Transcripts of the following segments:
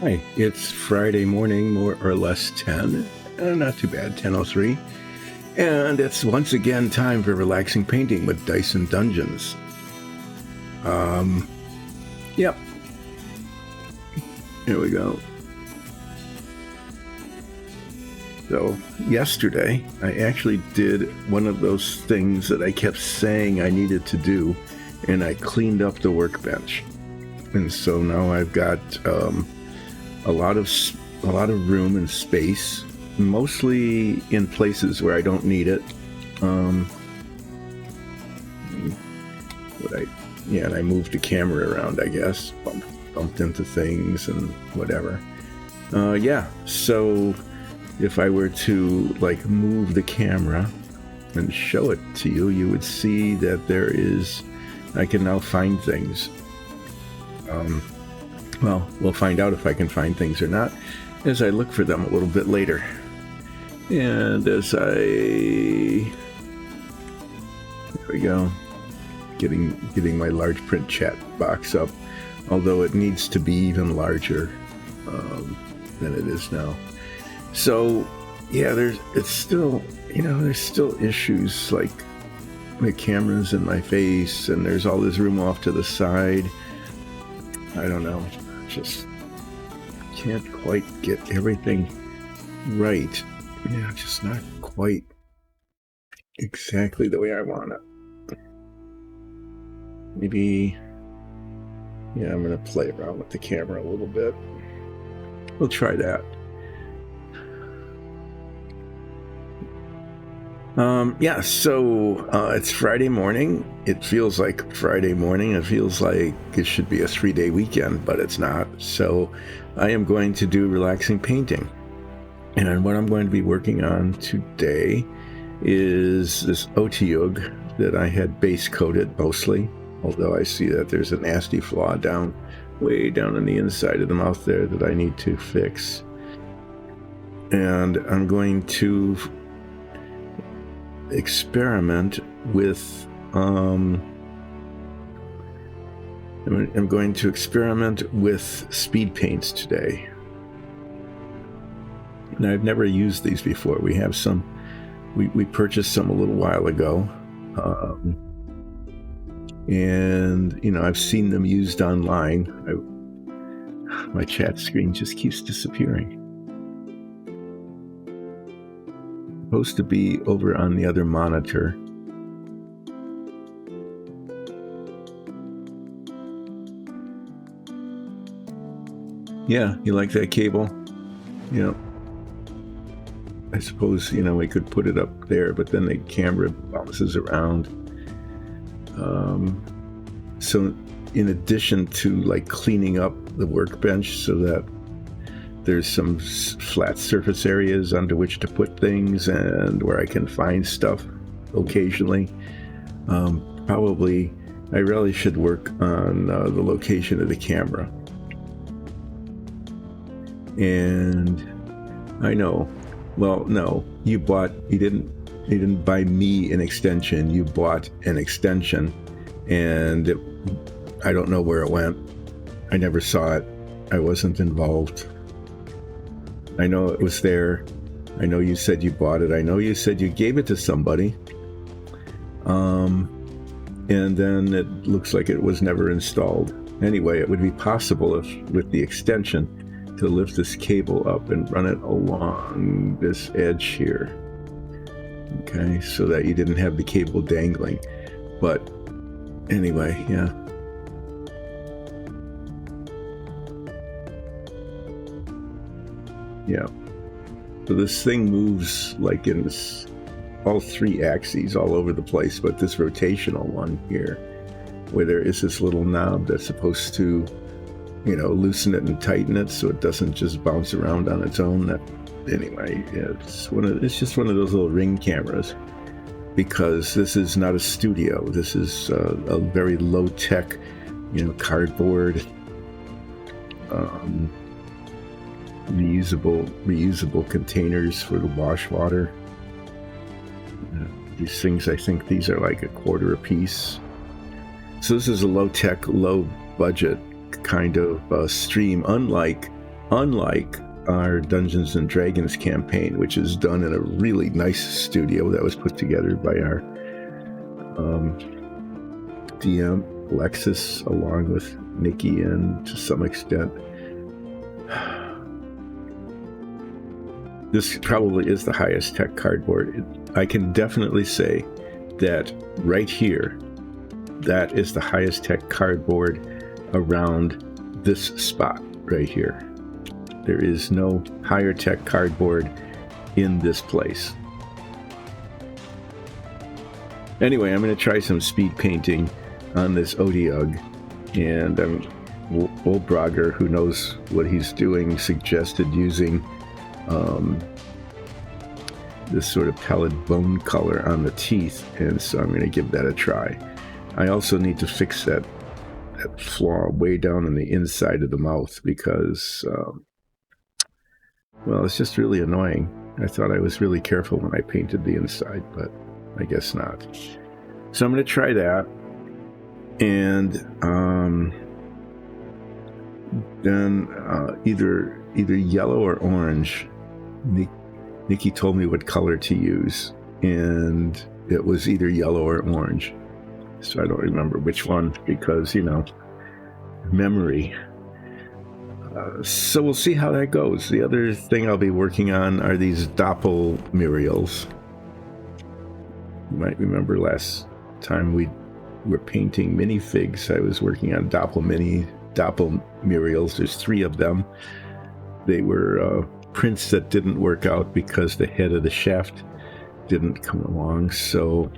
Hi, it's Friday morning, more or less 10. Not too bad, 10:03. And it's once again time for relaxing painting with Dice and Dungeons. Yep. Here we go. So, yesterday, I actually did one of those things that I kept saying I needed to do, and I cleaned up the workbench. And so now I've got a lot of room and space, mostly in places where I don't need it. And I moved the camera around, I guess, bumped into things and whatever. So if I were to move the camera and show it to you, you would see that I can now find things. Well, we'll find out if I can find things or not as I look for them a little bit later. And there we go, getting my large print chat box up, although it needs to be even larger than it is now. So yeah, there's still issues like the camera's in my face and there's all this room off to the side. I don't know, just can't quite get everything right. Just not quite exactly the way I want it. Maybe, I'm going to play around with the camera a little bit. We'll try that. So it's Friday morning. It feels like Friday morning. It feels like it should be a 3-day weekend, but it's not. So I am going to do relaxing painting. And what I'm going to be working on today is this Otyugh that I had base coated mostly, although I see that there's a nasty flaw way down on the inside of the mouth there that I need to fix. And I'm going to experiment with speed paints today. And I've never used these before. We have some, we purchased some a little while ago. And I've seen them used online. My chat screen just keeps disappearing. Supposed to be over on the other monitor. Yeah, you like that cable? Yeah. I suppose, we could put it up there, but then the camera bounces around. So in addition to cleaning up the workbench so that there's some flat surface areas under which to put things and where I can find stuff occasionally, I really should work on the location of the camera. And I know, well, no, you didn't buy me an extension, you bought an extension, and I don't know where it went. I never saw it. I wasn't involved. I know it was there. I know you said you bought it. I know you said you gave it to somebody. And then it looks like it was never installed. Anyway, it would be possible if, with the extension, to lift this cable up and run it along this edge here. Okay, so that you didn't have the cable dangling. But anyway, yeah. Yeah. So this thing moves in all three axes all over the place, but this rotational one here, where there is this little knob that's supposed to, loosen it and tighten it so it doesn't just bounce around on its own. Anyway, it's just one of those little Ring cameras, because this is not a studio. This is a very low-tech, cardboard, reusable containers for the wash water. These things, I think these are like $0.25 a piece. So this is a low-tech, low-budget kind of stream, unlike unlike our Dungeons and Dragons campaign, which is done in a really nice studio that was put together by our DM, Alexis, along with Nikki, and to some extent, this probably is the highest tech cardboard. I can definitely say that right here, that is the highest tech cardboard around this spot right here. There is no higher tech cardboard in this place. Anyway, I'm going to try some speed painting on this Otyugh, and old Brogger, who knows what he's doing, suggested using this sort of pallid bone color on the teeth, and so I'm going to give that a try. I also need to fix that flaw way down on the inside of the mouth because, well, it's just really annoying. I thought I was really careful when I painted the inside, but I guess not. So I'm going to try that, and then either yellow or orange. Nikki told me what color to use, and it was either yellow or orange. So I don't remember which one because, you know, memory. So we'll see how that goes. The other thing I'll be working on are these doppelmurals. You might remember last time we were painting minifigs. I was working on doppelmurals. There's 3 of them. They were prints that didn't work out because the head of the shaft didn't come along. So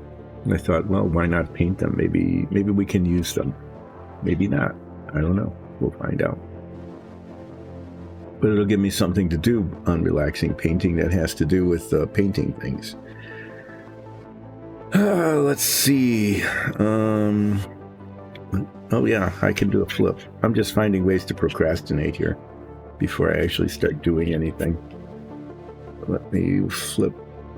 I thought, well, why not paint them? Maybe we can use them. Maybe not. I don't know. We'll find out. But it'll give me something to do on relaxing painting that has to do with painting things. Let's see. Oh yeah, I can do a flip. I'm just finding ways to procrastinate here before I actually start doing anything. Let me flip.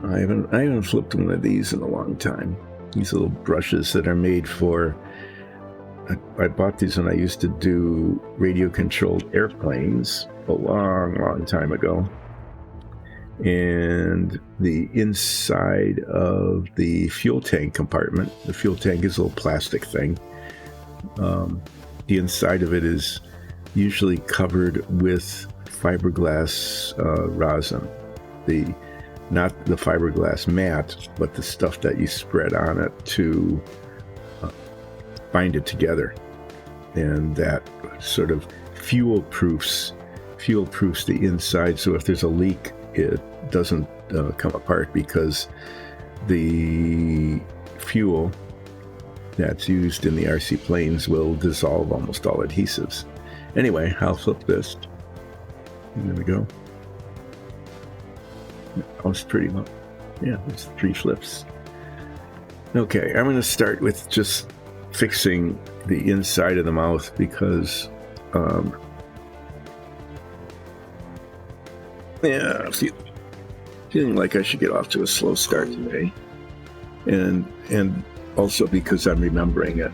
I haven't flipped one of these in a long time. These little brushes that are made for. I bought these when I used to do radio-controlled airplanes a long time ago. And the inside of the fuel tank compartment, the fuel tank is a little plastic thing. The inside of it is usually covered with fiberglass rosin. Not the fiberglass mat, but the stuff that you spread on it to bind it together. And that sort of fuel proofs the inside, so if there's a leak, it doesn't come apart because the fuel that's used in the RC planes will dissolve almost all adhesives. Anyway, I'll flip this. There we go. That was pretty much. Yeah, there's 3 flips. Okay, I'm going to start with just fixing the inside of the mouth because yeah, feeling like I should get off to a slow start today, and also because I'm remembering it.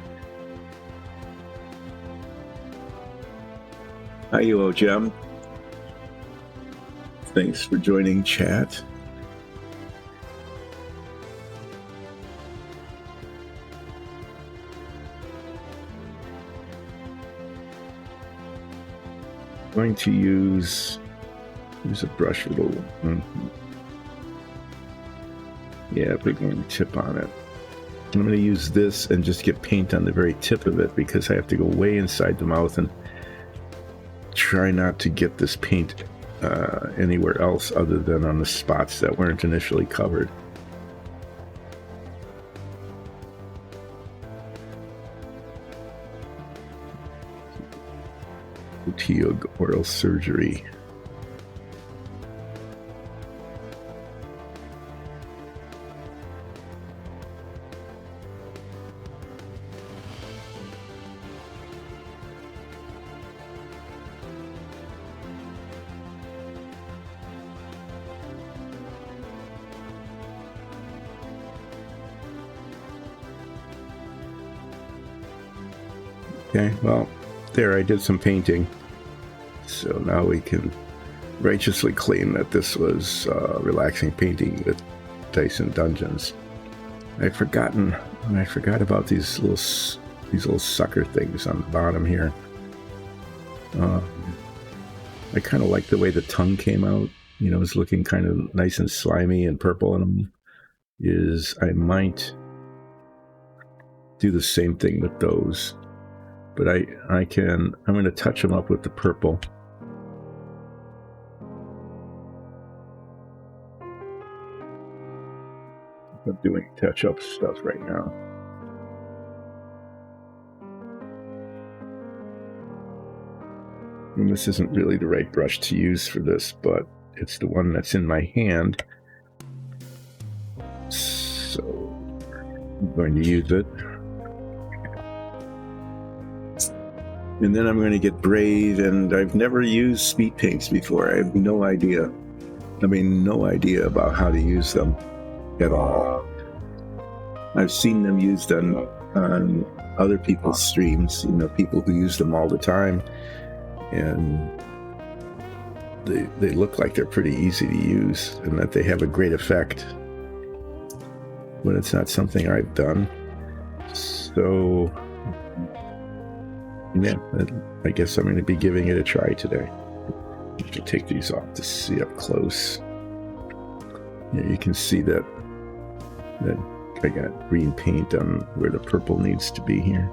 Hi, you Gem. Thanks for joining chat. I'm going to use a brush with a big one tip on it. I'm going to use this and just get paint on the very tip of it because I have to go way inside the mouth and try not to get this paint anywhere else other than on the spots that weren't initially covered. Otyugh oral surgery. Okay, well, there, I did some painting. So now we can righteously claim that this was relaxing painting with Dyson Dungeons. I forgot about these little sucker things on the bottom here. I kind of like the way the tongue came out. You know, it's looking kind of nice and slimy and purple. And I might do the same thing with those, but I'm going to touch them up with the purple. I'm doing touch-up stuff right now. And this isn't really the right brush to use for this, but it's the one that's in my hand. So I'm going to use it. And then I'm going to get Brave, and I've never used speed paints before. I have no idea. No idea about how to use them at all. I've seen them used on other people's streams, people who use them all the time, and they look like they're pretty easy to use and that they have a great effect, but it's not something I've done. So yeah, I guess I'm going to be giving it a try today. I have to take these off to see up close. Yeah, you can see that I got green paint on where the purple needs to be here.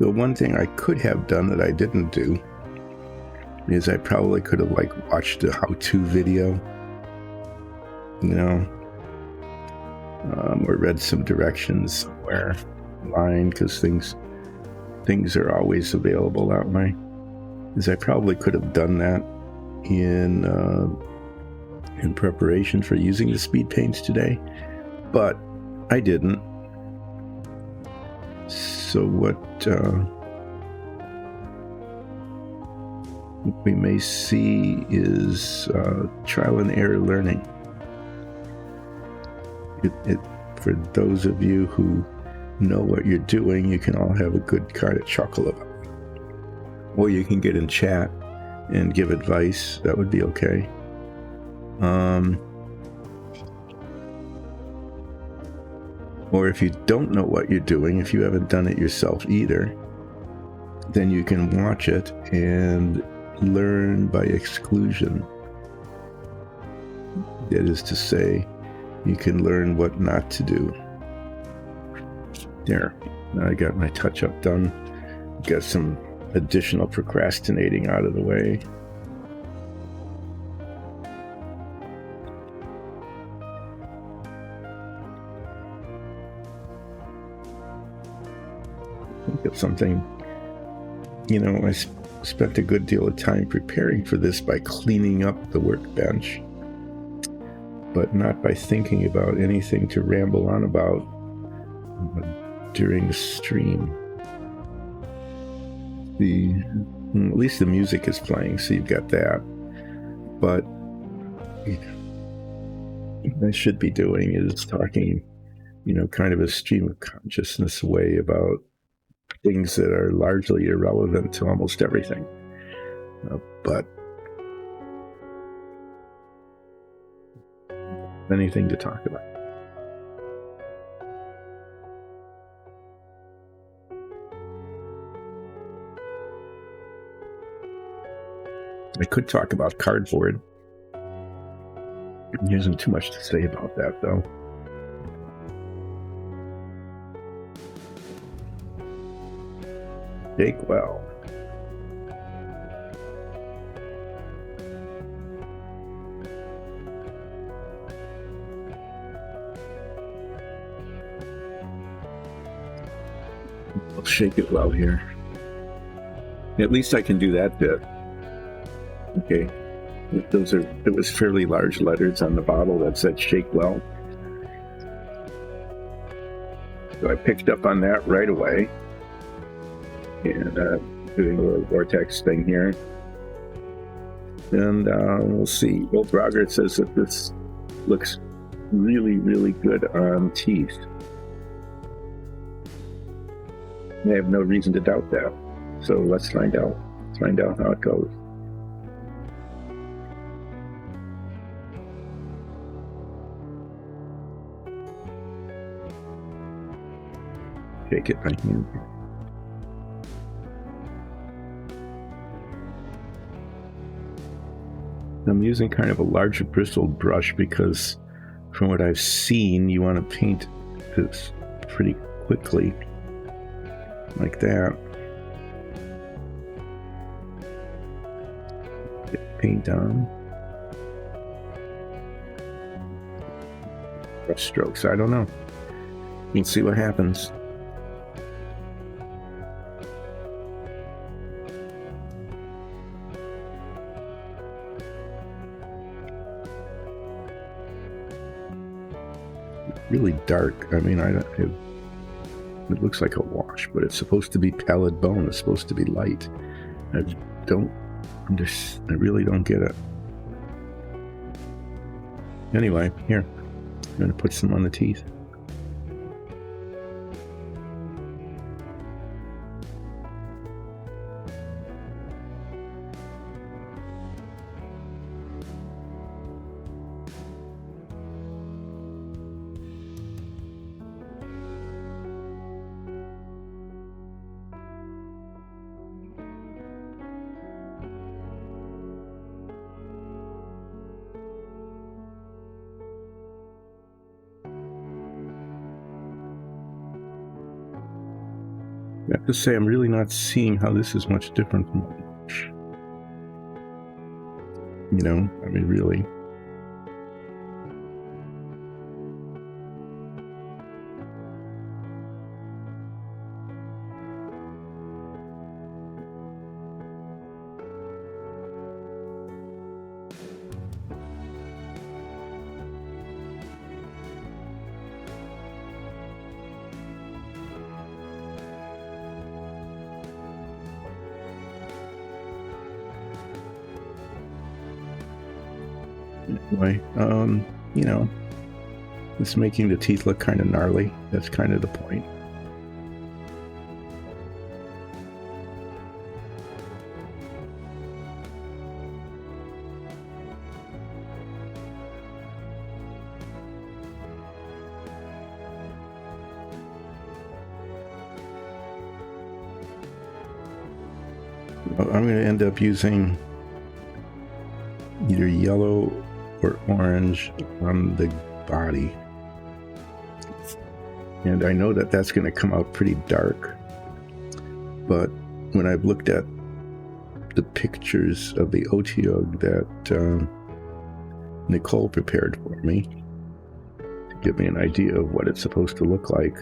The one thing I could have done that I didn't do is I probably could have watched a how-to video, or read some directions somewhere online, because things are always available that way. Is I probably could have done that in preparation for using the speed paints today, but I didn't. So what we may see is trial and error learning. For those of you who know what you're doing, you can all have a good kind of chuckle about it. Or you can get in chat and give advice. That would be okay. Or if you don't know what you're doing, if you haven't done it yourself either, then you can watch it and learn by exclusion. That is to say, you can learn what not to do. There, now I got my touch-up done. Got some additional procrastinating out of the way. Think of something, I spent a good deal of time preparing for this by cleaning up the workbench, but not by thinking about anything to ramble on about during the stream. At least the music is playing, so you've got that. But what I should be doing is talking, kind of a stream of consciousness way about things that are largely irrelevant to almost everything. But anything to talk about. I could talk about cardboard. There isn't too much to say about that, though. Bake well. shake it well here. At least I can do that bit. Okay. It was fairly large letters on the bottle that said shake well. So I picked up on that right away. And doing a little vortex thing here. And we'll see. Old Roger says that this looks really, really good on teeth. I have no reason to doubt that. So let's find out. Let's find out how it goes. Shake it by hand. I'm using kind of a larger bristled brush because from what I've seen, you want to paint this pretty quickly, like that. Get paint on. Brush strokes, I don't know. We'll see what happens. Really dark. I mean, it looks like a wash, but it's supposed to be pallid bone. It's supposed to be light. I really don't get it. Anyway, here. I'm going to put some on the teeth. I have to say, I'm really not seeing how this is much different from, you know, I mean, really. Anyway, you know, it's making the teeth look kind of gnarly. That's kind of the point. I'm going to end up using either yellow or orange on the body, and I know that that's going to come out pretty dark, but when I've looked at the pictures of the Otyugh that Nicole prepared for me to give me an idea of what it's supposed to look like,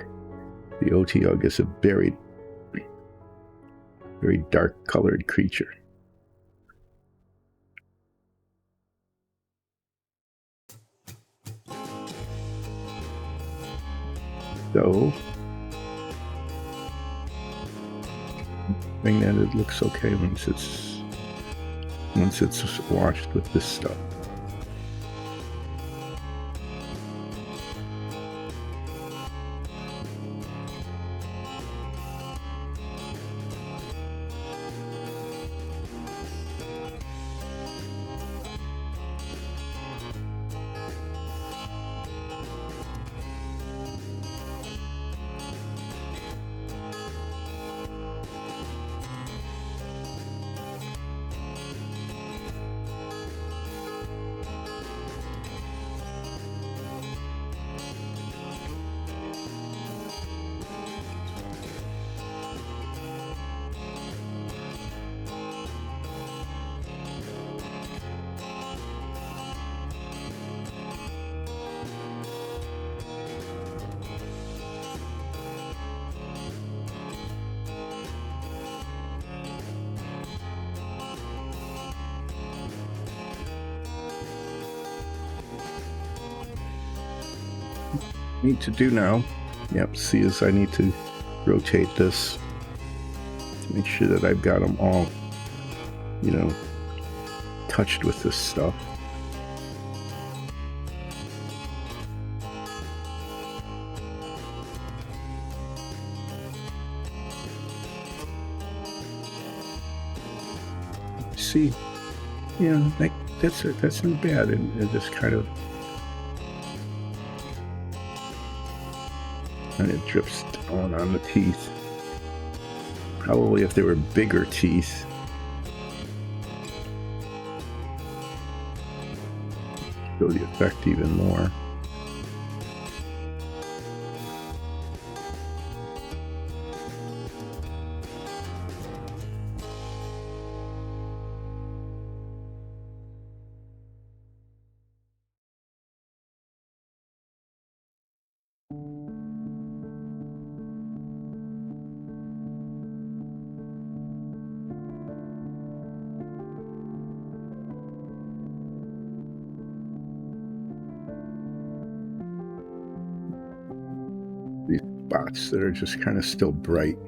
the Otyugh is a very, very dark colored creature. So, I think that it looks okay once it's washed with this stuff. need to do now, yep, see, is I need to rotate this to make sure that I've got them all, you know, touched with this stuff. See, yeah, that's it. That's not bad, and just kind of and it drips down on the teeth. Probably if they were bigger teeth, show the effect even more. These spots that are just kind of still bright.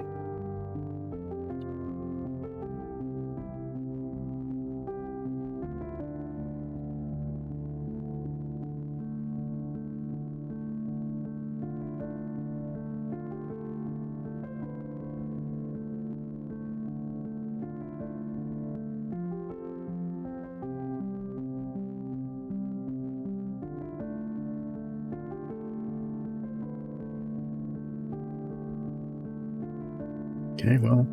Okay, well,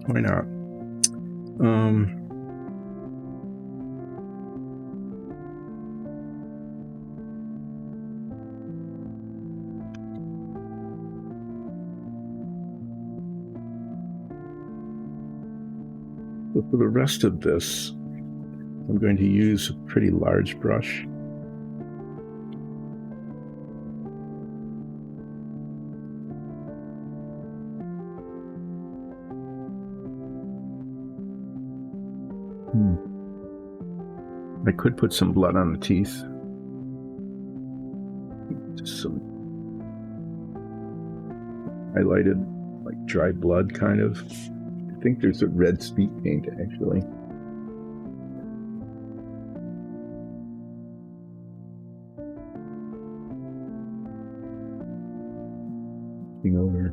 why not? So for the rest of this, I'm going to use a pretty large brush. I could put some blood on the teeth. Just some highlighted, like dry blood, kind of. I think there's a red speed paint, actually. Over.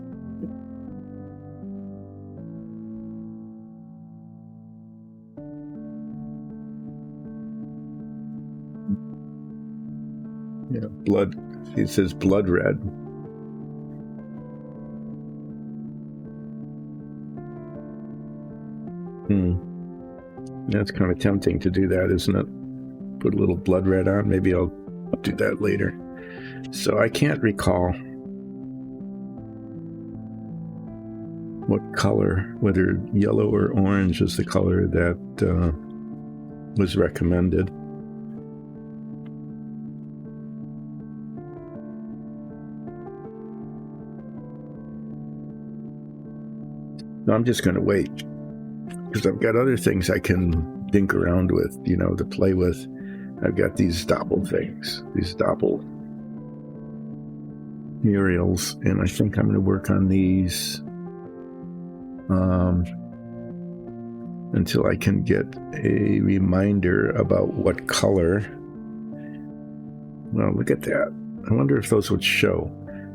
Yeah, blood. It says blood red. That's kind of tempting to do that, isn't it? Put a little blood red on. Maybe I'll do that later. So I can't recall what color, whether yellow or orange is the color that was recommended. No, I'm just going to wait because I've got other things I can dink around with, you know, to play with. I've got these doppel things, these doppel murals, and I think I'm going to work on these until I can get a reminder about what color. Well, look at that. I wonder if those would show.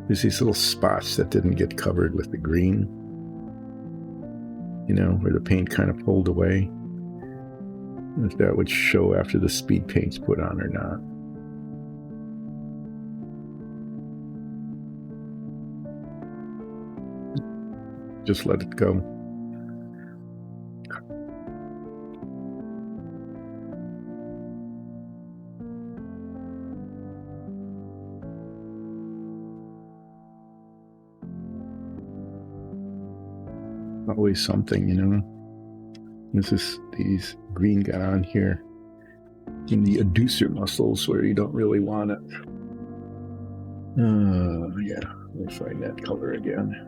There's these little spots that didn't get covered with the green, you know, where the paint kind of pulled away. If that would show after the speed paint's put on or not. Just let it go. Always something, you know. These green got on here in the adducer muscles where you don't really want it. Yeah, let me find that color again.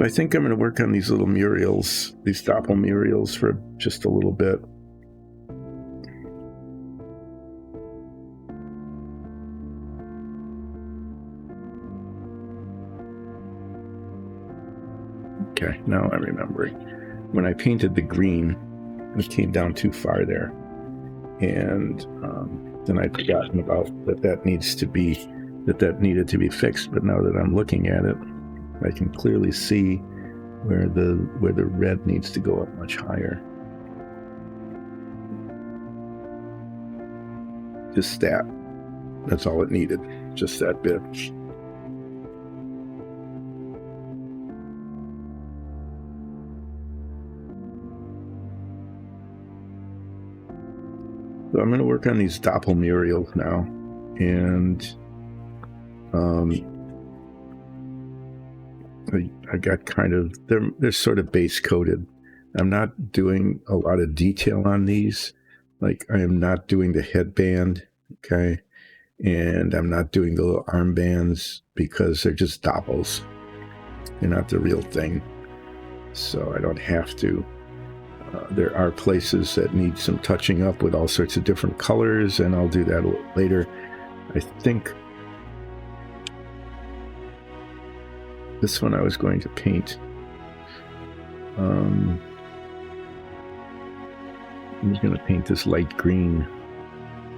I think I'm going to work on these little murals, these doppel murals, for just a little bit. Okay, now I'm remembering. When I painted the green, it came down too far there. And then I'd forgotten about that needed to be fixed. But now that I'm looking at it, I can clearly see where the red needs to go up much higher. Just that. That's all it needed. Just that bit. So I'm going to work on these doppel murals now, and I got kind of, they're sort of base coated. I'm not doing a lot of detail on these. Like, I am not doing the headband, okay, and I'm not doing the little armbands because they're just doppels. They're not the real thing, so I don't have to. There are places that need some touching up with all sorts of different colors, and I'll do that a little later. I think this one I was going to paint. I'm just going to paint this light green,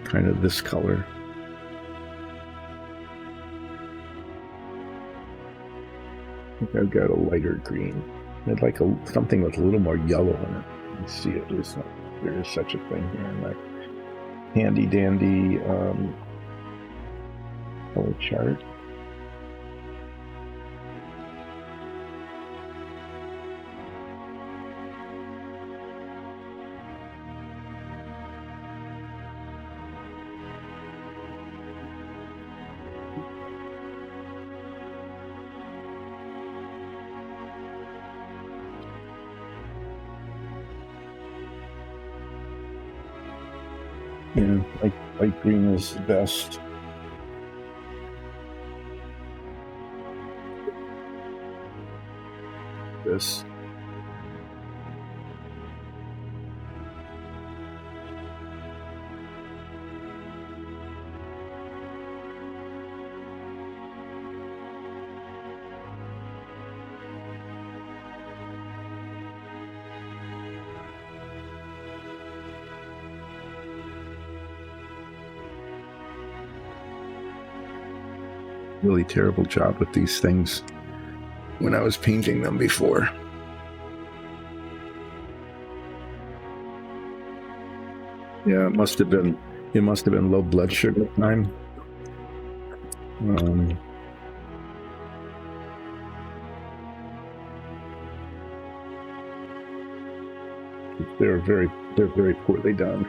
kind of this color. I think I've got a lighter green. I'd like something with a little more yellow in it. Let's see if there is such a thing here in my handy dandy color chart. Yeah, light green is the best. This. Really terrible job with these things when I was painting them before. Yeah, it must have been low blood sugar time. They're very poorly done.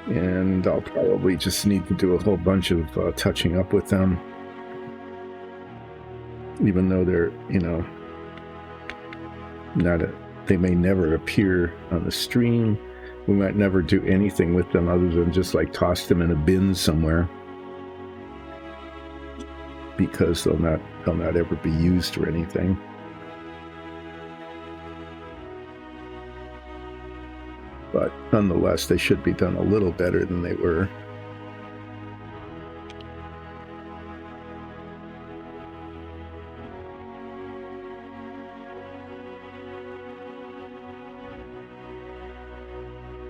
And I'll probably just need to do a whole bunch of touching up with them, even though they're, they may never appear on the stream. We might never do anything with them other than just like toss them in a bin somewhere, because they'll not ever be used or anything. But nonetheless, they should be done a little better than they were.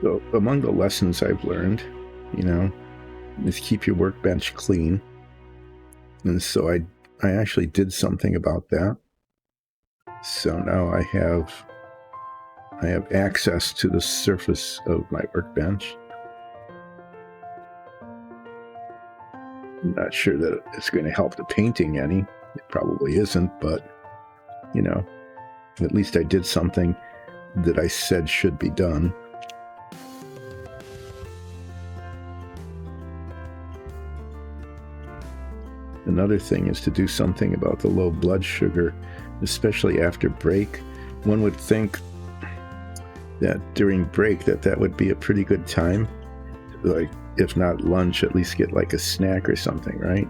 So among the lessons I've learned, is keep your workbench clean. And so I actually did something about that. So now I have access to the surface of my workbench. I'm not sure that it's going to help the painting any. It probably isn't, but, at least I did something that I said should be done. Another thing is to do something about the low blood sugar, especially after break. One would think that during break that would be a pretty good time, like if not lunch, at least get like a snack or something, right?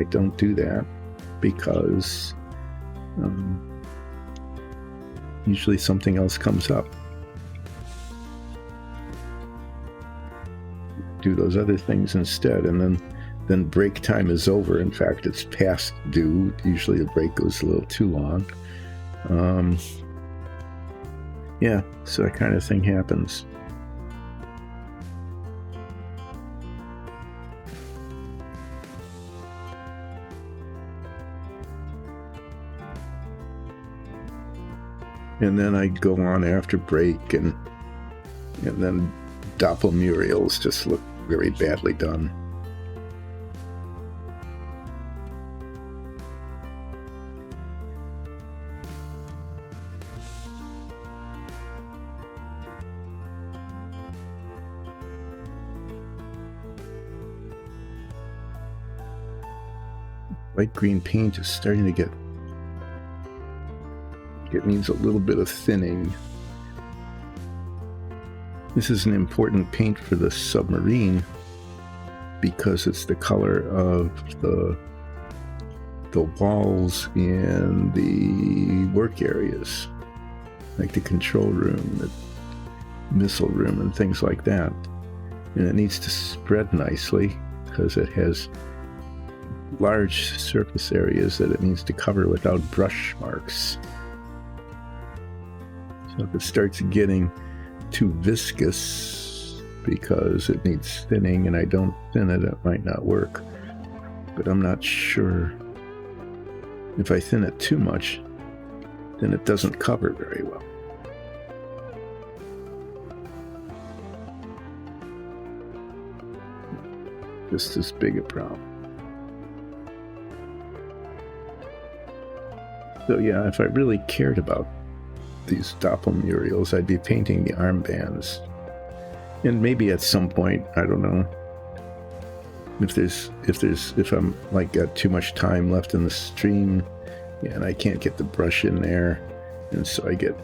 I don't do that because usually something else comes up. Do those other things instead, and then break time is over. In fact, it's past due. Usually the break goes a little too long. Yeah, so that kind of thing happens. And then I go on after break, and then doppelmurals just look very badly done. Light green paint is starting to get it needs a little bit of thinning. This is an important paint for the submarine because it's the color of the walls in the work areas, like the control room, the missile room, and things like that. And it needs to spread nicely because it has large surface areas that it needs to cover without brush marks. So if it starts getting too viscous because it needs thinning and I don't thin it, it might not work. But I'm not sure. If I thin it too much, then it doesn't cover very well. Just as big a problem. So yeah, if I really cared about these doppelmurals, I'd be painting the armbands. And maybe at some point, I don't know, if I'm like got too much time left in the stream and I can't get the brush in there, and so I get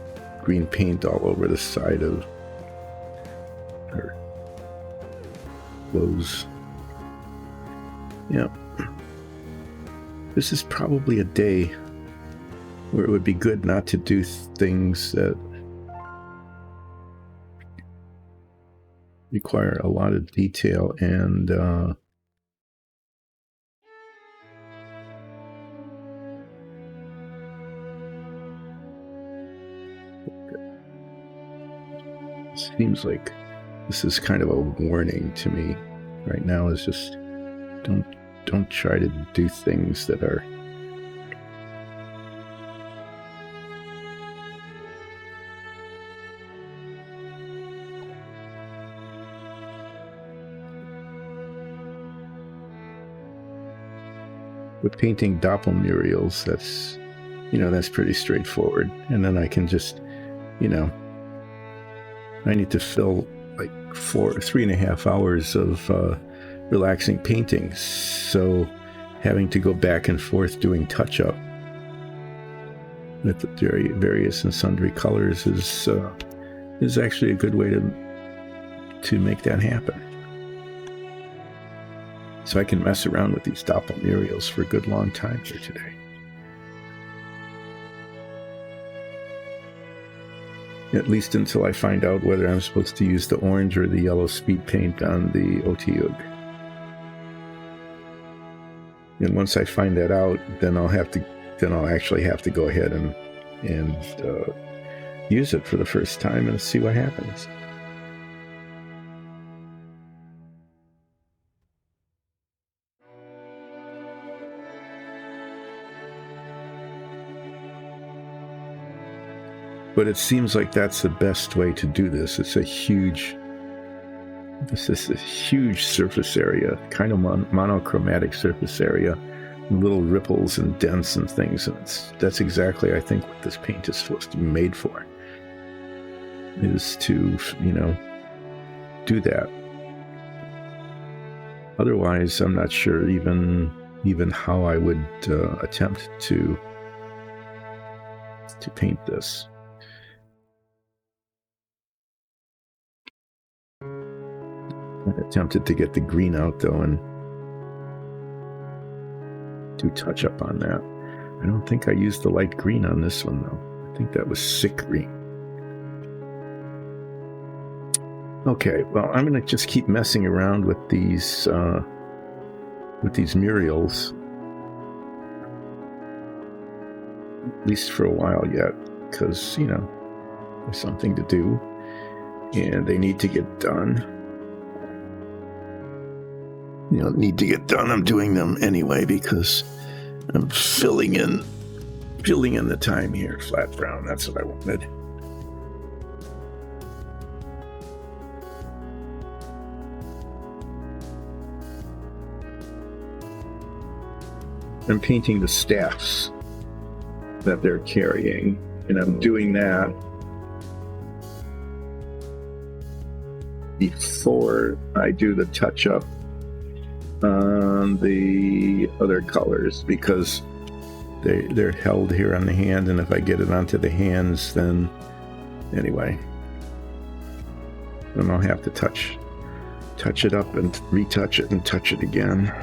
green paint all over the side of her clothes. Yeah. This is probably a day where it would be good not to do things that require a lot of detail and seems like this is kind of a warning to me right now, is just don't try to do things that are with painting doppelmurals. That's pretty straightforward, and then I can just, I need to fill like 3.5 hours of relaxing painting, so having to go back and forth doing touch-up with the various and sundry colors is actually a good way to make that happen. So I can mess around with these doppelmurals for a good long time here today. At least until I find out whether I'm supposed to use the orange or the yellow speed paint on the Otyugh. And once I find that out, then I'll actually have to go ahead and use it for the first time and see what happens. But it seems like that's the best way to do this. This is a huge surface area, kind of monochromatic surface area, little ripples and dents and things. And that's exactly, I think, what this paint is supposed to be made for, is to, do that. Otherwise, I'm not sure even how I would attempt to paint this. I attempted to get the green out though, and do touch up on that. I don't think I used the light green on this one though. I think that was sick green. Okay, well, I'm going to just keep messing around with these murals, at least for a while yet, because, you know, there's something to do, and they need to get done. You know, need to get done. I'm doing them anyway because I'm filling in the time here. Flat brown, that's what I wanted. I'm painting the staffs that they're carrying, and I'm doing that before I do the touch-up on the other colors, because they're held here on the hand, and if I get it onto the hands, then anyway, then I'll have to touch it up and retouch it and touch it again.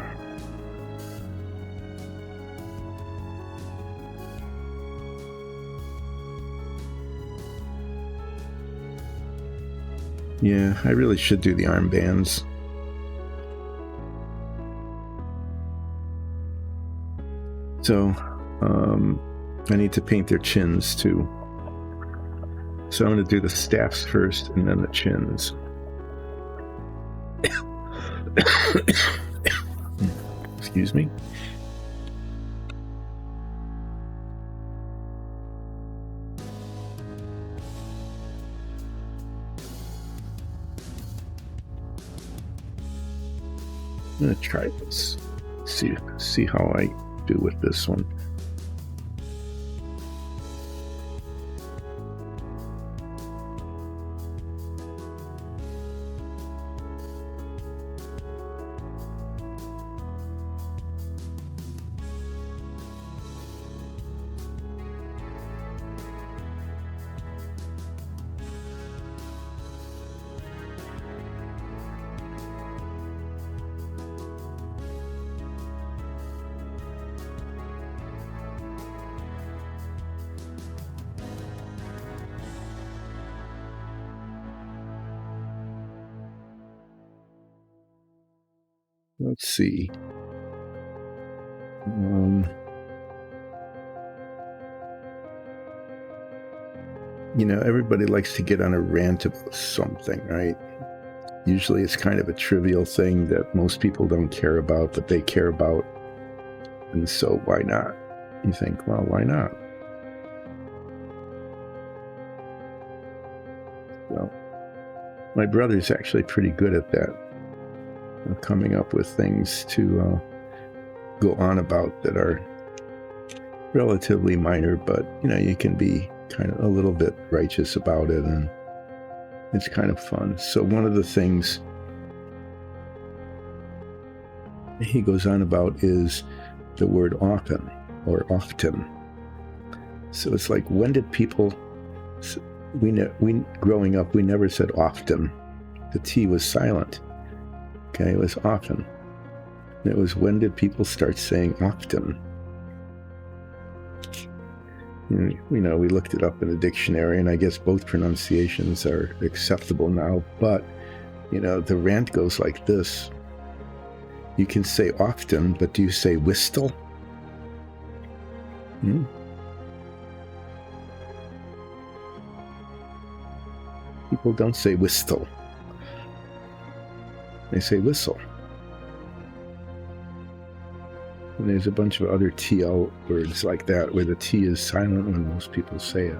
Yeah, I really should do the armbands. So, I need to paint their chins too. So I'm going to do the staffs first and then the chins. Excuse me. I'm going to try this. See how I do with this one. Let's see. You know, everybody likes to get on a rant about something, right? Usually it's kind of a trivial thing that most people don't care about, but they care about. And so why not? You think, well, why not? Well, my brother's actually pretty good at that. Coming up with things to go on about that are relatively minor, but you know, you can be kind of a little bit righteous about it, and it's kind of fun. So one of the things he goes on about is the word often or often. So it's like, when did people, we growing up, we never said often. The T was silent. Okay, it was often. And it was, when did people start saying often? You know, we looked it up in the dictionary, and I guess both pronunciations are acceptable now, but, you know, the rant goes like this. You can say often, but do you say whistle? People don't say whistle. They say whistle. And there's a bunch of other TL words like that where the T is silent when most people say it.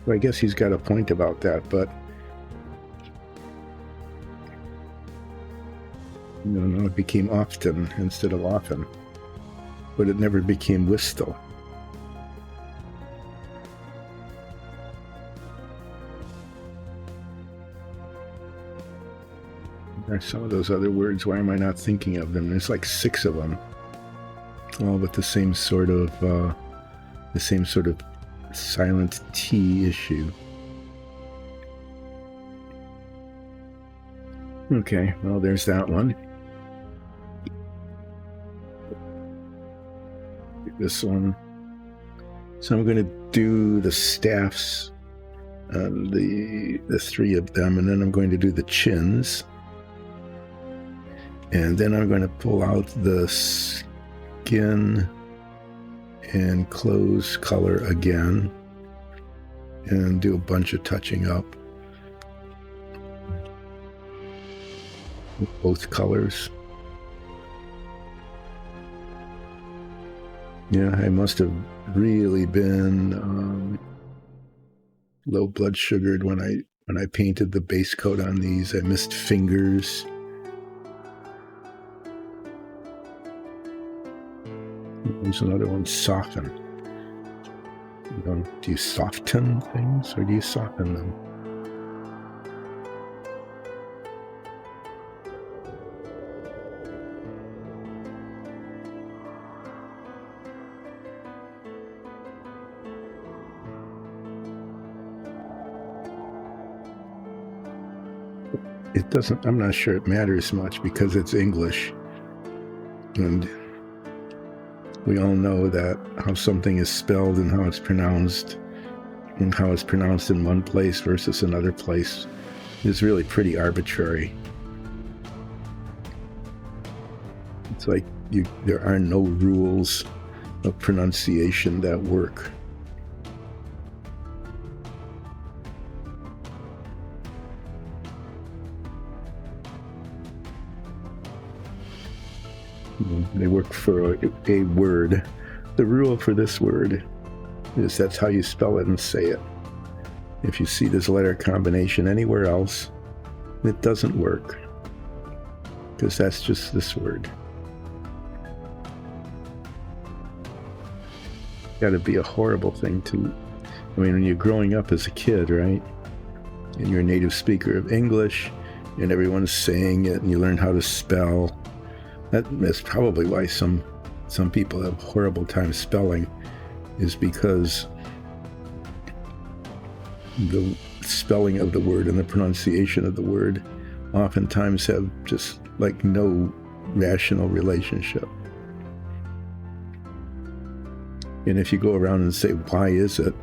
Well, I guess he's got a point about that, but no, it became often instead of often. But it never became whistle. There's some of those other words. Why am I not thinking of them? There's like 6 of them, all with the same sort of silent T issue. Okay, well, there's that one. This one. So I'm going to do the staffs, the three of them, and then I'm going to do the chins. And then I'm going to pull out the skin and clothes color again and do a bunch of touching up with both colors. Yeah, I must have really been low blood sugared when I painted the base coat on these. I missed fingers. There's another one, soften. Do you soften things or do you soften them? It doesn't, I'm not sure it matters much because it's English. And we all know that how something is spelled and how it's pronounced, and how it's pronounced in one place versus another place is really pretty arbitrary. It's like there are no rules of pronunciation that work. They work for a word. The rule for this word is that's how you spell it and say it. If you see this letter combination anywhere else, it doesn't work, because that's just this word. Got to be a horrible thing to, I mean, when you're growing up as a kid, right? And you're a native speaker of English, and everyone's saying it, and you learn how to spell. That's probably why some people have a horrible time spelling, is because the spelling of the word and the pronunciation of the word oftentimes have just like no rational relationship. And if you go around and say, why is it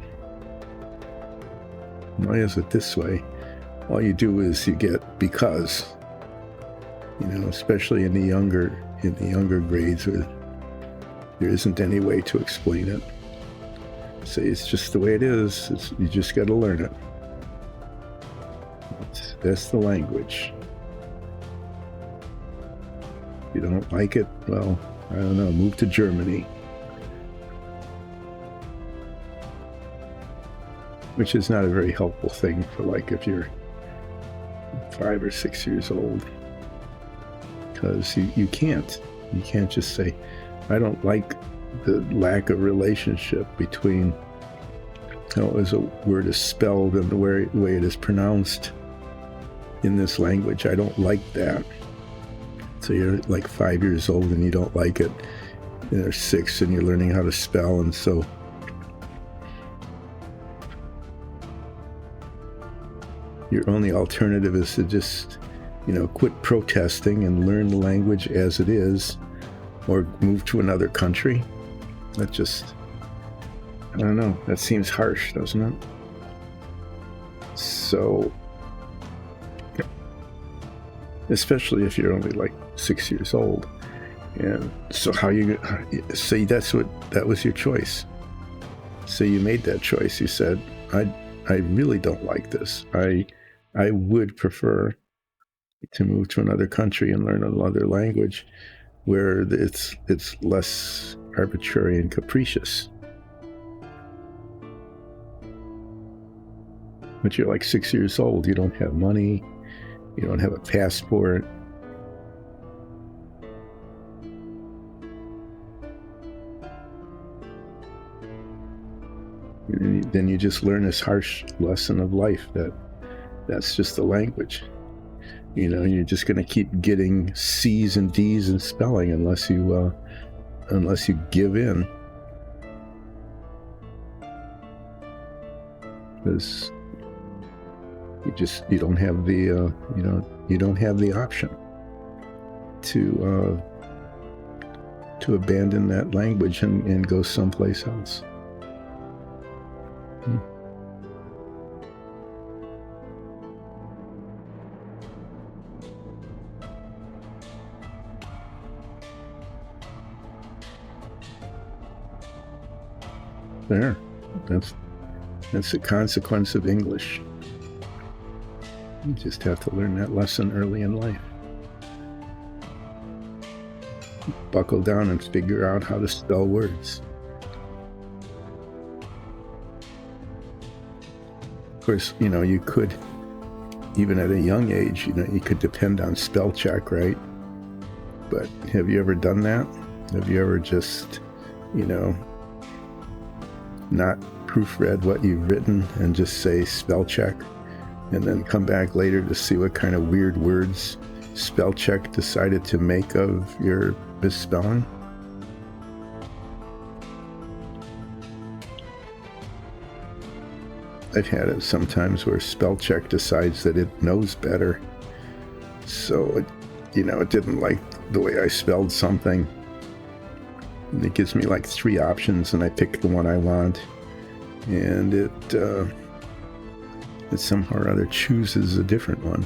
this way? All you do is you get because. Especially in the younger grades where there isn't any way to explain it. Say it's just the way it is. You just got to learn it. That's the language. If you don't like it, well, I don't know, move to Germany. Which is not a very helpful thing for like if you're 5 or 6 years old. Because you can't just say, I don't like the lack of relationship between how a word is spelled and the way it is pronounced in this language. I don't like that. So you're like 5 years old and you don't like it. You're 6 and you're learning how to spell, and so your only alternative is to just quit protesting and learn the language as it is, or move to another country. That just, I don't know, that seems harsh, doesn't it? So, especially if you're only like 6 years old. And so how you say that was your choice. So you made that choice. You said, I really don't like this. I would prefer to move to another country and learn another language where it's less arbitrary and capricious. But you're like 6 years old. You don't have money. You don't have a passport. And then you just learn this harsh lesson of life that's just the language. You're just going to keep getting C's and D's in spelling unless you give in. because you don't have the you don't have the option to abandon that language and go someplace else. There, that's the consequence of English. You just have to learn that lesson early in life. Buckle down and figure out how to spell words. Of course, you could, even at a young age, you could depend on spell check, right? But have you ever done that? Have you ever just, not proofread what you've written and just say spell check, and then come back later to see what kind of weird words spell check decided to make of your misspelling? I've had it sometimes where spell check decides that it knows better, so it didn't like the way I spelled something, and it gives me like 3 options, and I pick the one I want, and it somehow or other chooses a different one.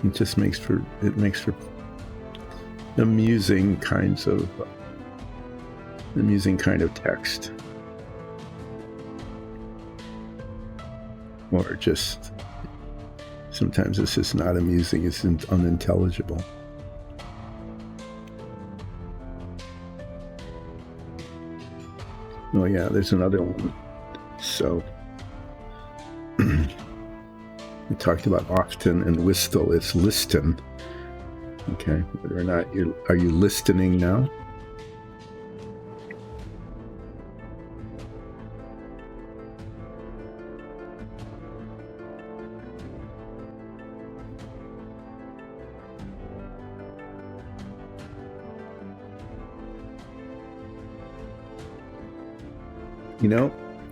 It just makes for amusing kind of text, or just sometimes it's just not amusing, it's unintelligible. Oh yeah, there's another one. So we talked about often and whistle. It's listen. Okay, whether or not are you listening now?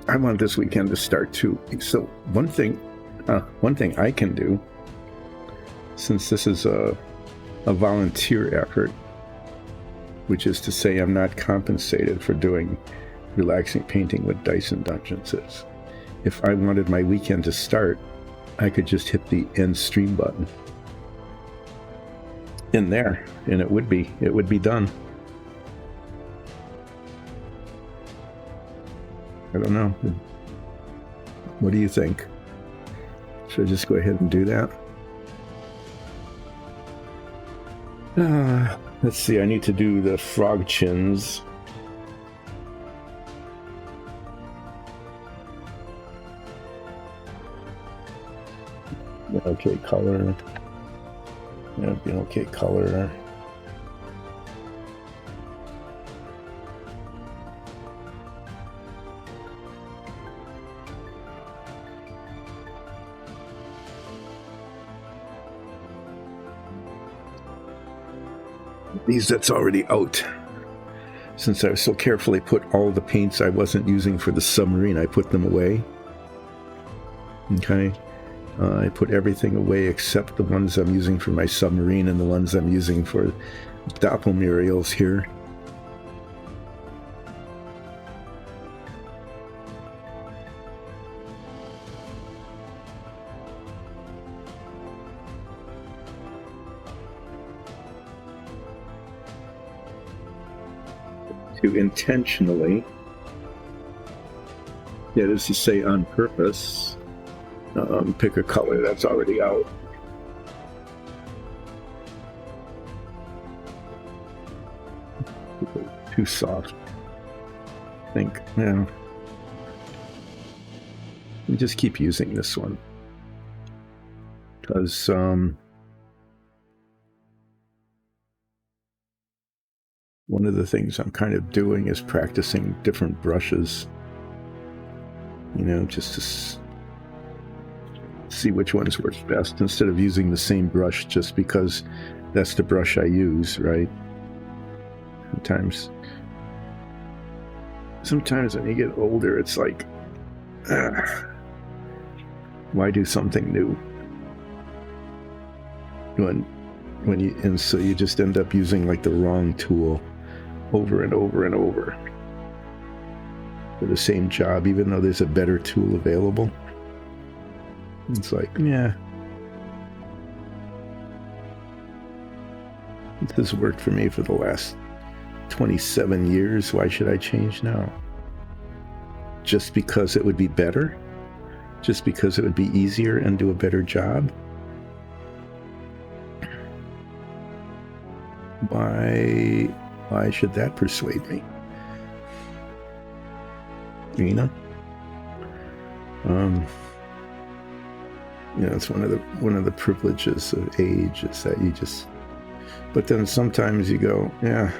I want this weekend to start too. So one thing I can do, since this is a volunteer effort, which is to say I'm not compensated for doing relaxing painting with dice and dungeons, is if I wanted my weekend to start, I could just hit the end stream button in there, and it would be done. I don't know. What do you think? Should I just go ahead and do that? Let's see, I need to do the frog chins. Okay, color. Yeah, okay, color. These that's already out. Since I so carefully put all the paints I wasn't using for the submarine, I put them away. Okay. I put everything away except the ones I'm using for my submarine and the ones I'm using for doppelmurials here. To intentionally, that is to say on purpose, pick a color that's already out. Too soft, I think. Yeah. We just keep using this one because one of the things I'm kind of doing is practicing different brushes, just to see which ones work best, instead of using the same brush just because that's the brush I use, right? Sometimes when you get older, it's like, Why do something new? And so you just end up using like the wrong tool over and over and over for the same job, even though there's a better tool available. It's like, yeah, this has worked for me for the last 27 years. Why should I change now? Just because it would be better? Just because it would be easier and do a better job? Why should that persuade me? You know? It's one of the privileges of age is that you just, but then sometimes you go, yeah,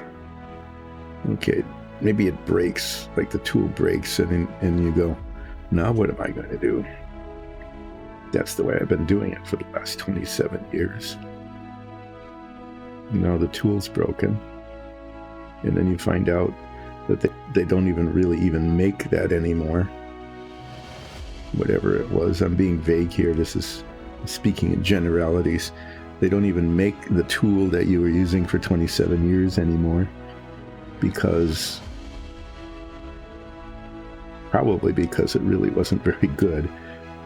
okay, maybe it breaks, like the tool breaks, and you go, now what am I going to do? That's the way I've been doing it for the last 27 years. The tool's broken, and then you find out that they don't even really make that anymore. Whatever it was, I'm being vague here, this is speaking in generalities. They don't even make the tool that you were using for 27 years anymore, probably because it really wasn't very good,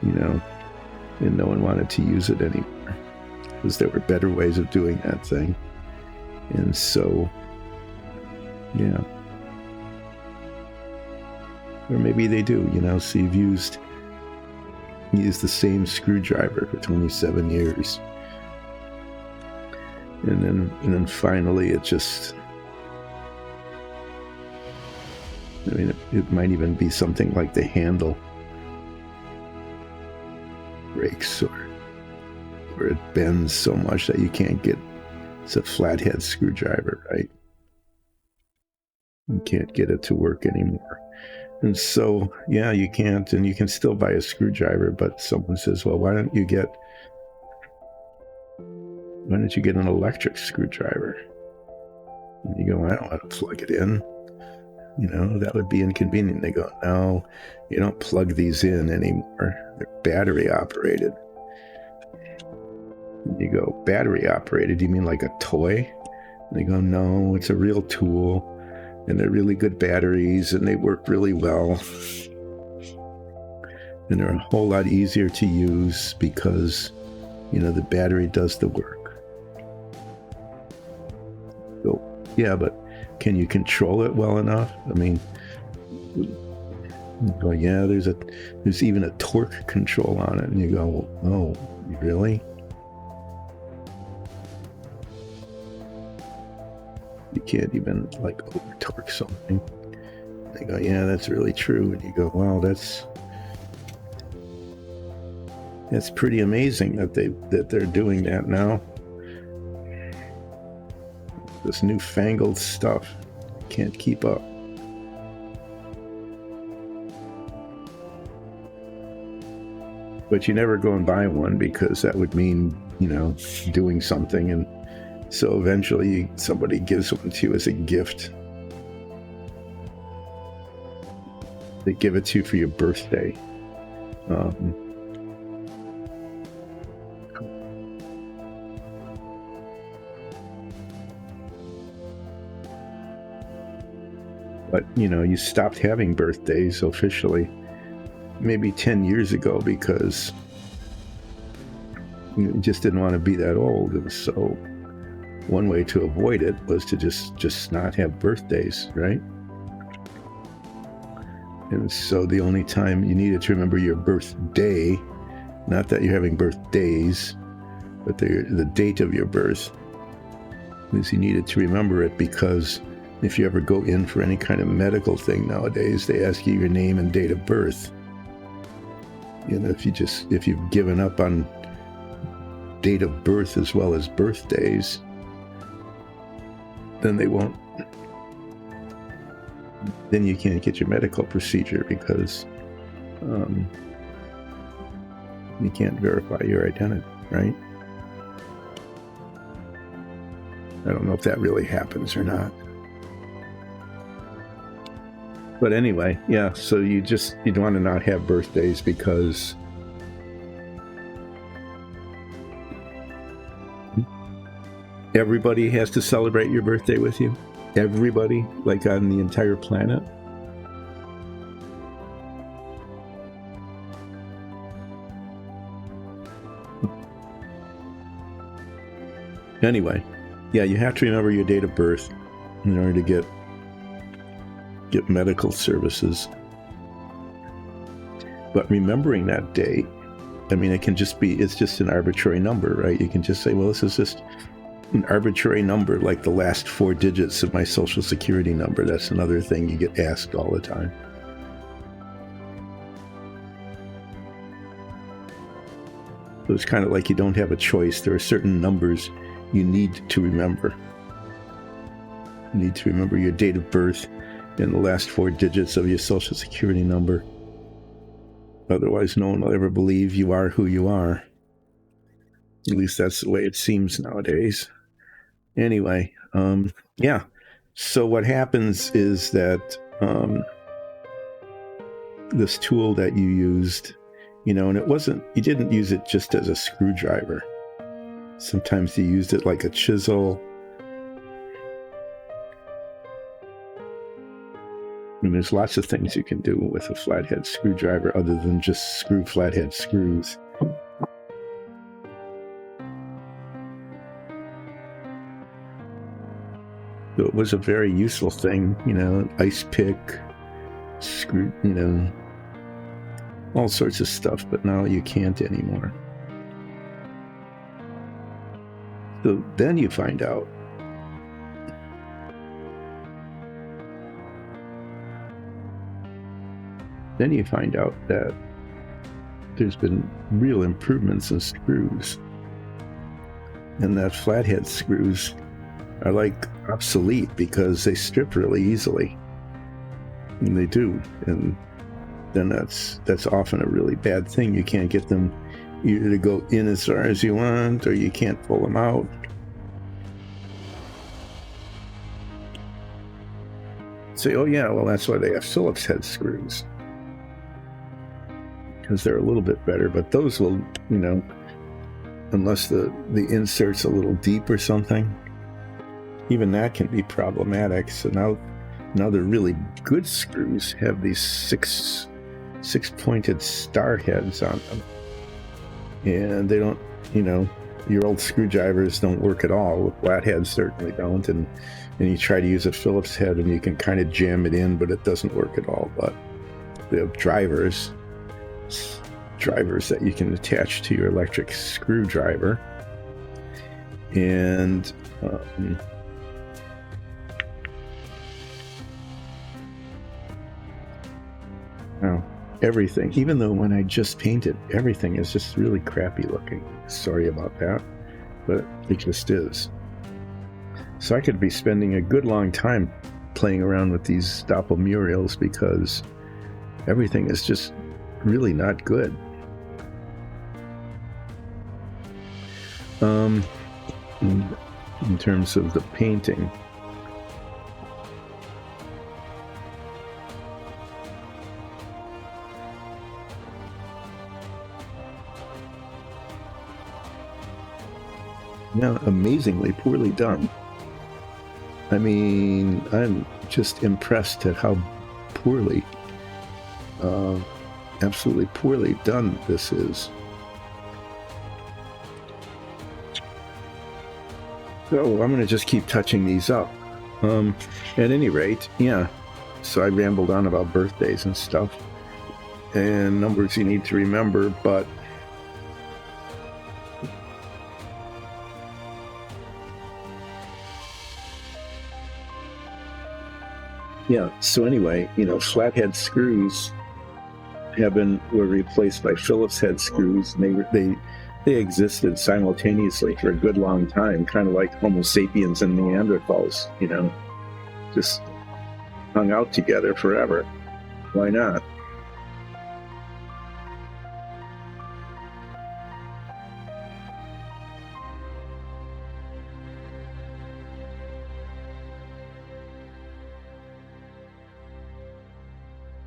and no one wanted to use it anymore because there were better ways of doing that thing. And so, yeah. Or maybe they do, so you've used the same screwdriver for 27 years. And then finally it just, it might even be something like the handle breaks or it bends so much that you can't get, it's a flathead screwdriver, right? You can't get it to work anymore. And so, yeah, you can't, and you can still buy a screwdriver, but someone says, well, why don't you get an electric screwdriver? And you go, I don't want to plug it in. That would be inconvenient. They go, no, you don't plug these in anymore. They're battery operated. And you go, battery operated? You mean like a toy? And they go, no, it's a real tool. And they're really good batteries, and they work really well. And they're a whole lot easier to use because, the battery does the work. So, yeah, but can you control it well enough? Well, yeah, there's even a torque control on it. And you go, oh, really? You can't even over torque something. They go, yeah, that's really true. And you go, wow, that's pretty amazing that they're doing that now. This newfangled stuff can't keep up. But you never go and buy one because that would mean, doing something, and so eventually somebody gives one to you as a gift. They give it to you for your birthday. But, you stopped having birthdays officially maybe 10 years ago because you just didn't want to be that old. And so one way to avoid it was to just not have birthdays, right? And so the only time you needed to remember your birthday, not that you're having birthdays, but the date of your birth, is you needed to remember it because if you ever go in for any kind of medical thing nowadays, they ask you your name and date of birth. If you've given up on date of birth as well as birthdays, then they won't. Then you can't get your medical procedure because you can't verify your identity, right? I don't know if that really happens or not. But anyway, yeah, so you'd want to not have birthdays because Everybody has to celebrate your birthday with you? Everybody, like on the entire planet? Anyway, yeah, you have to remember your date of birth in order to get medical services. But remembering that date, I mean, it can just be, it's just an arbitrary number, right? You can just say, well, this is just an arbitrary number, like the last 4 digits of my social security number. That's another thing you get asked all the time. So it's kind of like you don't have a choice. There are certain numbers you need to remember. You need to remember your date of birth and the last 4 digits of your social security number. Otherwise, no one will ever believe you are who you are. At least that's the way it seems nowadays. Anyway, yeah. So what happens is that this tool that you used, you know, and you didn't use it just as a screwdriver. Sometimes you used it like a chisel. And there's lots of things you can do with a flathead screwdriver other than just screw flathead screws. So it was a very useful thing, you know, an ice pick, screw, you know, all sorts of stuff, but now you can't anymore. So then you find out that there's been real improvements in screws, and that flathead screws are like obsolete because they strip really easily, and they do, and then that's often a really bad thing. You can't get them either to go in as far as you want, or you can't pull them out. Say, oh yeah, well that's why they have Phillips head screws, because they're a little bit better, but those will, you know, unless the insert's a little deep or something, even that can be problematic. So now the really good screws have these six pointed star heads on them, and they don't, you know, your old screwdrivers don't work at all. The flatheads certainly don't, and you try to use a Phillips head and you can kind of jam it in, but it doesn't work at all. But they have drivers that you can attach to your electric screwdriver, and now everything, even though when I just painted, everything is just really crappy looking. Sorry about that, but it just is. So I could be spending a good long time playing around with these doppelmurals because everything is just really not good. In terms of the painting, yeah, amazingly poorly done. I mean, I'm just impressed at how poorly, absolutely poorly done this is. So I'm going to just keep touching these up. At any rate, yeah, so I rambled on about birthdays and stuff and numbers you need to remember, but yeah, so anyway, you know, flathead screws were replaced by Phillips head screws, and they existed simultaneously for a good long time, kind of like Homo sapiens and Neanderthals, you know, just hung out together forever. Why not?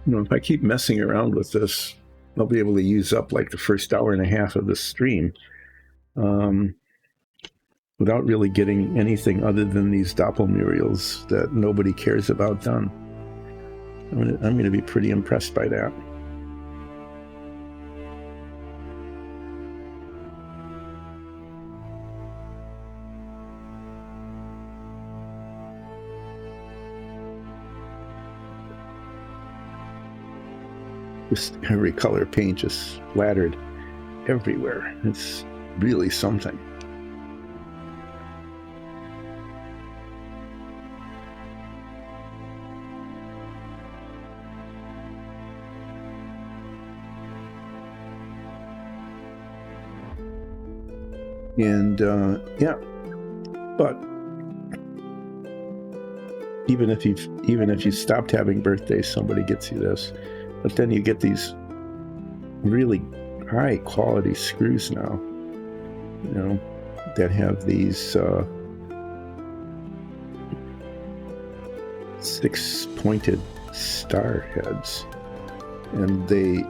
You know, if I keep messing around with this, I'll be able to use up like the first hour and a half of the stream. without really getting anything other than these doppelmurals that nobody cares about done. I'm going to be pretty impressed by that. Just every color paint just splattered everywhere. It's really something. And yeah, but even if you stopped having birthdays, somebody gets you this. But then you get these really high quality screws now, you know, that have these 6-pointed star heads, and you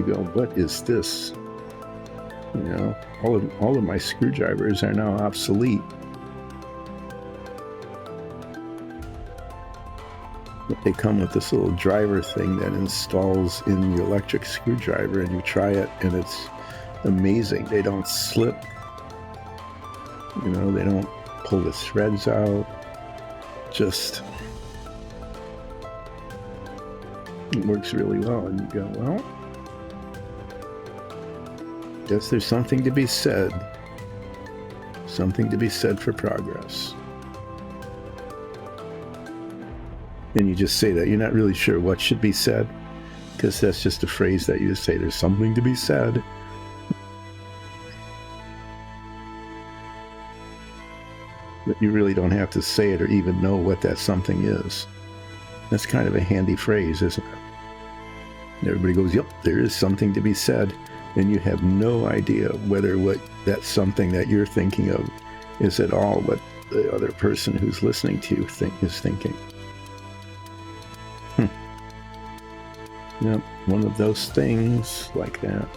go, what is this? You know, all of my screwdrivers are now obsolete. But they come with this little driver thing that installs in the electric screwdriver, and you try it, and it's amazing. They don't slip. You know, they don't pull the threads out. Just, it works really well. And you go, well, guess there's something to be said. Something to be said for progress. And you just say that. You're not really sure what should be said, because that's just a phrase that you just say, there's something to be said. But you really don't have to say it or even know what that something is. That's kind of a handy phrase, isn't it? And everybody goes, yep, there is something to be said. And you have no idea whether what that something that you're thinking of is at all what the other person who's listening to you is thinking. Yep, one of those things like that.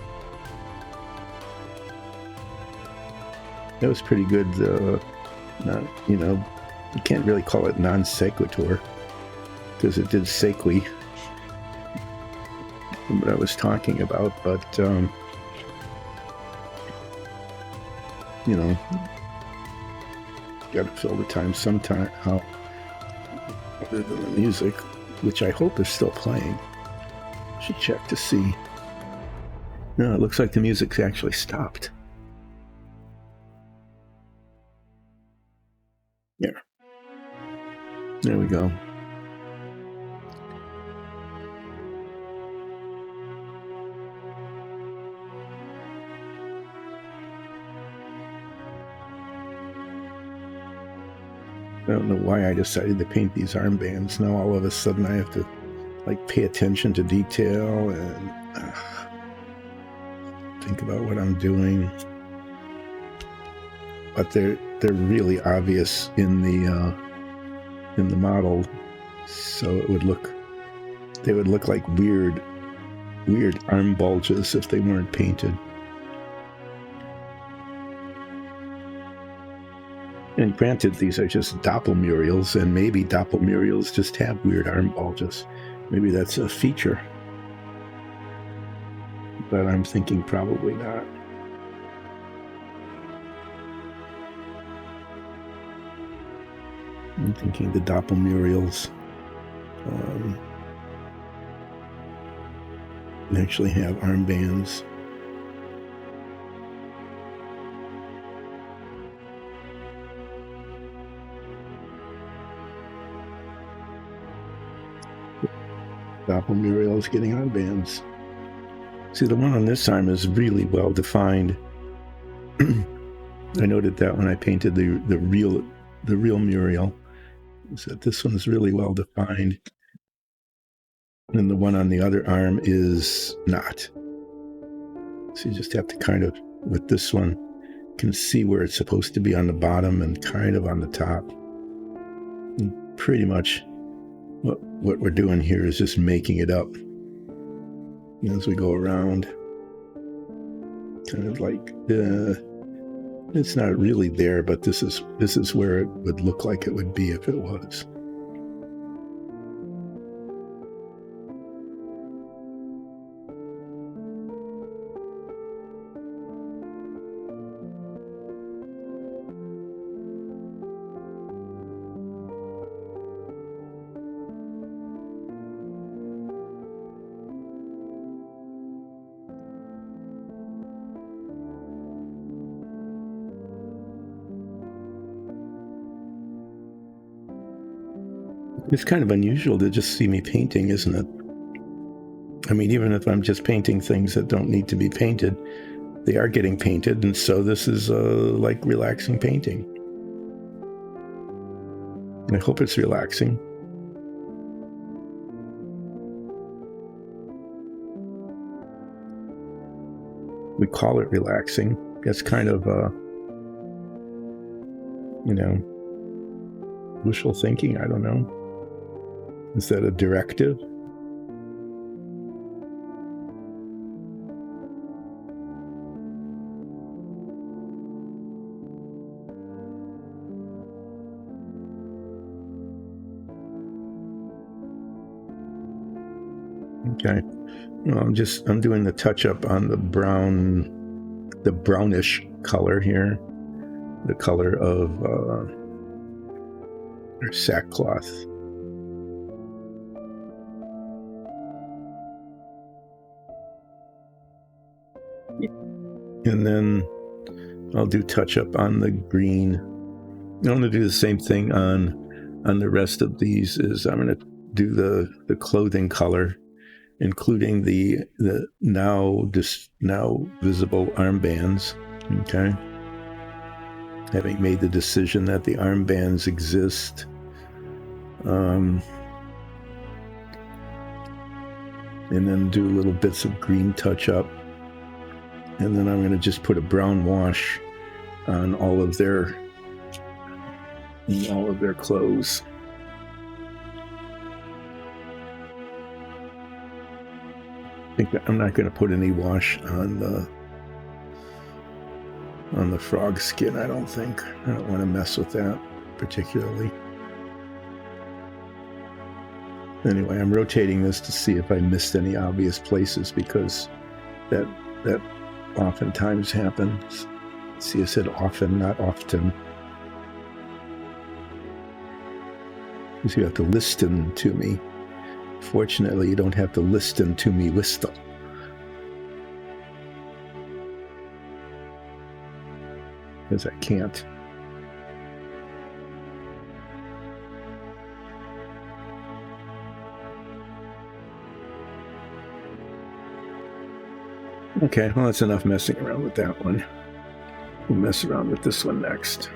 That was pretty good. You know, you can't really call it non sequitur, because it did sequi what I was talking about, but you know, got to fill the time somehow, other than the music, which I hope is still playing. Should check to see. No, it looks like the music's actually stopped. Yeah. There we go. I don't know why I decided to paint these armbands. Now all of a sudden I have to pay attention to detail and think about what I'm doing. But they're really obvious in the model, so they would look like weird arm bulges if they weren't painted. And granted, these are just doppelmurals, and maybe doppelmurals just have weird arm bulges. Maybe that's a feature. But I'm thinking probably not. I'm thinking the doppelmurals actually have armbands. Doppelmurals getting armbands. See, the one on this arm is really well defined. I noted that when I painted the real mural, is that this one is really well defined, and the one on the other arm is not. So you just have to kind of, with this one, can see where it's supposed to be on the bottom and kind of on the top. And pretty much what we're doing here is just making it up as we go around, kind of like It's not really there, but this is where it would look like it would be if it was. It's kind of unusual to just see me painting, isn't it? I mean, even if I'm just painting things that don't need to be painted, they are getting painted, and so this is like relaxing painting. I hope it's relaxing. We call it relaxing. That's kind of, wishful thinking. I don't know. Is that a directive? Okay. Well, I'm doing the touch up on the brownish color here, the color of sackcloth. And then I'll do touch up on the green. I'm going to do the same thing on the rest of these. Is I'm going to do the clothing color, including the now visible armbands. Okay. Having made the decision that the armbands exist, and then do little bits of green touch up, and then I'm going to just put a brown wash on all of their clothes. I think I'm not going to put any wash on the frog skin. I don't think. I don't want to mess with that particularly. Anyway, I'm rotating this to see if I missed any obvious places, because that oftentimes happens. See, I said often, not often. Because you have to listen to me. Fortunately, you don't have to listen to me whistle. Because I can't. Okay, well, that's enough messing around with that one. We'll mess around with this one next.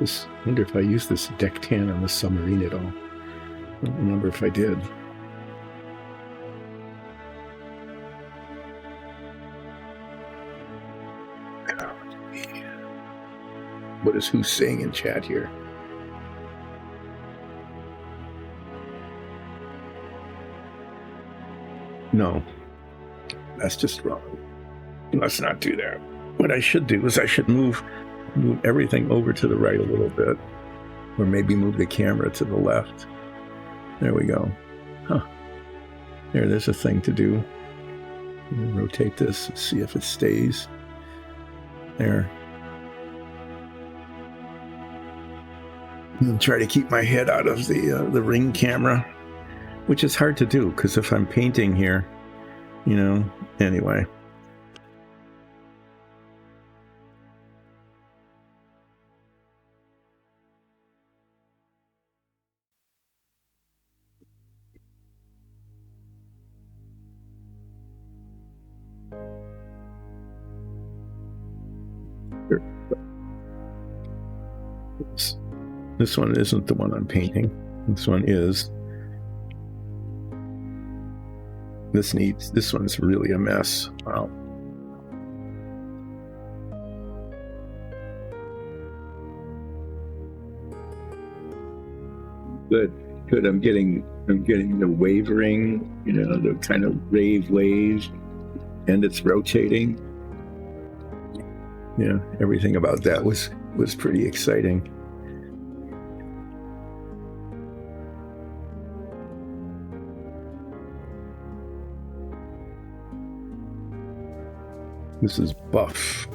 I wonder if I used this deck tan on the submarine at all. I don't remember if I did. What is who's saying in chat here? No, that's just wrong. Let's not do that. What I should do is I should move everything over to the right a little bit, or maybe move the camera to the left. There we go. Huh. There's a thing to do. Rotate this, see if it stays. There. And try to keep my head out of the ring camera, which is hard to do because if I'm painting here, anyway. This one isn't the one I'm painting. This one is. This one's really a mess. Wow. Good, good. I'm getting the wavering, the kind of waves, and it's rotating. Yeah, everything about that was pretty exciting. This is Buff.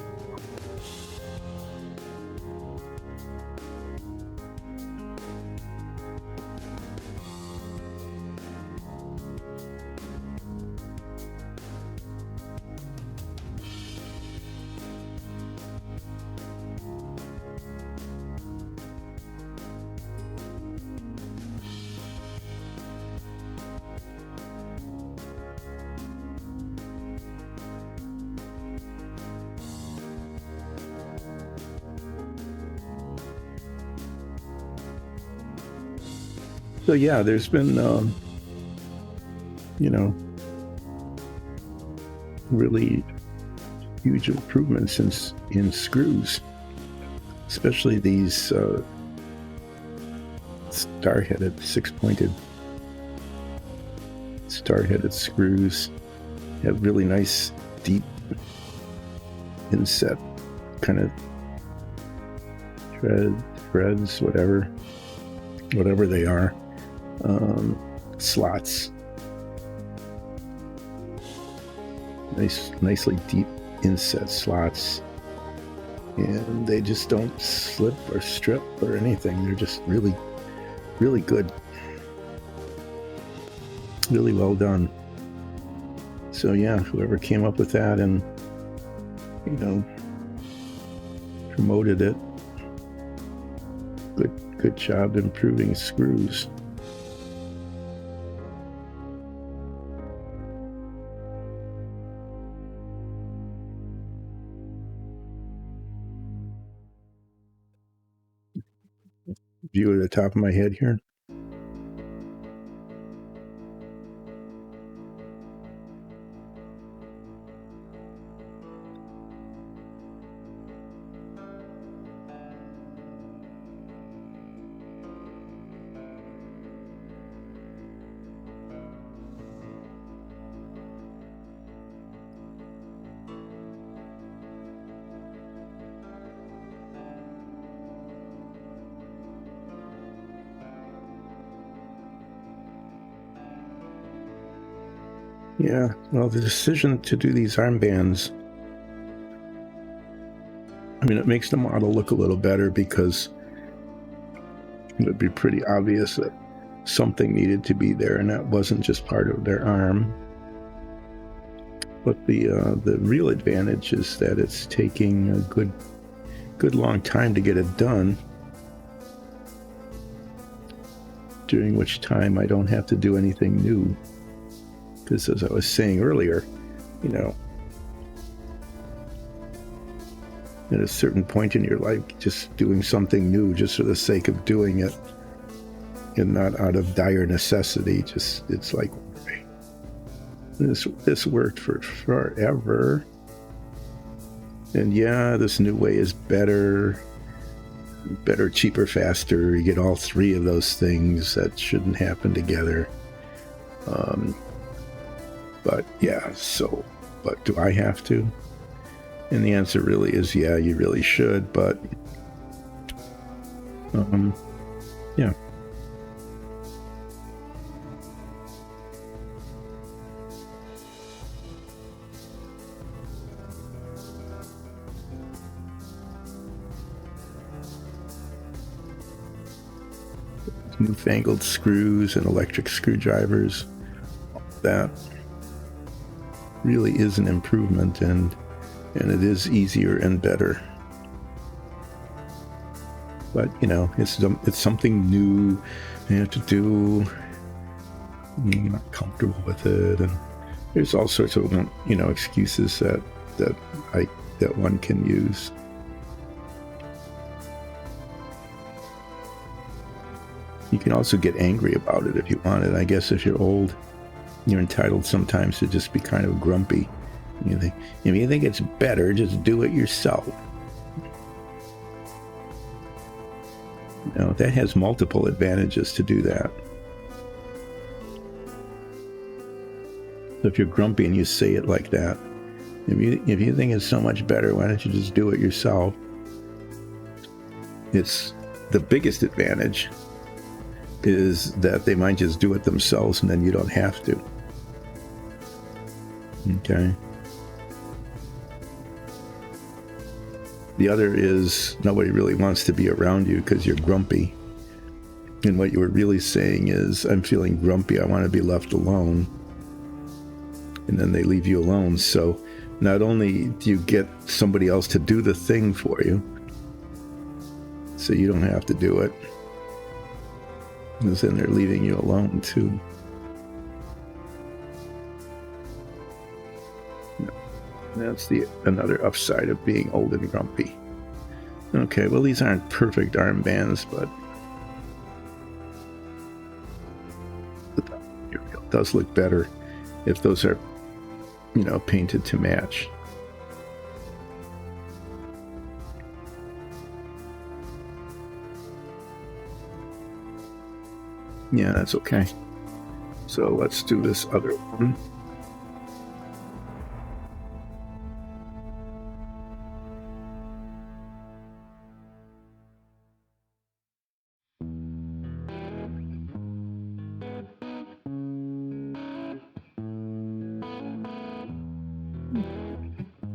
So yeah, there's been, really huge improvements in screws, especially these star-headed, six-pointed star-headed screws. Have really nice, deep inset kind of threads, whatever they are. Slots, nicely deep inset slots, and they just don't slip or strip or anything. They're just really, really good, really well done. So yeah, whoever came up with that and promoted it, good job improving screws. View at the top of my head here. Yeah, well, the decision to do these armbands, it makes the model look a little better because it would be pretty obvious that something needed to be there and that wasn't just part of their arm. But the real advantage is that it's taking a good long time to get it done, during which time I don't have to do anything new. Because as I was saying earlier, at a certain point in your life, just doing something new just for the sake of doing it and not out of dire necessity, it's like, this worked for forever. And yeah, this new way is better, cheaper, faster. You get all three of those things that shouldn't happen together. But yeah, but do I have to? And the answer really is, yeah, you really should, but yeah. Newfangled screws and electric screwdrivers, that really is an improvement, and it is easier and better. But it's something new you have to do. I'm not comfortable with it, and there's all sorts of excuses that one can use. You can also get angry about it if you want it. I guess if you're old, you're entitled sometimes to just be kind of grumpy. If you think it's better, just do it yourself. Now, that has multiple advantages to do that. So if you're grumpy and you say it like that, if you think it's so much better, why don't you just do it yourself? It's the biggest advantage is that they might just do it themselves and then you don't have to. Okay. The other is nobody really wants to be around you because you're grumpy. And what you were really saying is, I'm feeling grumpy, I want to be left alone. And then they leave you alone. So not only do you get somebody else to do the thing for you, so you don't have to do it, because then they're leaving you alone too. That's another upside of being old and grumpy. Okay, well, these aren't perfect armbands, but it does look better if those are, painted to match. Yeah, that's okay. So let's do this other one.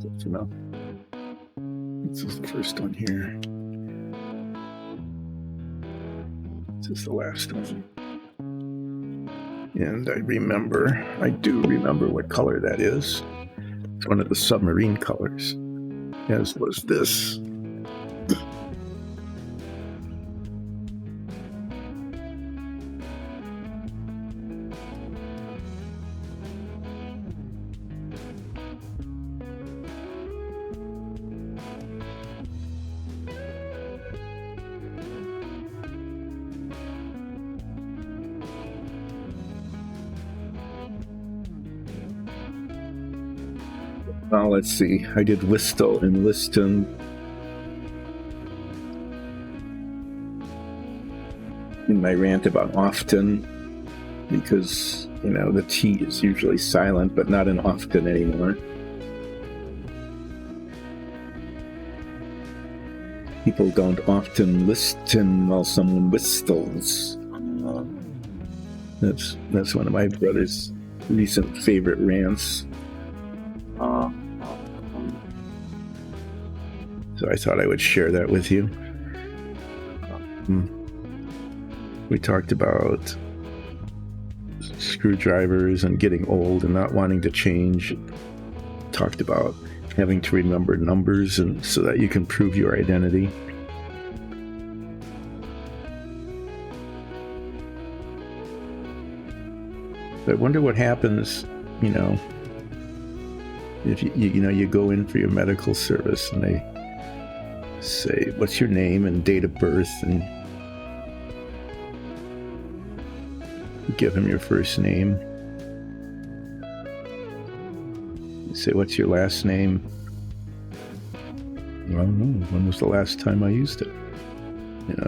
That's enough. This is the first one here. This is the last one. And I do remember what color that is. It's one of the submarine colors, as was this. Well, let's see. I did Listel and Liston. In my rant about often, because, the T is usually silent, but not in often anymore. People don't often listen while someone whistles. That's one of my brother's recent favorite rants. So I thought I would share that with you. We talked about screwdrivers and getting old and not wanting to change. Talked about having to remember numbers and so that you can prove your identity. But I wonder what happens, if you go in for your medical service and they say, what's your name and date of birth, and you give them your first name. You say, what's your last name? Well, I don't know. When was the last time I used it?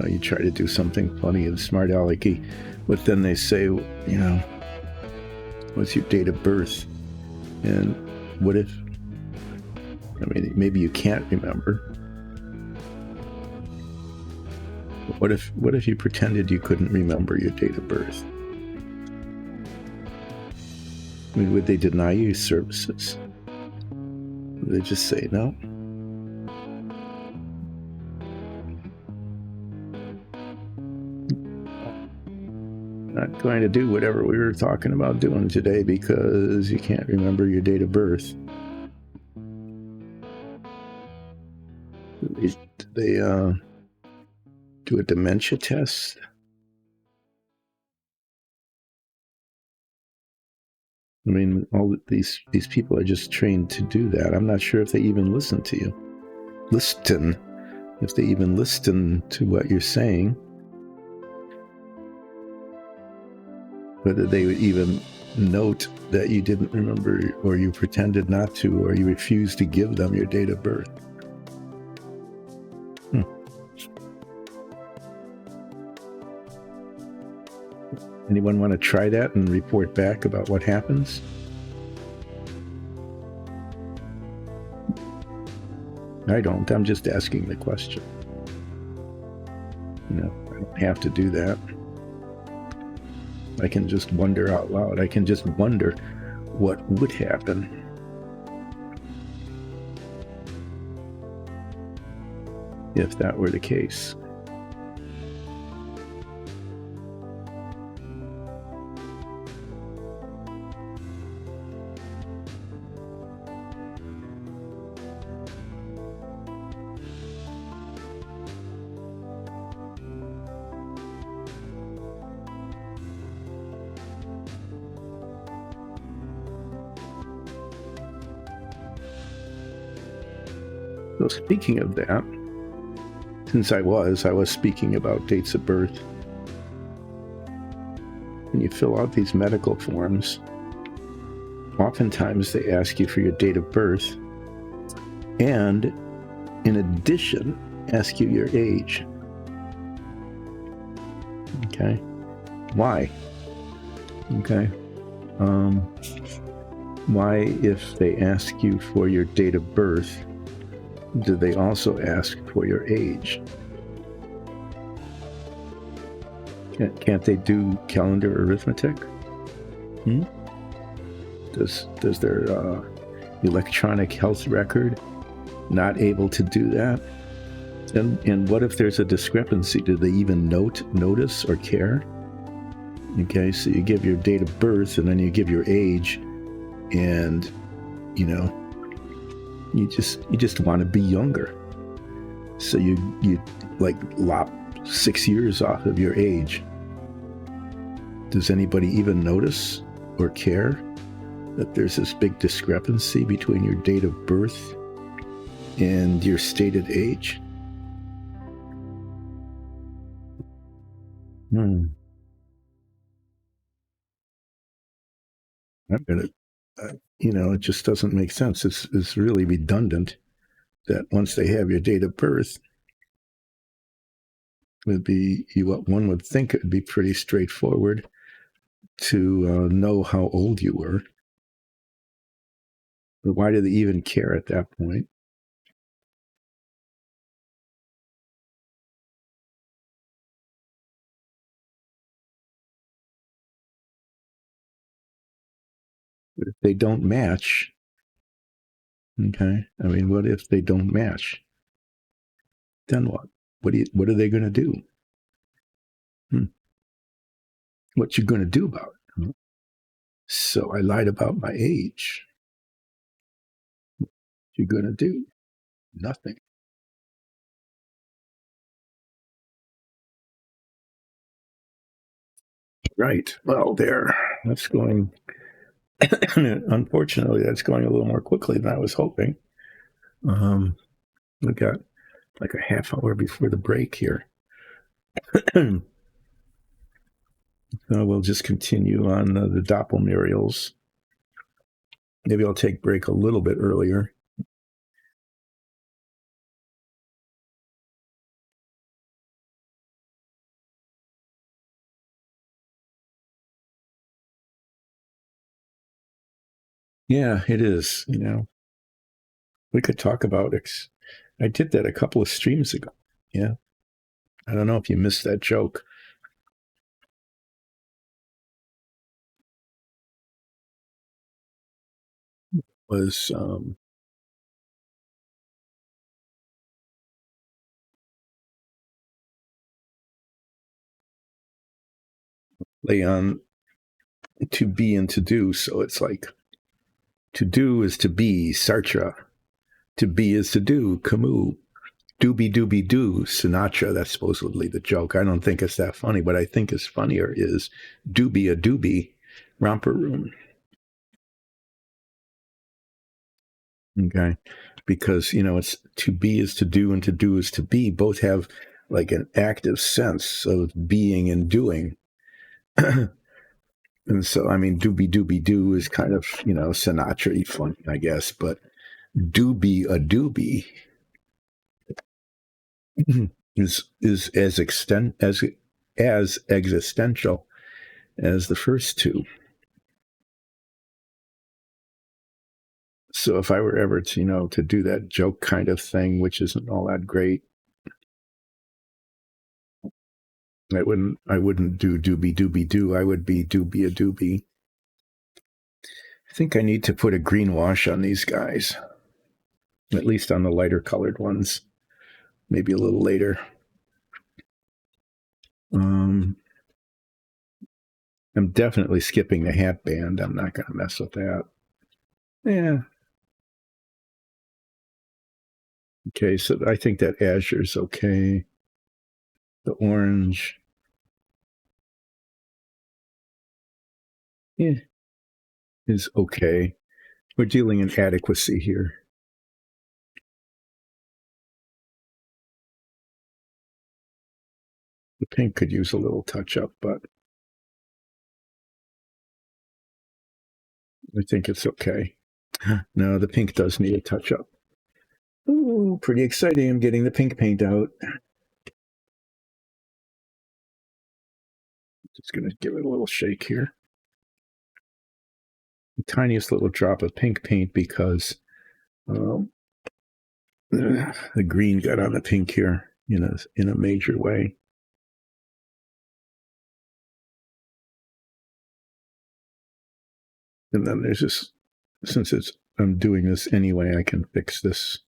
You try to do something funny and smart alecky, but then they say, what's your date of birth? And what if, maybe you can't remember. What if you pretended you couldn't remember your date of birth? Would they deny you services? Would they just say no? Not going to do whatever we were talking about doing today because you can't remember your date of birth. They do a dementia test? All these people are just trained to do that. I'm not sure if they even listen to you. If they even listen to what you're saying. Whether they would even note that you didn't remember, or you pretended not to, or you refused to give them your date of birth. Anyone want to try that and report back about what happens? I don't. I'm just asking the question. I don't have to do that. I can just wonder out loud. I can just wonder what would happen if that were the case. So speaking of that, since I was speaking about dates of birth, when you fill out these medical forms, oftentimes they ask you for your date of birth and, in addition, ask you your age. Okay? Why? Okay? Why, if they ask you for your date of birth, do they also ask for your age? Can't they do calendar arithmetic? Does their electronic health record not able to do that? And what if there's a discrepancy? Do they even notice or care? Okay, so you give your date of birth and then you give your age, and you just want to be younger. So you like lop 6 years off of your age. Does anybody even notice or care that there's this big discrepancy between your date of birth and your stated age? I'm gonna, it just doesn't make sense. It's really redundant that once they have your date of birth, would be what one would think it would be pretty straightforward to know how old you were. But why do they even care at that point? But if they don't match, okay, I mean, what if they don't match? Then what? What are they going to do? What you going to do about it? So I lied about my age. What you going to do? Nothing. Right. Well, that's going, unfortunately, that's going a little more quickly than I was hoping. We got like a half hour before the break here. So we'll just continue on the Doppelmurials. Maybe I'll take break a little bit earlier. Yeah, it is. We could talk about it. I did that a couple of streams ago. Yeah. I don't know if you missed that joke. Was lay on to be and to do. So it's like to do is to be, Sartre. To be is to do, Camus. Doobie doobie doo, Sinatra. That's supposedly the joke. I don't think it's that funny. What I think is funnier is doobie a doobie, romper room. Okay, because it's to be is to do and to do is to be. Both have like an active sense of being and doing. And so, I mean, doobie doobie doo is kind of Sinatra-y funny, I guess, but doobie a doobie is as existential as the first two. So if I were ever to, to do that joke kind of thing, which isn't all that great, I wouldn't do doobie doobie doo. I would be doobie a doobie. I think I need to put a green wash on these guys, at least on the lighter colored ones. Maybe a little later. I'm definitely skipping the hat band. I'm not going to mess with that. Yeah. Okay, so I think that azure's okay. The orange. Yeah, is okay. We're dealing in adequacy here. The pink could use a little touch up, but I think it's okay. No, the pink does need a touch up. Ooh, pretty exciting. I'm getting the pink paint out. Just going to give it a little shake here. The tiniest little drop of pink paint because the green got on the pink here in a major way. And then there's this, since I'm doing this anyway, I can fix this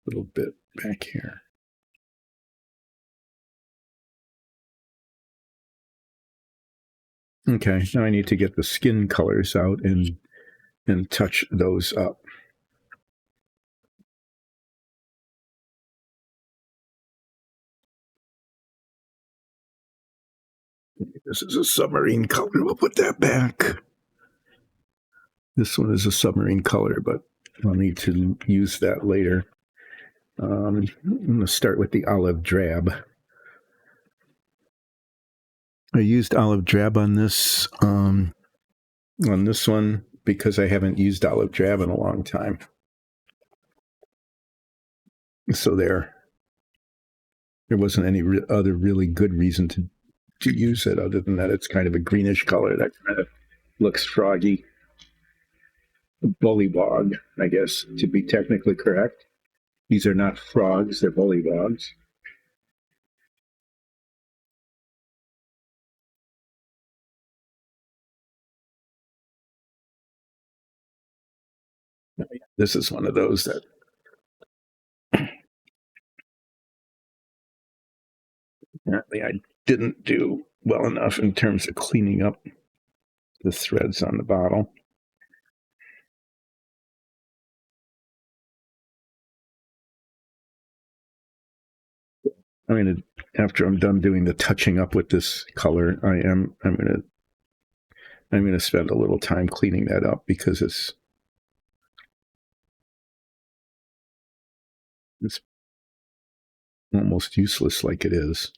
little bit back here. Okay, now I need to get the skin colors out and touch those up. This is a submarine color. We'll put that back. This one is a submarine color, but I'll need to use that later. I'm going to start with the olive drab. I used olive drab on this one because I haven't used olive drab in a long time. So there wasn't any other really good reason to use it other than that it's kind of a greenish color that kind of looks froggy. Bullywog, I guess, to be technically correct. These are not frogs, they're bullywogs. This is one of those that apparently I didn't do well enough in terms of cleaning up the threads on the bottle. I'm going to, after I'm done doing the touching up with this color, I'm going to spend a little time cleaning that up because it's almost useless like it is.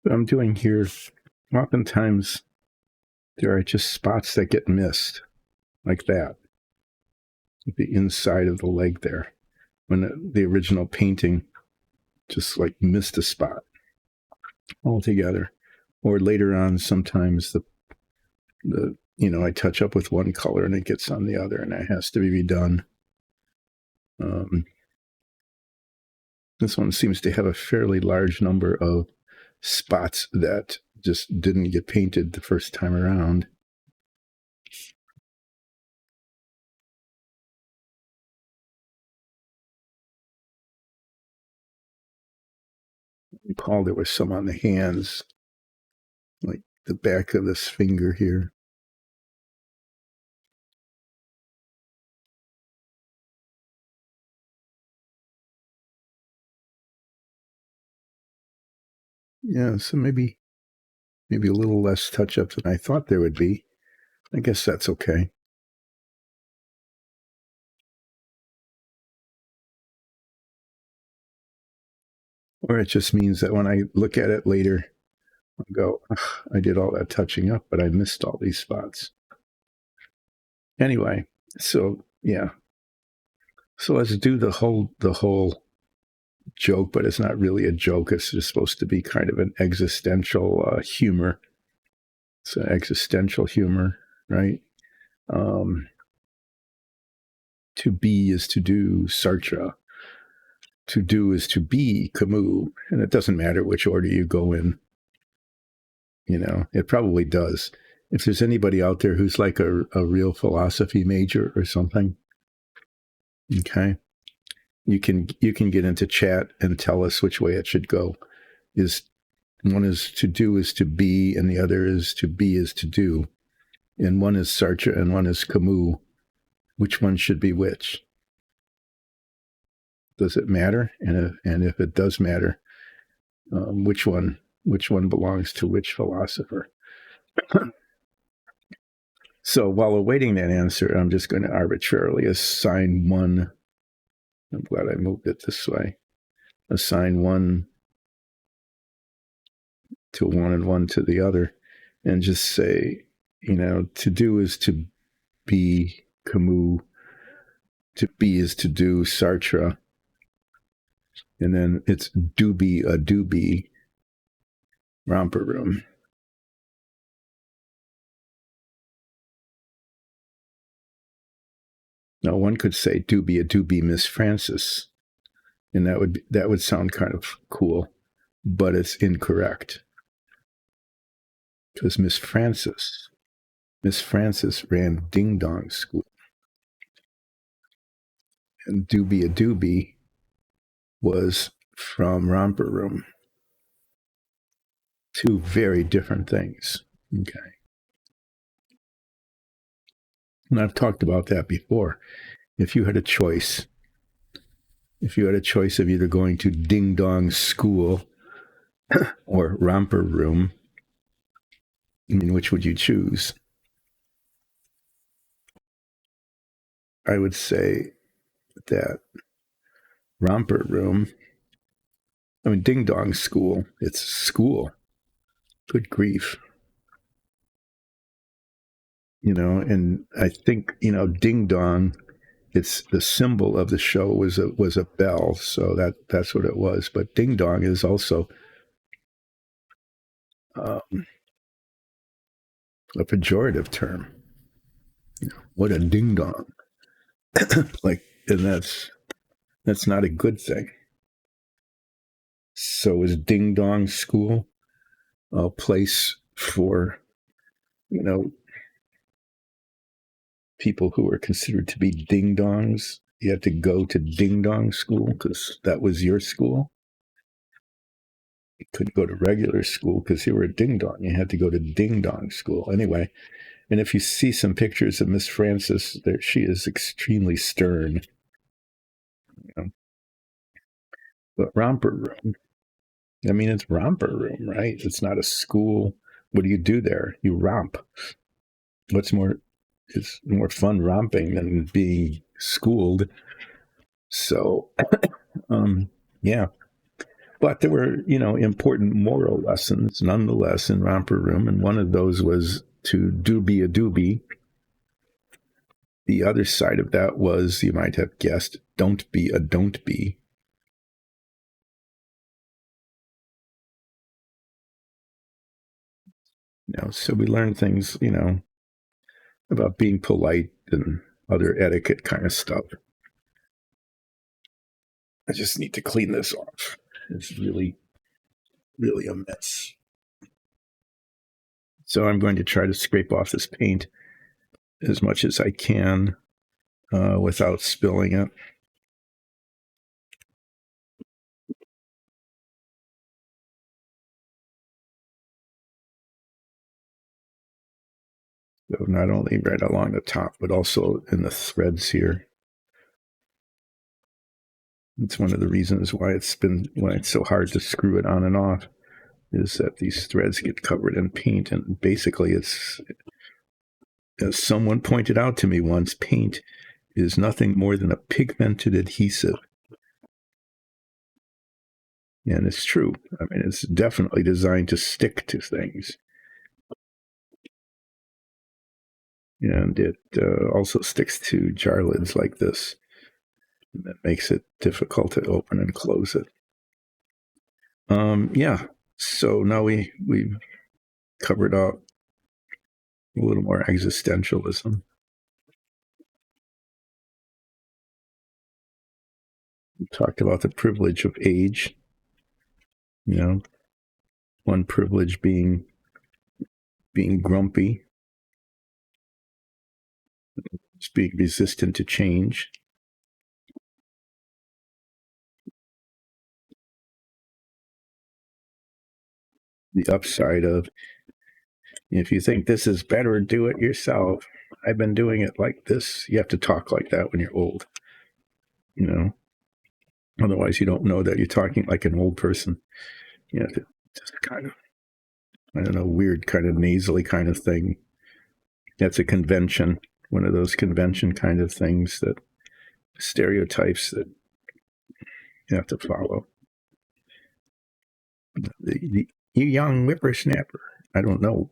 What I'm doing here, oftentimes there are just spots that get missed, like that, the inside of the leg there, when the original painting just like missed a spot altogether. Or later on, sometimes the I touch up with one color and it gets on the other, and it has to be redone. This one seems to have a fairly large number of spots that just didn't get painted the first time around. Paul, there was some on the hands, like the back of this finger here. Yeah, so maybe a little less touch-up than I thought there would be. I guess that's okay. Or it just means that when I look at it later, I'll go, I did all that touching up, but I missed all these spots. Anyway, so yeah. So let's do the whole joke, but it's not really a joke. It's just supposed to be kind of an existential humor. It's an existential humor, right? To be is to do, Sartre. To do is to be, Camus. And it doesn't matter which order you go in. You know, it probably does. If there's anybody out there who's like a real philosophy major or something, okay, you can get into chat and tell us which way it should go. Is one is to be, and the other is to do. And one is Sartre and one is Camus. Which one should be which? Does it matter? And if it does matter, which one belongs to which philosopher? So while awaiting that answer, I'm just going to arbitrarily assign one. I'm glad I moved it this way. Assign one to one and one to the other, and just say, you know, to do is to be, Camus. To be is to do, Sartre. And then it's doobie, a doobie, romper room. Now one could say doobie, a doobie, Miss Francis. And that would sound kind of cool, but it's incorrect. Because Miss Francis ran Ding Dong School. And doobie, a doobie was from Romper Room. Two very different things. Okay. And I've talked about that before. If you had a choice of either going to Ding Dong School or Romper Room, I mean, which would you choose? I would say that Romper Room, I mean, Ding Dong School, it's school. Good grief. You know, and I think, you know, Ding Dong, it's the symbol of the show was a bell, so that's what it was. But Ding Dong is also a pejorative term. You know, what a ding dong! Like, and that's not a good thing. So is Ding Dong School a place for, you know, people who are considered to be ding dongs? You had to go to Ding Dong School because that was your school. You couldn't go to regular school because you were a ding dong. You had to go to Ding Dong School anyway. And if you see some pictures of Miss Francis, there she is extremely stern. You know? But Romper Room, I mean, it's Romper Room, right? It's not a school. What do you do there? You romp. It's more fun romping than being schooled. So, yeah. But there were, you know, important moral lessons nonetheless in Romper Room, and one of those was to do be a doobie. The other side of that was, you might have guessed, don't be a don't be. You know, so we learn things, you know, about being polite and other etiquette kind of stuff. I just need to clean this off. It's really, really a mess. So I'm going to try to scrape off this paint as much as I can without spilling it. So not only right along the top, but also in the threads here. It's one of the reasons why it's so hard to screw it on and off, is that these threads get covered in paint, and basically it's, as someone pointed out to me once, paint is nothing more than a pigmented adhesive. And it's true. I mean, it's definitely designed to stick to things. And it also sticks to jar lids like this. And that makes it difficult to open and close it. Yeah. So now we've covered out a little more existentialism. We talked about the privilege of age. You know, one privilege being grumpy, being resistant to change. The upside of, if you think this is better, do it yourself. I've been doing it like this. You have to talk like that when you're old. You know, otherwise you don't know that you're talking like an old person. You have to just kind of, I don't know, weird kind of nasally kind of thing. That's a convention, one of those convention kind of things, that stereotypes that you have to follow. You young whippersnapper. I don't know.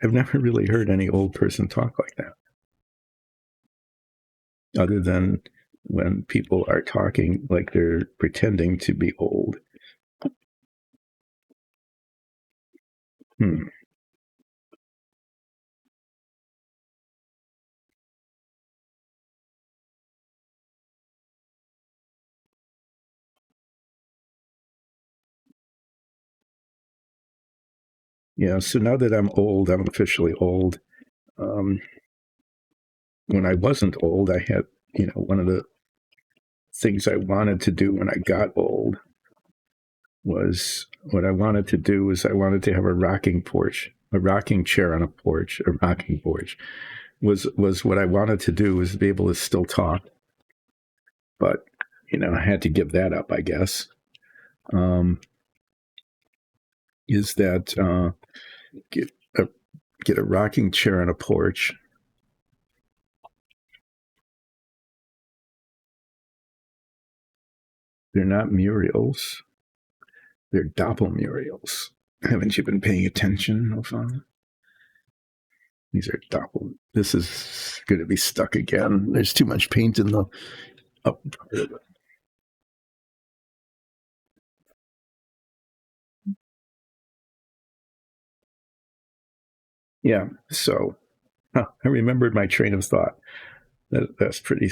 I've never really heard any old person talk like that, other than when people are talking like they're pretending to be old. Yeah, so now that I'm old, I'm officially old. When I wasn't old, I had, one of the things I wanted to do when I got old was, what I wanted to do was, I wanted to have a rocking chair on a porch. A rocking porch was what I wanted to do, was to be able to still talk. But, I had to give that up, I guess. Is that get a rocking chair on a porch. They're not Muriels. They're doppelmuriels. Haven't you been paying attention, Alphonse? These are doppel. This is going to be stuck again. There's too much paint in the up part of it. Yeah, so I remembered my train of thought. That's pretty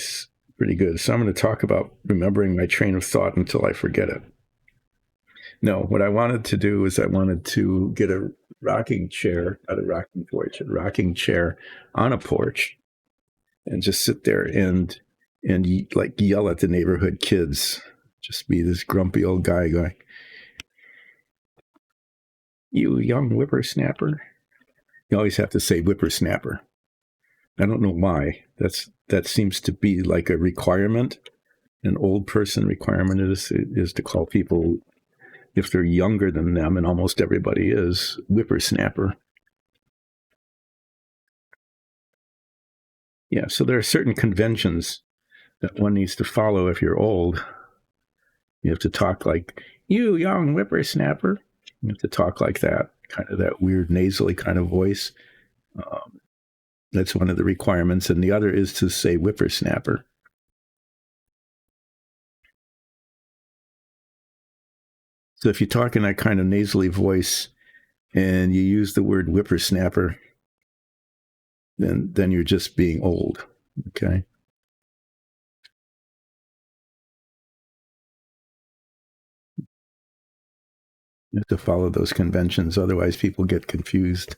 good. So I'm going to talk about remembering my train of thought until I forget it. No, what I wanted to do is, I wanted to get a rocking chair, not a rocking porch, a rocking chair on a porch, and just sit there and like yell at the neighborhood kids. Just be this grumpy old guy going, "You young whippersnapper." You always have to say whippersnapper. I don't know why. That seems to be like a requirement. An old person requirement is to call people, if they're younger than them, and almost everybody is, whippersnapper. Yeah, so there are certain conventions that one needs to follow if you're old. You have to talk like, "You young whippersnapper." You have to talk like that, kind of that weird nasally kind of voice. That's one of the requirements. And the other is to say whippersnapper. So if you talk in that kind of nasally voice and you use the word whippersnapper, then you're just being old. Okay. You have to follow those conventions, otherwise people get confused.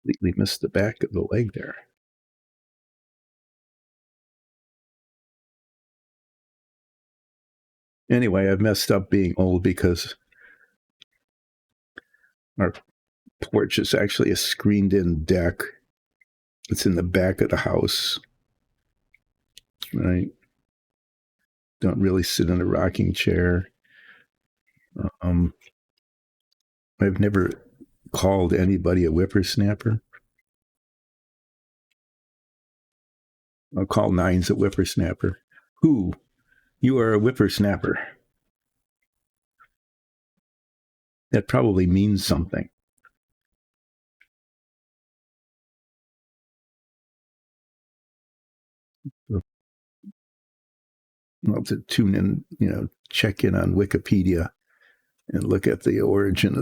Completely missed the back of the leg there. Anyway, I've messed up being old because Our porch is actually a screened-in deck. It's in the back of the house. I don't really sit in a rocking chair. I've never called anybody a whippersnapper. I'll call Nines a whippersnapper. Who? You are a whippersnapper. That probably means something. Well, to tune in, check in on Wikipedia and look at the origin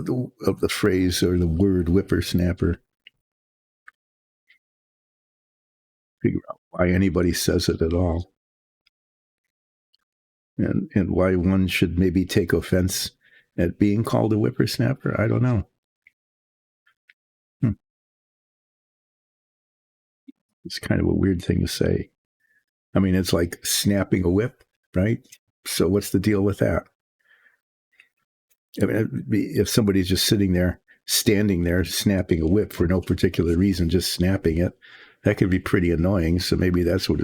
of the phrase or the word whippersnapper. Figure out why anybody says it at all. And why one should maybe take offense at being called a whippersnapper. I don't know. It's kind of a weird thing to say. I mean, it's like snapping a whip, right? So what's the deal with that? I mean, if somebody's just standing there, snapping a whip for no particular reason, just snapping it, that could be pretty annoying. So maybe that's what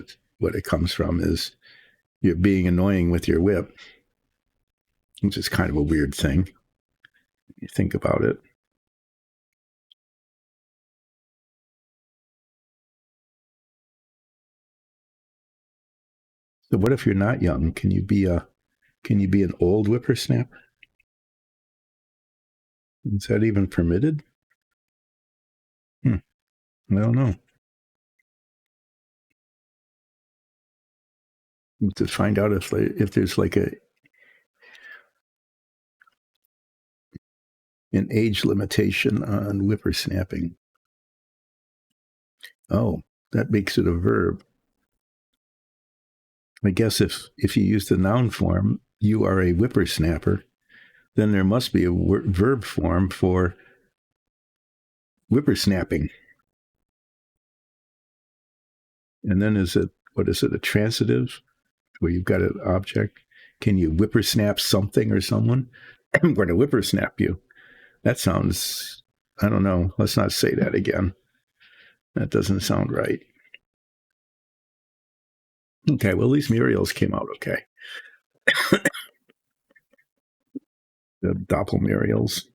it comes from, is you're being annoying with your whip, which is kind of a weird thing. You think about it. So what if you're not young? Can you be an old whippersnapper? Is that even permitted? I don't know. To find out if there's like an age limitation on whippersnapping. Oh, that makes it a verb. I guess if you use the noun form, you are a whippersnapper, then there must be a verb form for whippersnapping. And then what is it, a transitive, where you've got an object? Can you whippersnap something or someone? I'm going to whippersnap you. That sounds, I don't know. Let's not say that again. That doesn't sound right. Okay, well, at least Muriel's came out okay. The Doppelmuriels.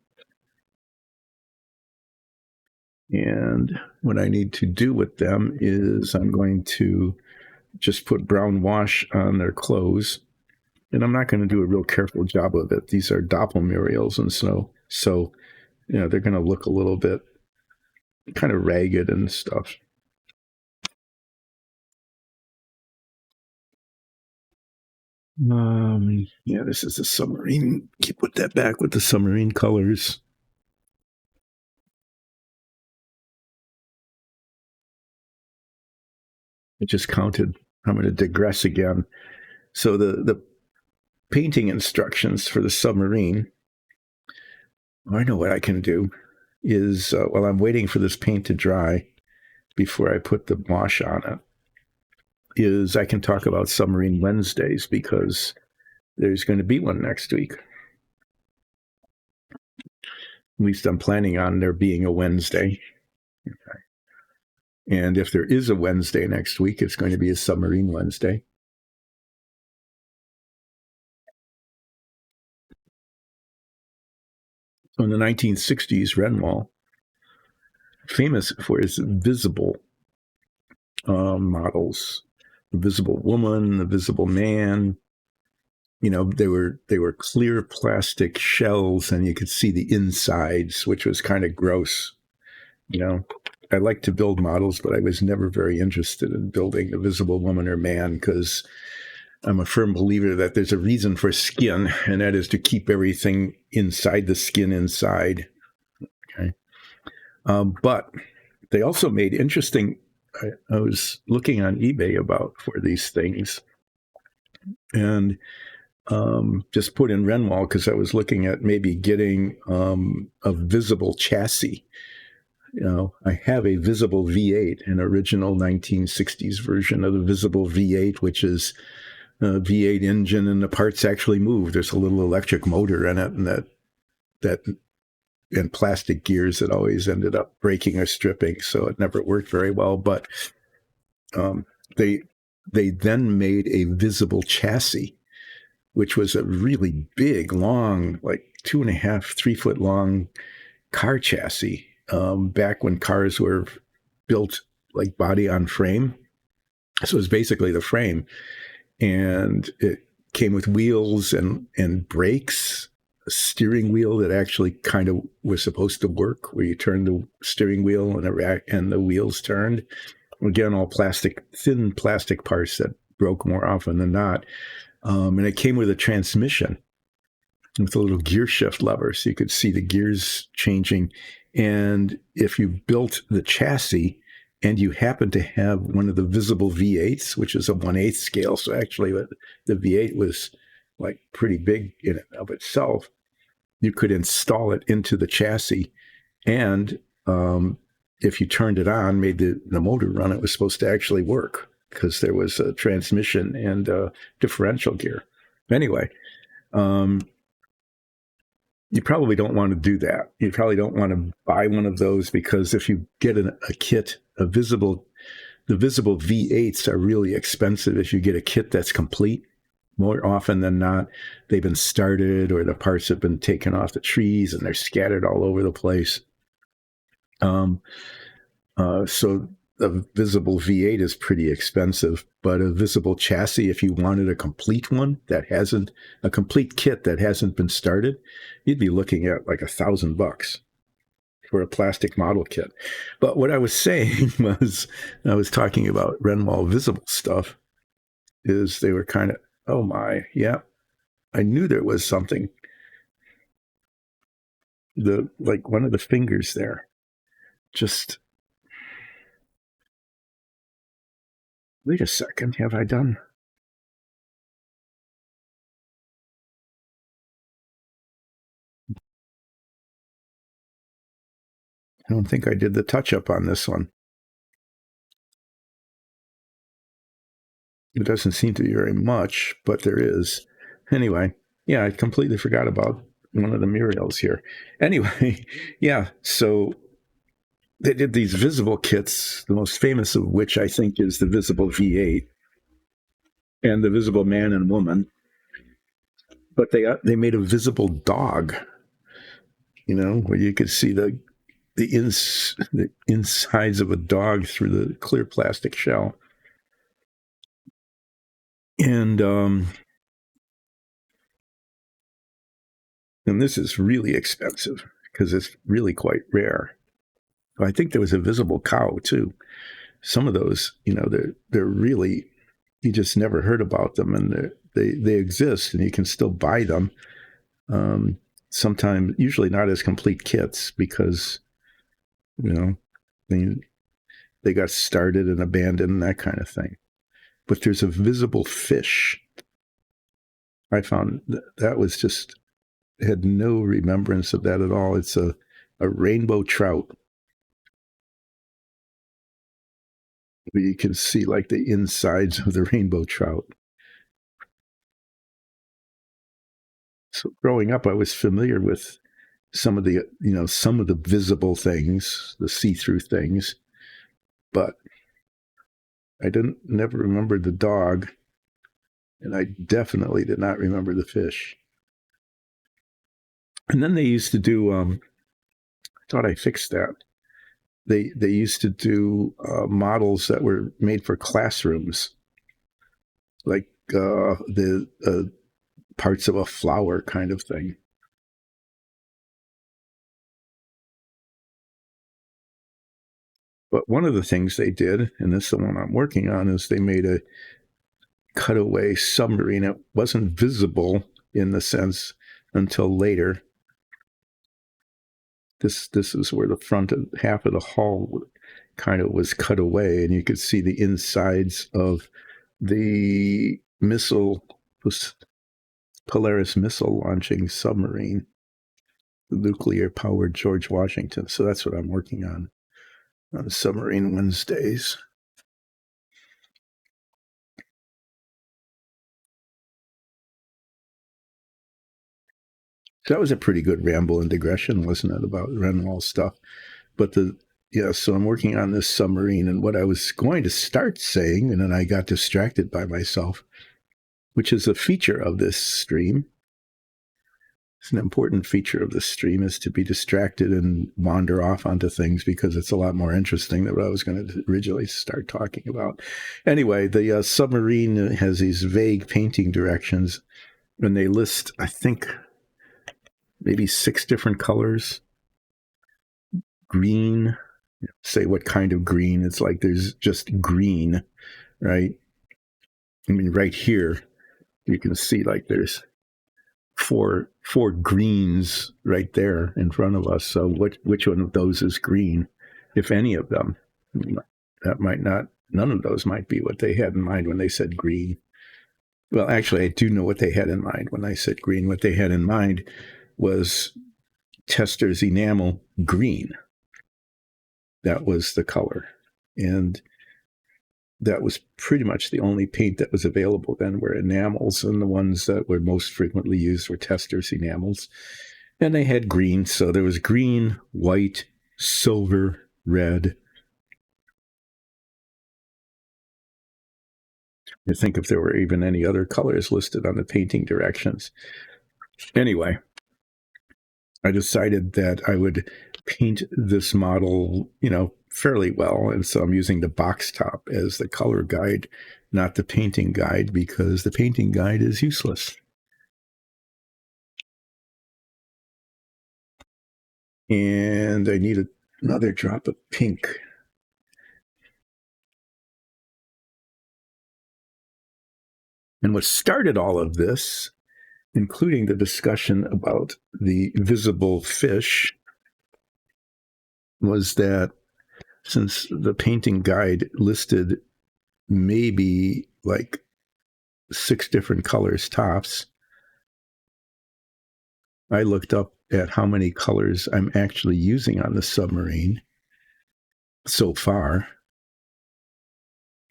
And what I need to do with them is I'm going to just put brown wash on their clothes. And I'm not going to do a real careful job of it. These are Doppelmuriels, and so they're going to look a little bit kind of ragged and stuff. Yeah, this is a submarine. You put that back with the submarine colors. I just counted. I'm going to digress again. So the painting instructions for the submarine, I know what I can do, is while I'm waiting for this paint to dry before I put the wash on it, is I can talk about Submarine Wednesdays, because there's going to be one next week. At least I'm planning on there being a Wednesday. Okay. And if there is a Wednesday next week, it's going to be a Submarine Wednesday. So in the 1960s, Renwall, famous for his visible models, the visible woman, the visible man. They were clear plastic shells, and you could see the insides, which was kind of gross. I like to build models, but I was never very interested in building a visible woman or man, because I'm a firm believer that there's a reason for skin, and that is to keep everything inside the skin inside. Okay. But they also made interesting, I was looking on eBay for these things, and just put in Renwall because I was looking at maybe getting a visible chassis. I have a visible V8, an original 1960s version of the visible V8, which is a V8 engine, and the parts actually move. There's a little electric motor in it, and that and plastic gears that always ended up breaking or stripping, so it never worked very well. But um, they they then made a visible chassis, which was a really big, long, like 2.5, 3 foot long car chassis. Back when cars were built like body on frame, so it was basically the frame, and it came with wheels and brakes, a steering wheel that actually kind of was supposed to work, where you turn the steering wheel and the wheels turned. Again, all plastic, thin plastic parts that broke more often than not. And it came with a transmission with a little gear shift lever, so you could see the gears changing. And if you built the chassis and you happen to have one of the visible V8s, which is a 1/8 scale, so actually the V8 was like pretty big in and of itself, you could install it into the chassis. And if you turned it on, made the motor run, it was supposed to actually work because there was a transmission and a differential gear. Anyway, you probably don't want to do that. You probably don't want to buy one of those, because if you get a kit, the visible V8s are really expensive if you get a kit that's complete. More often than not, they've been started or the parts have been taken off the trees and they're scattered all over the place. So a visible V8 is pretty expensive, but a visible chassis, if you wanted a complete one a complete kit that hasn't been started, you'd be looking at like $1,000 for a plastic model kit. But what I was saying was, I was talking about Renwall visible stuff, is they were kind of, oh my, yeah, I knew there was something. Like one of the fingers there, just, wait a second, have I done? I don't think I did the touch up on this one. It doesn't seem to be very much, but there is. Anyway, yeah, I completely forgot about one of the Muriels here. Anyway, yeah, so they did these visible kits, the most famous of which I think is the visible V8 and the visible man and woman. But they made a visible dog, where you could see the insides of a dog through the clear plastic shell. And this is really expensive because it's really quite rare. I think there was a visible cow too. Some of those, they're really, you just never heard about them, and they exist, and you can still buy them. Sometimes, usually not as complete kits, because they got started and abandoned and that kind of thing. But there's a visible fish. I found that was just, had no remembrance of that at all. It's a rainbow trout. You can see like the insides of the rainbow trout. So growing up, I was familiar with some of the visible things, the see-through things, but I never remembered the dog, and I definitely did not remember the fish. And then they used to do, I thought I fixed that. They used to do models that were made for classrooms, like the parts of a flower kind of thing. But one of the things they did, and this is the one I'm working on, is they made a cutaway submarine. It wasn't visible in the sense until later. This is where the front half of the hull kind of was cut away, and you could see the insides of the Polaris missile launching submarine, the nuclear powered George Washington. So that's what I'm working on Submarine Wednesdays. that was a pretty good ramble and digression, wasn't it, about Renwall stuff? But so I'm working on this submarine, and what I was going to start saying, and then I got distracted by myself, which is a feature of this stream. It's an important feature of this stream, is to be distracted and wander off onto things, because it's a lot more interesting than what I was going to originally start talking about. Anyway, the submarine has these vague painting directions, and they list, I think, maybe 6 different colors. Green, say what kind of green. It's like there's just green, right? I mean, right here, you can see like there's four greens right there in front of us. So which one of those is green, if any of them? I mean, that might not, none of those might be what they had in mind when they said green. Well, actually, I do know what they had in mind when I said green. What they had in mind was Tester's enamel green. That was the color. And that was pretty much the only paint that was available then, were enamels, and the ones that were most frequently used were Tester's enamels. And they had green, so there was green, white, silver, red. I think if there were even any other colors listed on the painting directions. Anyway, I decided that I would paint this model, fairly well. And so I'm using the box top as the color guide, not the painting guide, because the painting guide is useless. And I need another drop of pink. And what started all of this, including the discussion about the visible fish, was that since the painting guide listed maybe like 6 different colors tops, I looked up at how many colors I'm actually using on the submarine so far.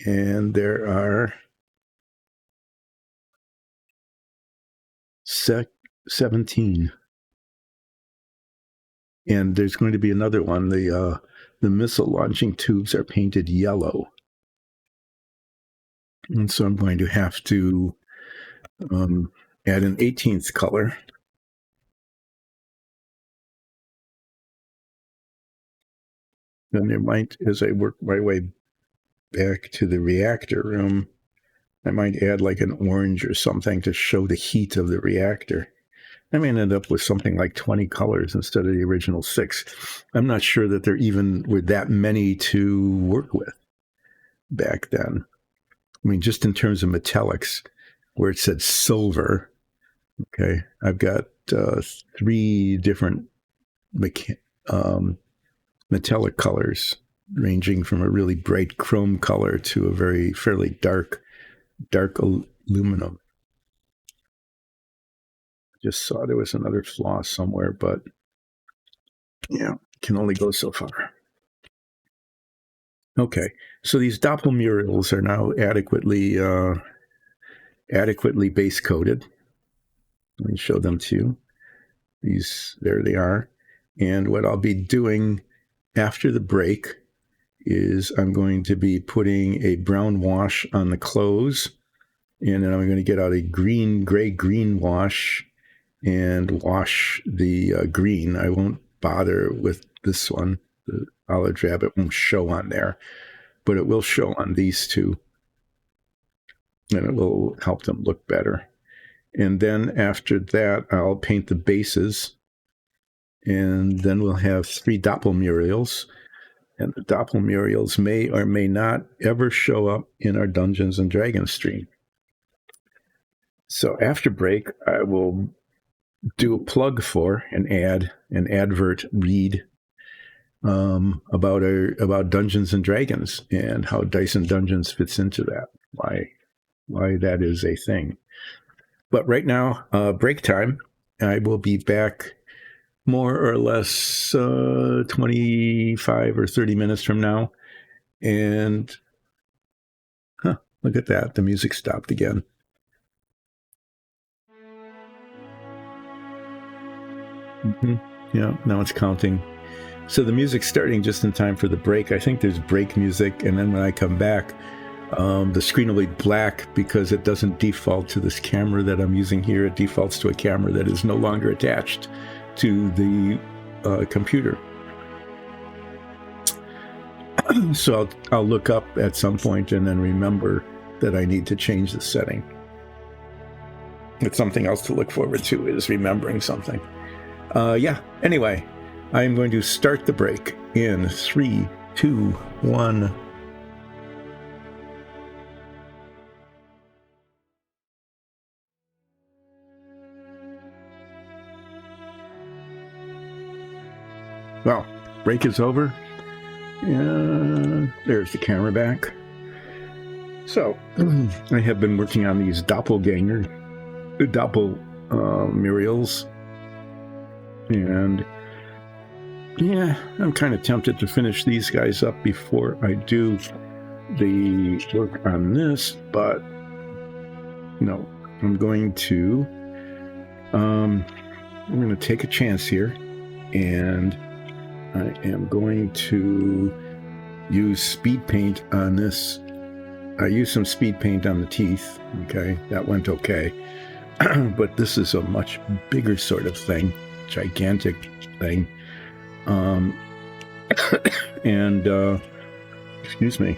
And there are 17. And there's going to be another one. The missile launching tubes are painted yellow. And so I'm going to have to add an 18th color. Then there might, as I work my way back to the reactor room, I might add like an orange or something to show the heat of the reactor. I may end up with something like 20 colors instead of the original 6. I'm not sure that there even were that many to work with back then. I mean, just in terms of metallics, where it said silver, okay, I've got 3 different metallic colors, ranging from a really bright chrome color to a fairly dark aluminum. Just saw there was another flaw somewhere, but yeah, can only go so far. Okay, so these doppelmurals are now adequately base coated. Let me show them to you. There they are. And what I'll be doing after the break is I'm going to be putting a brown wash on the clothes, and then I'm going to get out a gray-green wash and wash the green. I won't bother with this one. The olive drab, it won't show on there, but it will show on these 2, and it will help them look better. And then after that, I'll paint the bases, and then we'll have 3 doppelmurals. And the doppelmurals may or may not ever show up in our Dungeons and Dragons stream. So after break, I will do a plug for an advert read about Dungeons and Dragons and how Dice and Dungeons fits into that. Why that is a thing. But right now, break time. I will be back more or less 25 or 30 minutes from now. And look at that. The music stopped again. Yeah, now it's counting. So the music's starting just in time for the break. I think there's break music, and then when I come back, the screen will be black because it doesn't default to this camera that I'm using here. It defaults to a camera that is no longer attached to the computer. So I'll look up at some point and then remember that I need to change the setting. It's something else to look forward to, is remembering something. Anyway, I'm going to start the break in 3, 2, 1. Well, break is over. There's the camera back. So, I have been working on these murals. And yeah, I'm kind of tempted to finish these guys up before I do the work on this, but no, I'm going to take a chance here, and I am going to use speed paint on this. I used some speed paint on the teeth. Okay, that went okay. But this is a much bigger sort of thing, gigantic thing. Excuse me.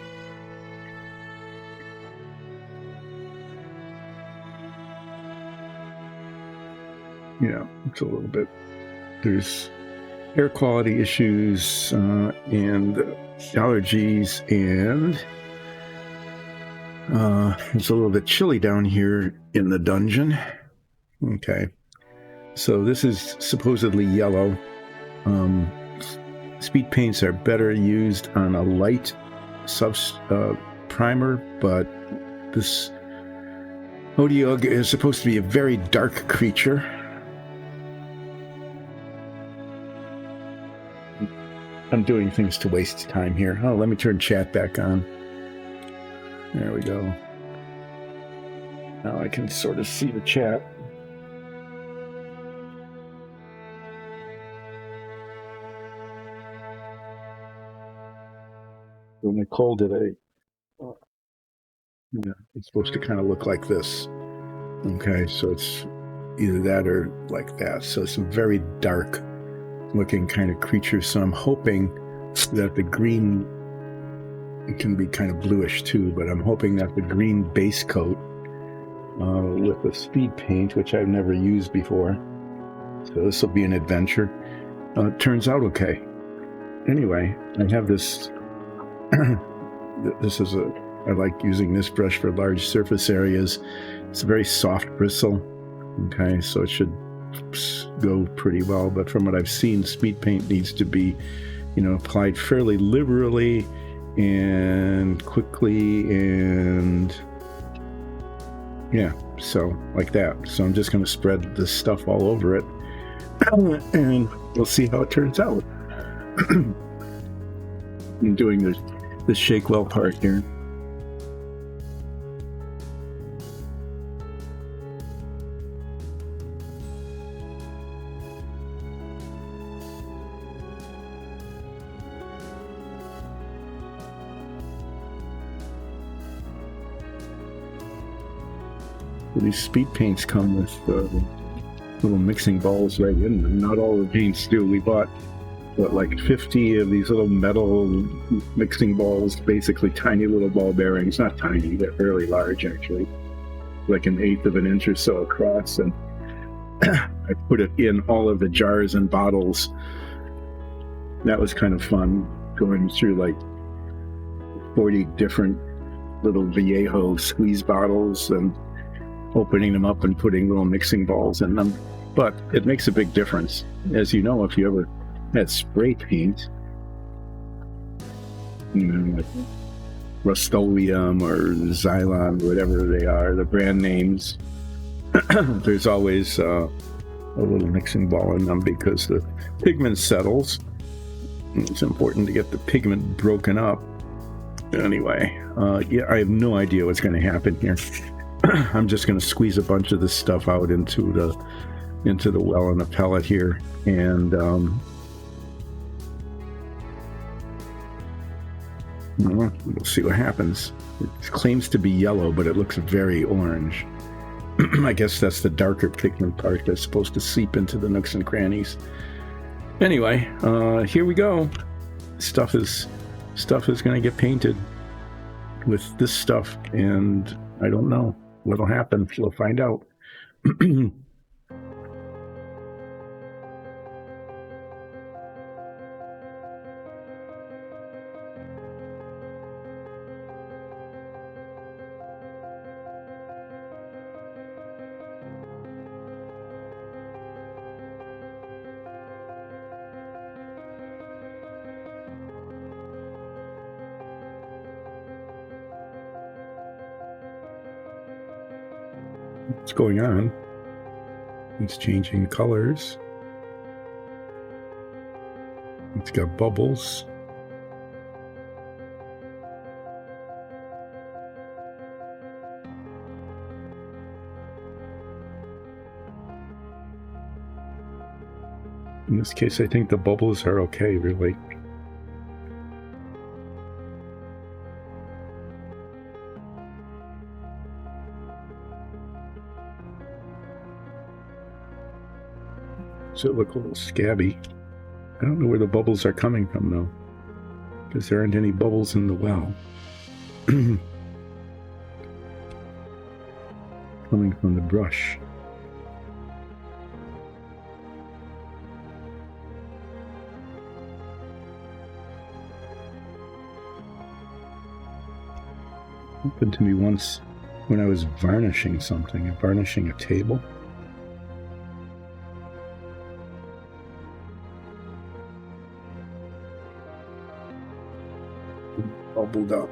Yeah, it's a little bit. There's air quality issues and allergies, and it's a little bit chilly down here in the dungeon. Okay, so this is supposedly yellow. Speed paints are better used on a light primer, but this Otyugh is supposed to be a very dark creature. I'm doing things to waste time here. Oh, let me turn chat back on. There we go. Now I can sort of see the chat. So Nicole did it's supposed to kind of look like this. Okay, so it's either that or like that. So it's a very dark looking kind of creature. So I'm hoping that the green, it can be kind of bluish too, but I'm hoping that the green base coat with the speed paint, which I've never used before, so this will be an adventure, turns out okay. Anyway, I have this I like using this brush for large surface areas. It's a very soft bristle. Okay, so it should go pretty well, but from what I've seen, speed paint needs to be, applied fairly liberally and quickly, and yeah, so like that. So I'm just going to spread this stuff all over it, and we'll see how it turns out. I'm doing the shake well part here. These speed paints come with little mixing balls right in them. Not all the paints do. We bought like 50 of these little metal mixing balls, basically tiny little ball bearings. Not tiny, they're fairly large actually, like 1/8 of an inch or so across. And I put it in all of the jars and bottles. That was kind of fun, going through like 40 different little Vallejo squeeze bottles and opening them up and putting little mixing balls in them. But it makes a big difference. As you know, if you ever had spray paint, like Rust-Oleum or Xylon, whatever they are, the brand names, there's always a little mixing ball in them because the pigment settles. It's important to get the pigment broken up. Anyway, I have no idea what's going to happen here. I'm just going to squeeze a bunch of this stuff out into into the well in the pellet here, and we'll see what happens. It claims to be yellow, but it looks very orange. I guess that's the darker pigment part that's supposed to seep into the nooks and crannies. Anyway, here we go. Stuff is going to get painted with this stuff, and I don't know what'll happen. We'll find out. What's going on? It's changing colors. It's got bubbles. In this case, I think the bubbles are okay, really. Does it look a little scabby? I don't know where the bubbles are coming from, though, because there aren't any bubbles in the well. Coming from the brush. Happened to me once when I was varnishing something, varnishing a table. Bubbled up.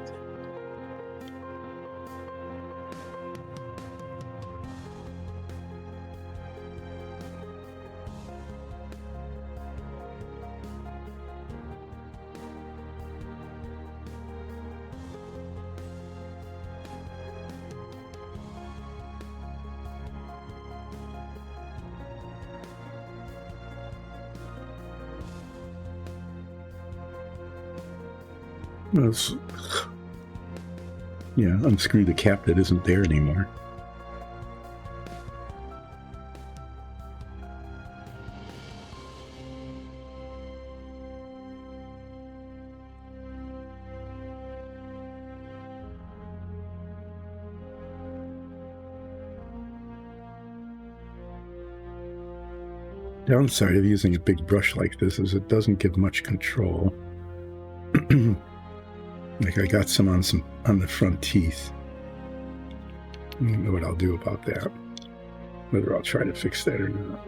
Yeah, unscrew the cap that isn't there anymore. Downside of using a big brush like this is it doesn't give much control. Like I got some on the front teeth. I don't know what I'll do about that. Whether I'll try to fix that or not.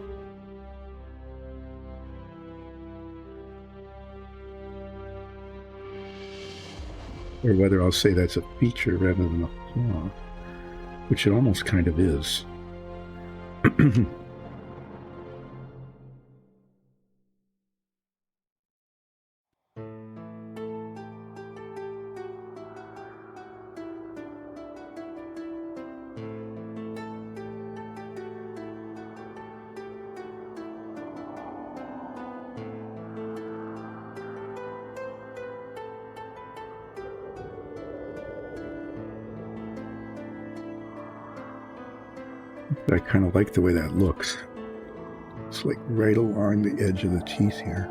Or whether I'll say that's a feature rather than a flaw, which it almost kind of is. But I kind of like the way that looks. It's like right along the edge of the teeth here.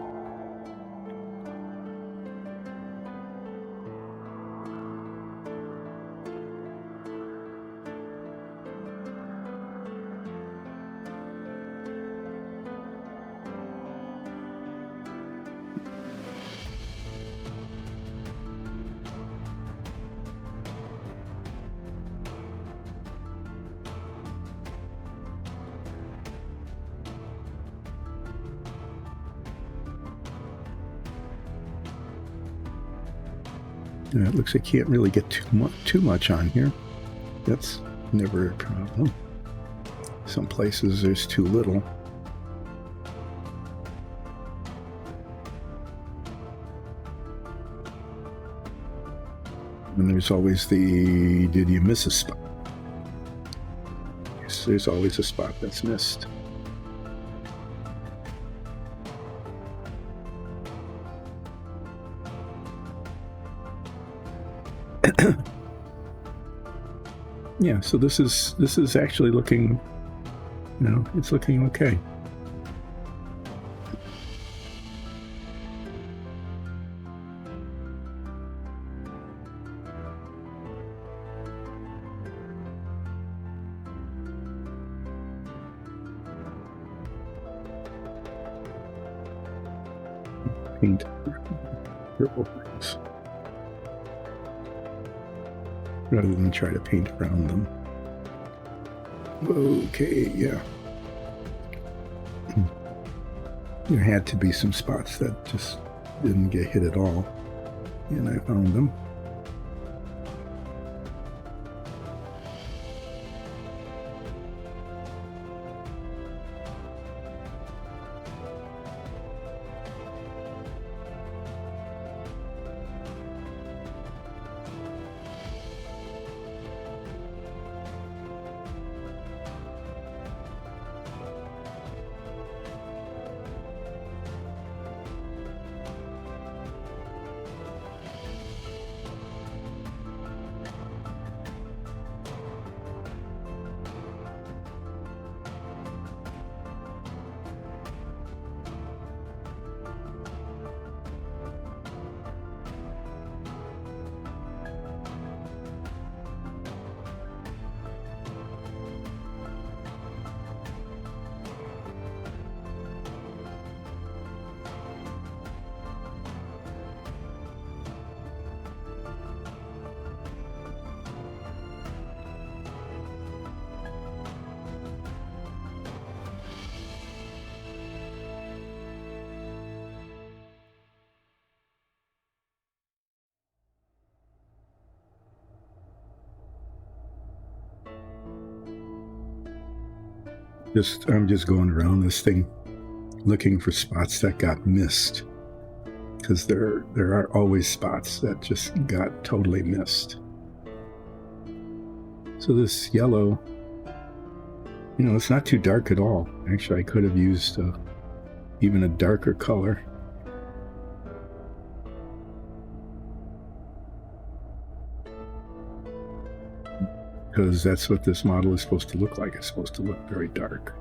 It looks like you can't really get too much on here. That's never a problem. Some places there's too little. And there's always the, did you miss a spot? Yes, there's always a spot that's missed. Yeah, so this is actually looking, it's looking okay. Paint purple things rather than try to paint around them. Okay, yeah. There had to be some spots that just didn't get hit at all, and I found them. I'm just going around this thing looking for spots that got missed, because there are always spots that just got totally missed. So this yellow, it's not too dark at all. Actually, I could have used even a darker color. Because that's what this model is supposed to look like. It's supposed to look very dark.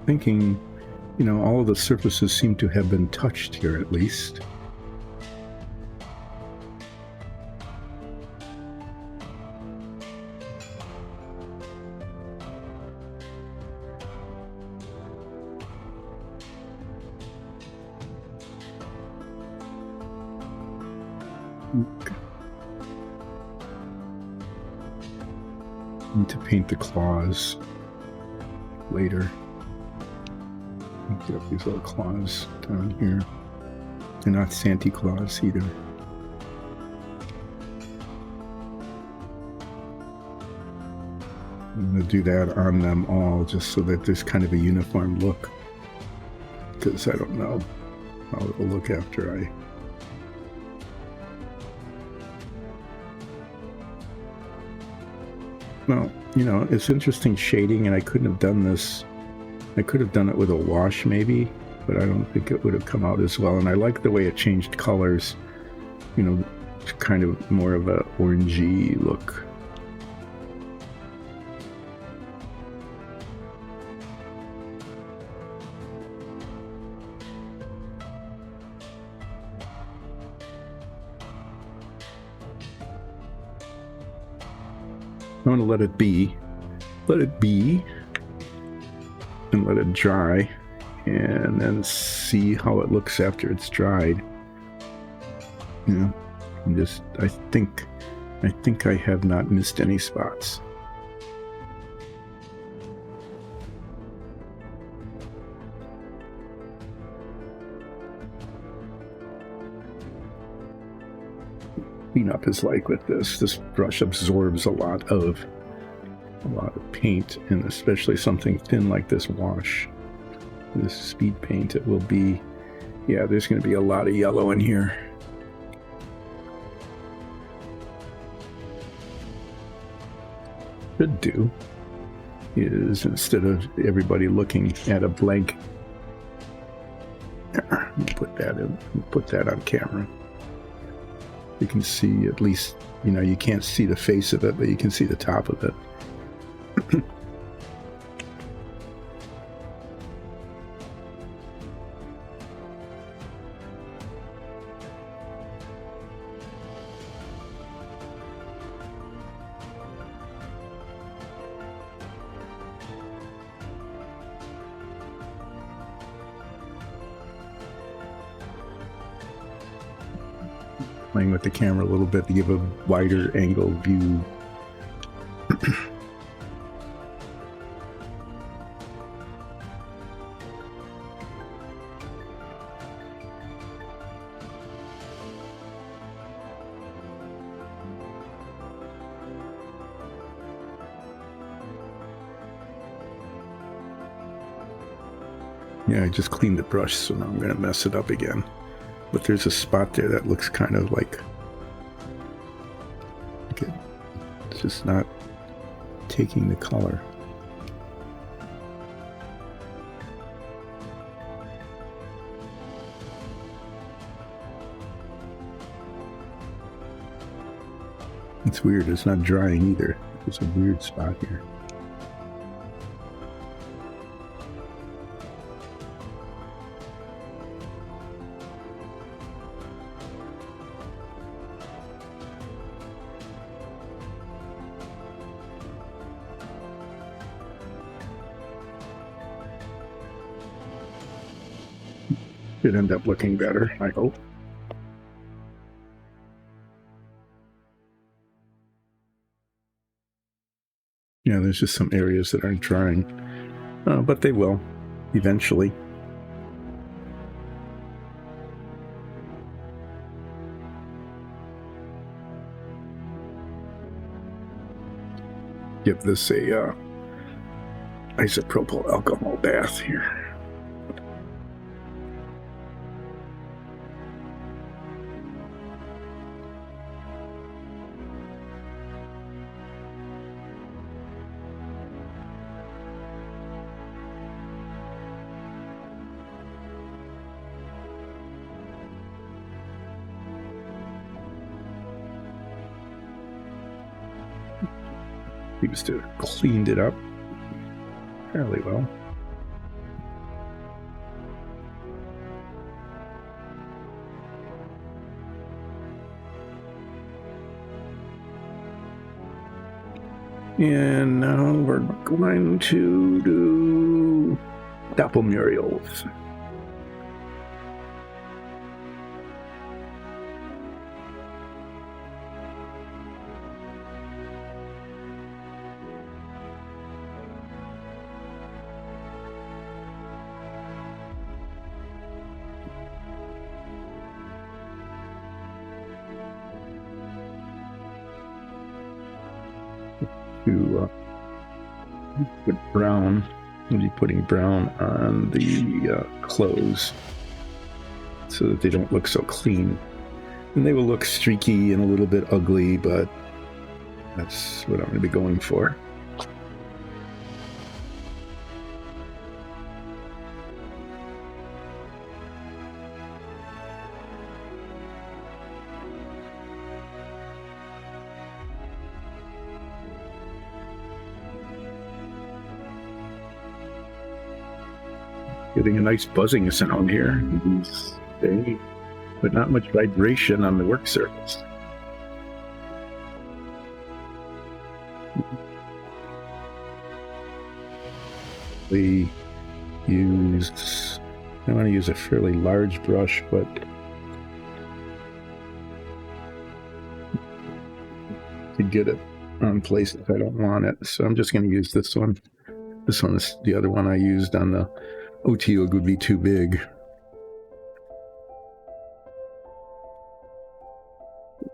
Thinking, all of the surfaces seem to have been touched here at least. Need to paint the claws later. Get up these little claws down here. They're not Santa Claus either. I'm going to do that on them all just so that there's kind of a uniform look, because I don't know how it will look after I... Well, it's interesting shading, and I couldn't have done this. I could have done it with a wash maybe, but I don't think it would have come out as well. And I like the way it changed colors, kind of more of a orangey look. I want to let it be, and let it dry, and then see how it looks after it's dried. I think I have not missed any spots. cleanup is like with this. This brush absorbs a lot of paint, and especially something thin like this wash. This speed paint, it will be, yeah, there's going to be a lot of yellow in here. Should do is, instead of everybody looking at a blank, put that on camera. You can see, at least, you know, you can't see the face of it, but you can see the top of it. Playing with the camera a little bit to give a wider angle view. Yeah, I just cleaned the brush, so now I'm going to mess it up again. But there's a spot there that looks kind of like it's just not taking the color. It's weird, it's not drying either. There's a weird spot here. Should end up looking better, I hope. Yeah, there's just some areas that aren't drying, but they will eventually. Give this a isopropyl alcohol bath here. Seems to have cleaned it up fairly well. And now we're going to do doppelmurals. To put brown, we'll be putting brown on the clothes so that they don't look so clean. And they will look streaky and a little bit ugly, but that's what I'm going to be going for. Getting a nice buzzing sound here, but not much vibration on the work surface. We use, I want to use a fairly large brush, but to get it on places I don't want it. So I'm just going to use this one. This one is the other one I used on the Otyugh would be too big.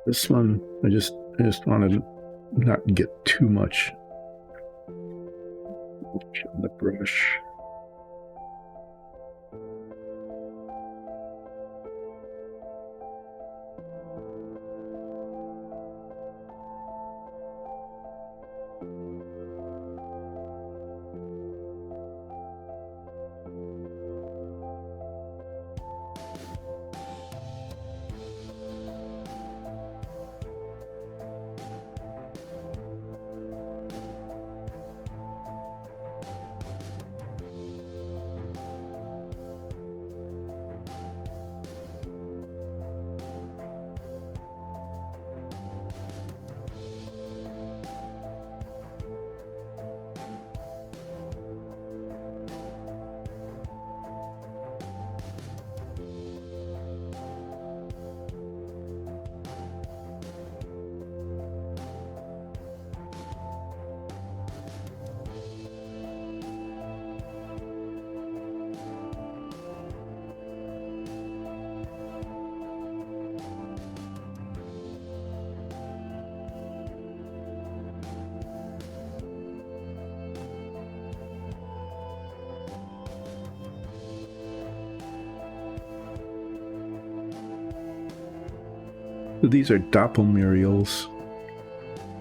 This one, I just want to not get too much on the brush. These are doppelmurials.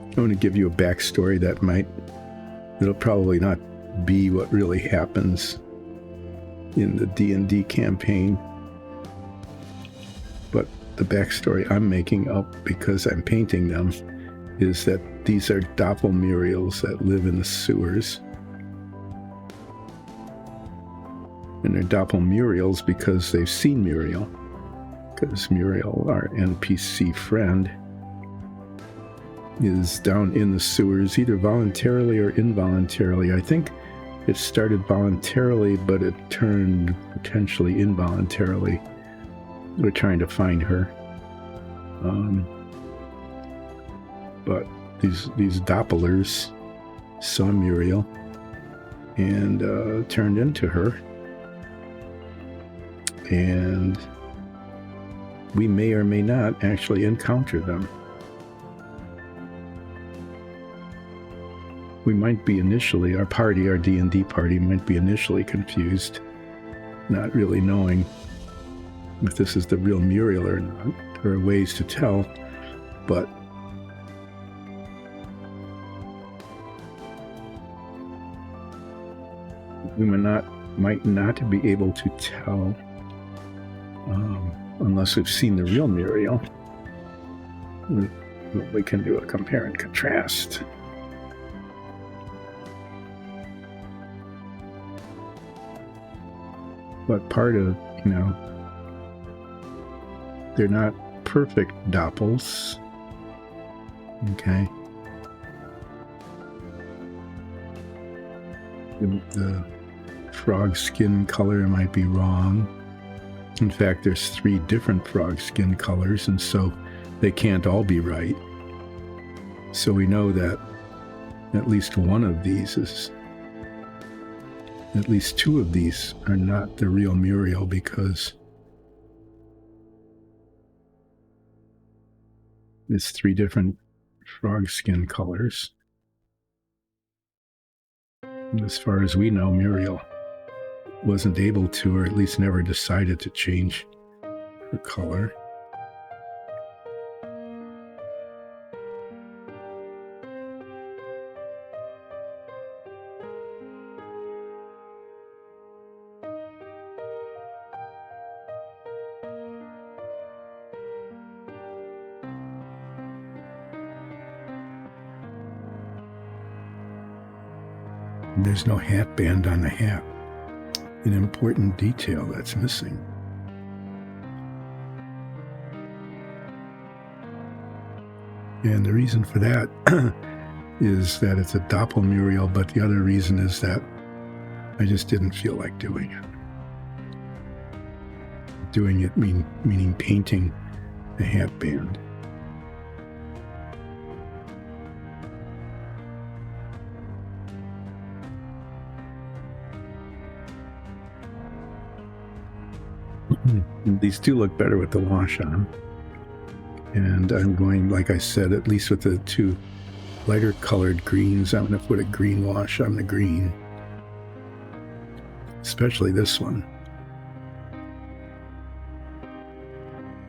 I'm going to give you a backstory that'll probably not be what really happens in the D&D campaign. But the backstory I'm making up because I'm painting them is that these are doppelmurials that live in the sewers. And they're doppelmurials because they've seen Muriel. Because Muriel, our NPC friend, is down in the sewers, either voluntarily or involuntarily. I think it started voluntarily, but it turned potentially involuntarily. We're trying to find her. But these doppelers saw Muriel and turned into her. And we may or may not actually encounter them. We might be initially, our D&D party might be initially confused, not really knowing if this is the real Muriel or not. There are ways to tell, but we might not be able to tell unless we've seen the real Muriel. We can do a compare and contrast. But part of, they're not perfect doppels. Okay. The frog skin color might be wrong. In fact, there's 3 different frog skin colors, and so they can't all be right. So we know that at least one of these at least 2 of these are not the real Muriel because it's 3 different frog skin colors. And as far as we know, Muriel wasn't able to, or at least never decided to change her color. There's no hat band on the hat. An important detail that's missing. And the reason for that is that it's a doppelmuriel, but the other reason is that I just didn't feel like doing it. Doing it meaning painting the hat band. These do look better with the wash on. And I'm going, like I said, at least with the two lighter colored greens, I'm going to put a green wash on the green. Especially this one.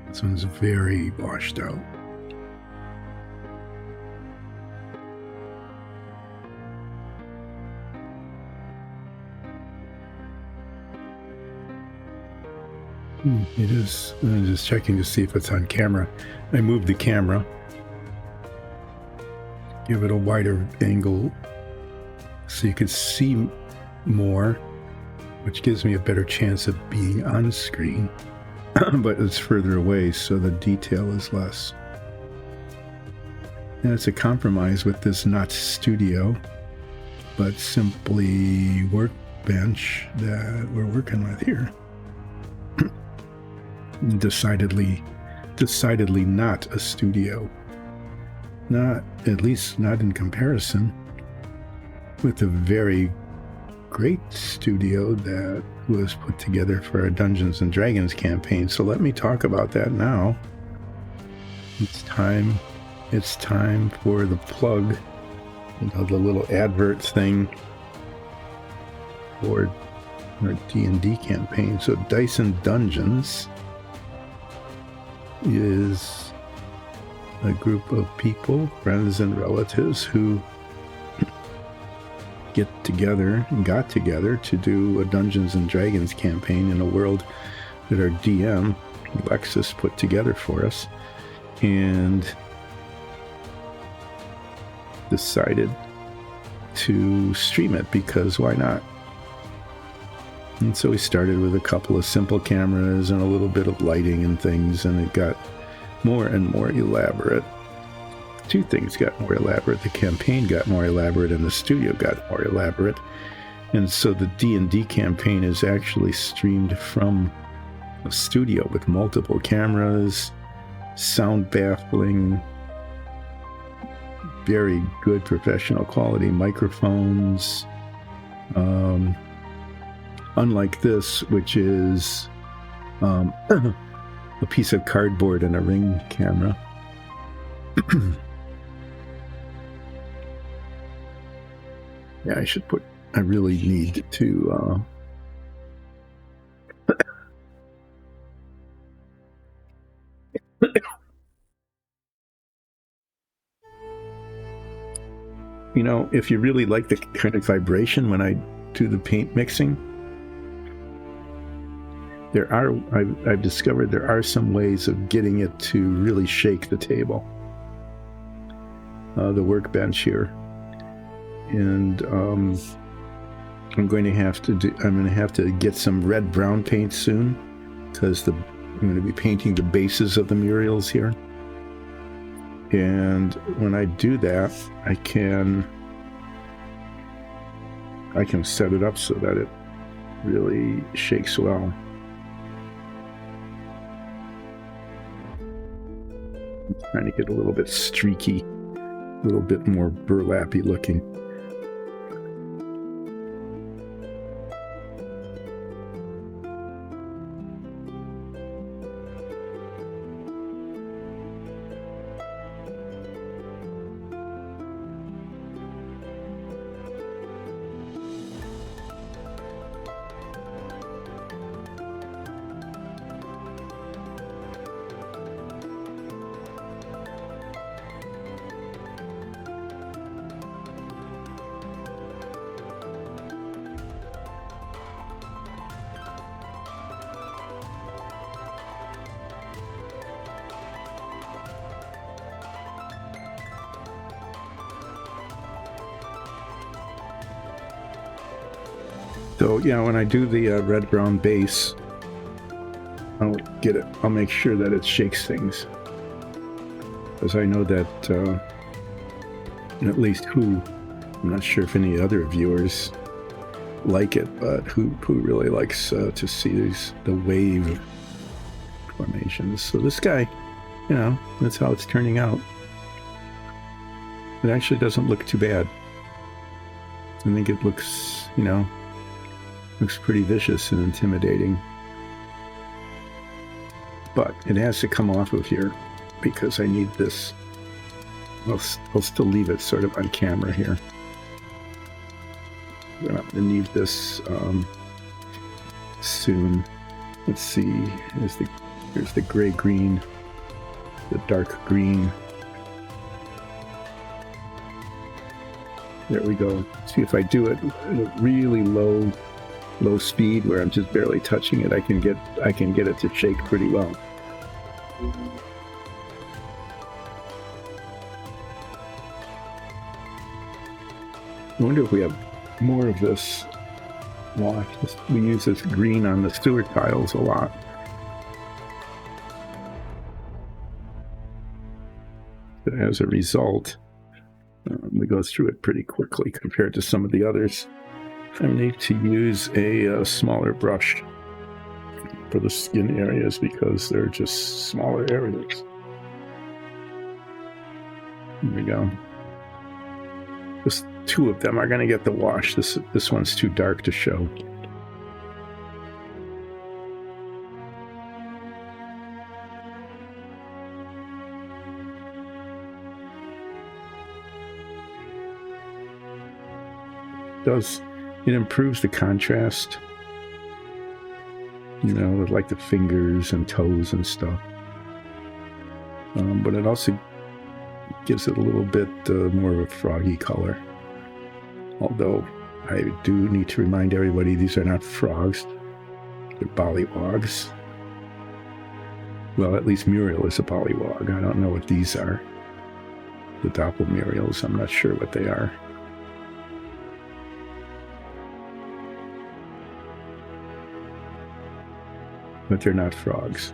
This one's very washed out. It is. I'm just checking to see if it's on camera. I moved the camera. Give it a wider angle so you could see more, which gives me a better chance of being on screen. But it's further away, so the detail is less. And it's a compromise with this not studio, but simply workbench that we're working with here. Decidedly not a studio. Not, at least not in comparison with a very great studio that was put together for our Dungeons and Dragons campaign. So let me talk about that now. It's time for the plug, the little advert thing for our D&D campaign. So Dice and Dungeons is a group of people, friends and relatives, who got together to do a Dungeons and Dragons campaign in a world that our DM, Alexis, put together for us, and decided to stream it because why not? And so we started with a couple of simple cameras and a little bit of lighting and things, and it got more and more elaborate. Two things got more elaborate. The campaign got more elaborate and the studio got more elaborate. And so the D&D campaign is actually streamed from a studio with multiple cameras, sound baffling, very good professional quality microphones. Unlike this, which is a piece of cardboard and a Ring camera. Yeah, I really need to you know, if you really like the kind of vibration when I do the paint mixing, I've discovered there are some ways of getting it to really shake the table, the workbench here, and I'm going to have to get some red-brown paint soon because I'm going to be painting the bases of the murals here, and when I do that, I can set it up so that it really shakes well. Trying to get a little bit streaky, a little bit more burlappy looking. So yeah, when I do the red-brown base, I'll make sure that it shakes things, because I know that at least I'm not sure if any other viewers like it, but who really likes to see the wave formations. So this guy, you know, that's how it's turning out. It actually doesn't look too bad. I think it looks, you know, looks pretty vicious and intimidating. But it has to come off of here. because I need this. I'll still leave it sort of on camera here. I'm going to need this soon. Let's see. Here's the gray-green, the dark green. There we go. See, if I do it at a really low speed where I'm just barely touching it, I can get it to shake pretty well. I wonder if we have more of this wash. We use this green on the sewer tiles a lot. But as a result, we go through it pretty quickly compared to some of the others. I need to use a smaller brush for the skin areas because they're just smaller areas. There we go. Just 2 of them are going to get the wash. This one's too dark to show. It improves the contrast, you know, with like the fingers and toes and stuff. But it also gives it a little bit more of a froggy color. Although I do need to remind everybody these are not frogs, they're bollywogs. Well, at least Muriel is a bollywog. I don't know what these are. The Doppelmuriels, I'm not sure what they are. But they're not frogs.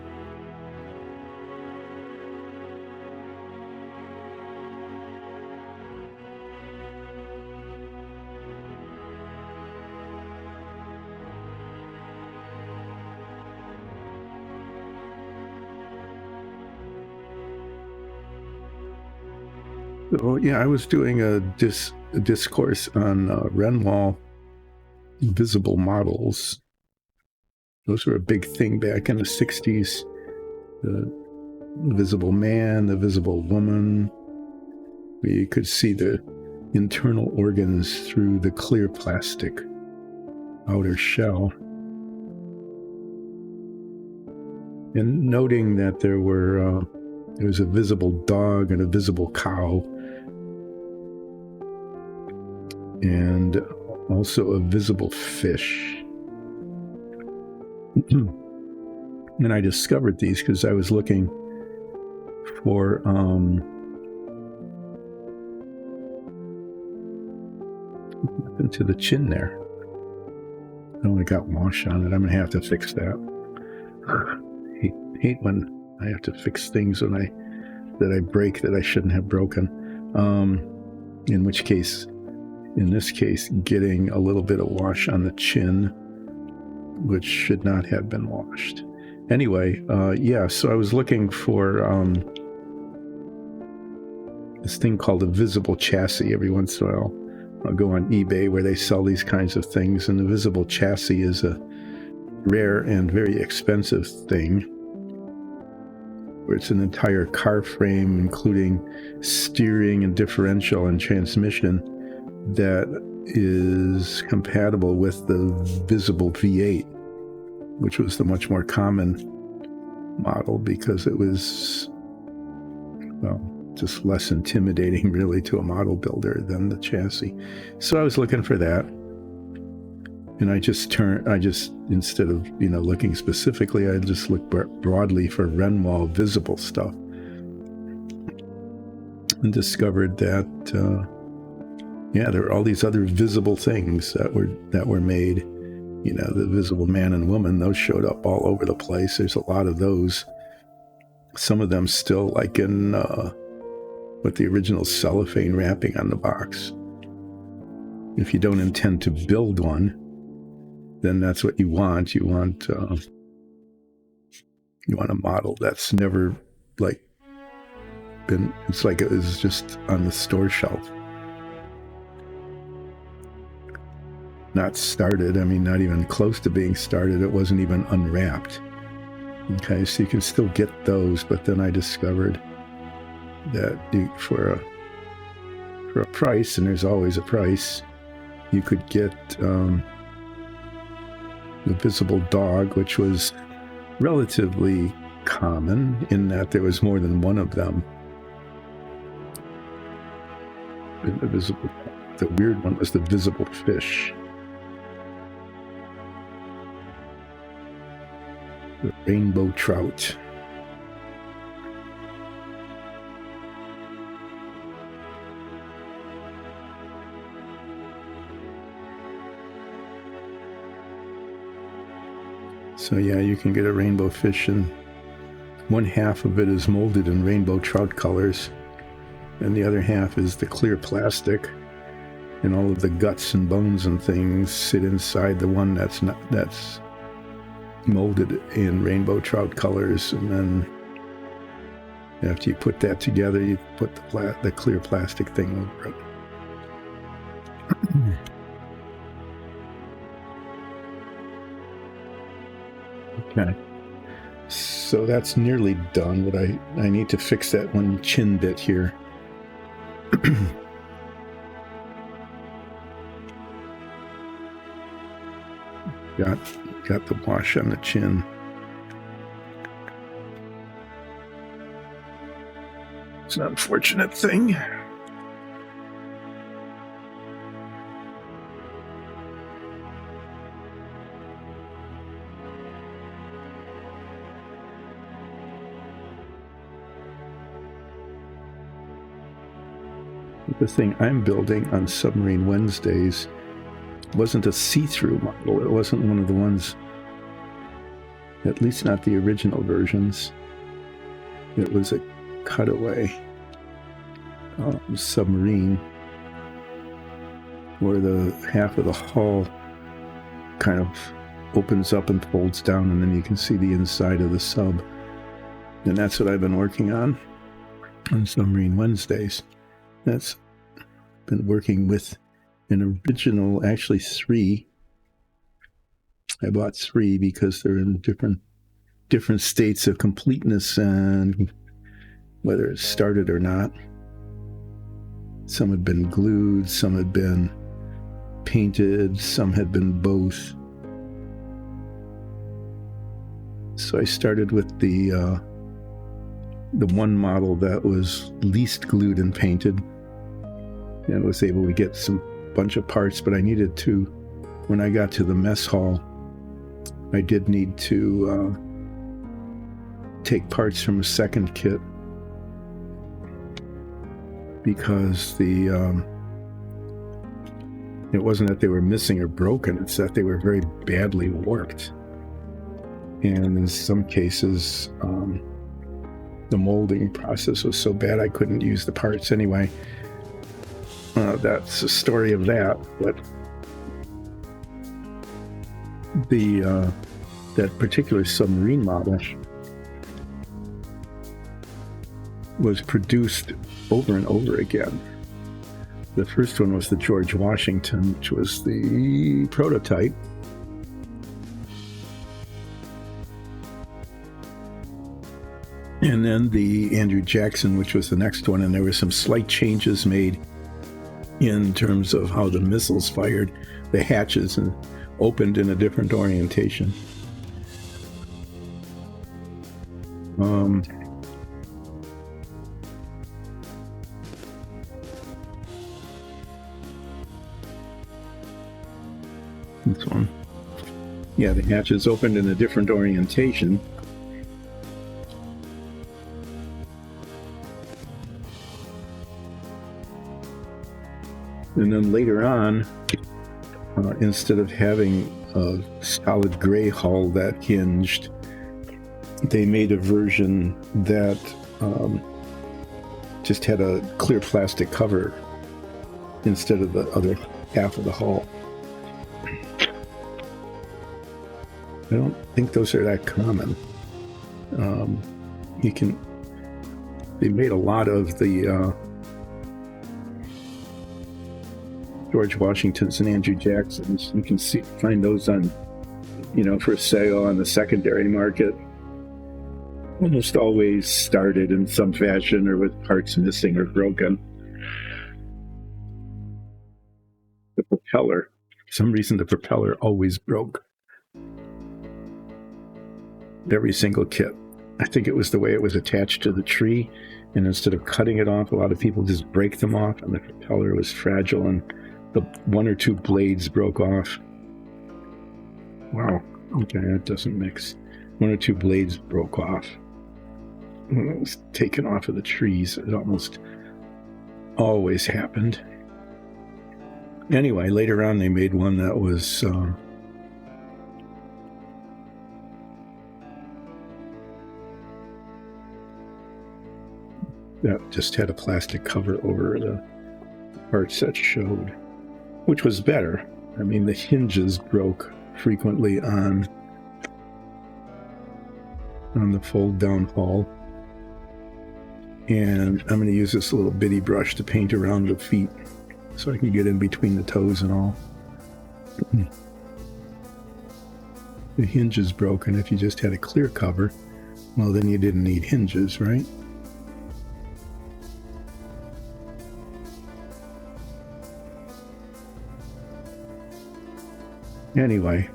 So, yeah, I was doing a discourse on Renoir visible models. Those were a big thing back in the 60s. The visible man, the visible woman. You could see the internal organs through the clear plastic outer shell. And noting that there was a visible dog and a visible cow, and also a visible fish. And I discovered these because I was looking for into the chin there. I only got wash on it. I'm gonna have to fix that. Hate when I have to fix things that I break that I shouldn't have broken. In this case, getting a little bit of wash on the chin, which should not have been washed. Anyway, so I was looking for this thing called a visible chassis. Every once in a while, I'll go on eBay where they sell these kinds of things, and the visible chassis is a rare and very expensive thing, where it's an entire car frame, including steering and differential and transmission, that is compatible with the visible V8, which was the much more common model because it was, well, just less intimidating really to a model builder than the chassis. So I was looking for that, and I just instead of looking specifically, I just looked broadly for Renoir visible stuff, and discovered that there were all these other visible things that were made. The visible man and woman, those showed up all over the place. There's a lot of those. Some of them still like in with the original cellophane wrapping on the box. If you don't intend to build one, then that's what you want. You want a model that's never it's like it was just on the store shelf. Not started, not even close to being started. It wasn't even unwrapped. Okay, so you can still get those, but then I discovered that for a price, and there's always a price, you could get the visible dog, which was relatively common in that there was more than one of them. The weird one was the visible fish. The rainbow trout. So yeah, you can get a rainbow fish, and one half of it is molded in rainbow trout colors, and the other half is the clear plastic, and all of the guts and bones and things sit inside the one that's molded in rainbow trout colors. And then after you put that together, you put the clear plastic thing over it. Okay, so that's nearly done, but I need to fix that one chin bit here. Got the wash on the chin. It's an unfortunate thing. The thing I'm building on Submarine Wednesdays wasn't a see-through model. It wasn't one of the ones, at least not the original versions. It was a cutaway submarine where the half of the hull kind of opens up and folds down, and then you can see the inside of the sub. And that's what I've been working on Submarine Wednesdays. That's been working with an original, actually 3. I bought 3 because they're in different states of completeness and whether it started or not. Some had been glued, some had been painted, some had been both. So I started with the one model that was least glued and painted, and was able to get some bunch of parts, but I needed to, when I got to the mess hall, I did need to take parts from a second kit because it wasn't that they were missing or broken, it's that they were very badly warped. And in some cases, the molding process was so bad I couldn't use the parts anyway. That's the story of that, but that particular submarine model was produced over and over again. The first one was the George Washington, which was the prototype. And then the Andrew Jackson, which was the next one, and there were some slight changes made in terms of how the missiles fired, the hatches, and opened in a different orientation. This one. Yeah, the hatches opened in a different orientation. And then later on, instead of having a solid gray hull that hinged, they made a version that just had a clear plastic cover instead of the other half of the hull. I don't think those are that common. They made a lot of the George Washingtons and Andrew Jacksons. You can find those on, for sale on the secondary market. almost always started in some fashion or with parts missing or broken. The propeller, for some reason the propeller always broke. Every single kit. I think it was the way it was attached to the tree, and instead of cutting it off, a lot of people just break them off, and the propeller was fragile, and the one or two blades broke off. Wow, okay, that doesn't mix. One or two blades broke off. When it was taken off of the trees, it almost always happened. Anyway, later on they made one that was that just had a plastic cover over the parts that showed, which was better. I mean, the hinges broke frequently on the fold down hull. And I'm going to use this little bitty brush to paint around the feet so I can get in between the toes and all. The hinge is broken. If you just had a clear cover, well, then you didn't need hinges, right? Anyway,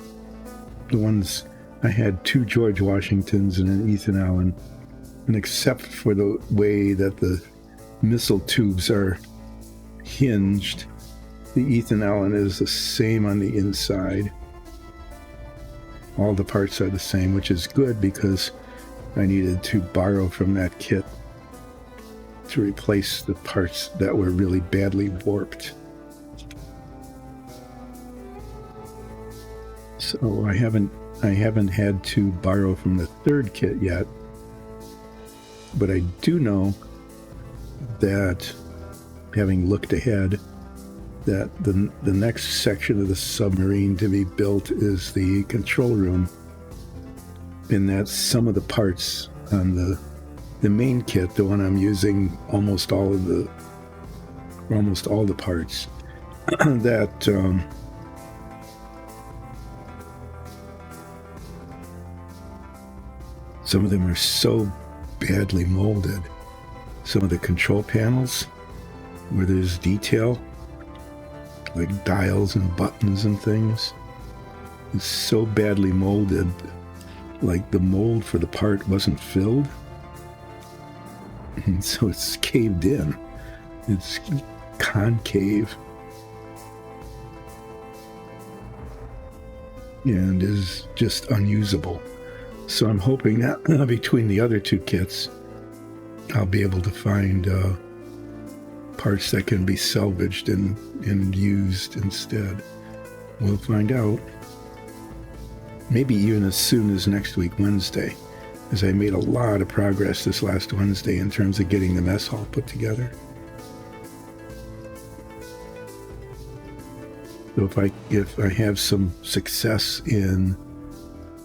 the ones I had, 2 George Washingtons and an Ethan Allen, and except for the way that the missile tubes are hinged, the Ethan Allen is the same on the inside. All the parts are the same, which is good because I needed to borrow from that kit to replace the parts that were really badly warped. So I haven't had to borrow from the 3rd kit yet, but I do know that, having looked ahead, that the next section of the submarine to be built is the control room, and that some of the parts on the main kit, the one I'm using, almost all the parts that some of them are so badly molded. Some of the control panels where there's detail, like dials and buttons and things, is so badly molded, like the mold for the part wasn't filled, and so it's caved in. It's concave and is just unusable. So I'm hoping that between the other 2 kits, I'll be able to find parts that can be salvaged and used instead. We'll find out. Maybe even as soon as next week, Wednesday, as I made a lot of progress this last Wednesday in terms of getting the mess hall put together. So if I have some success in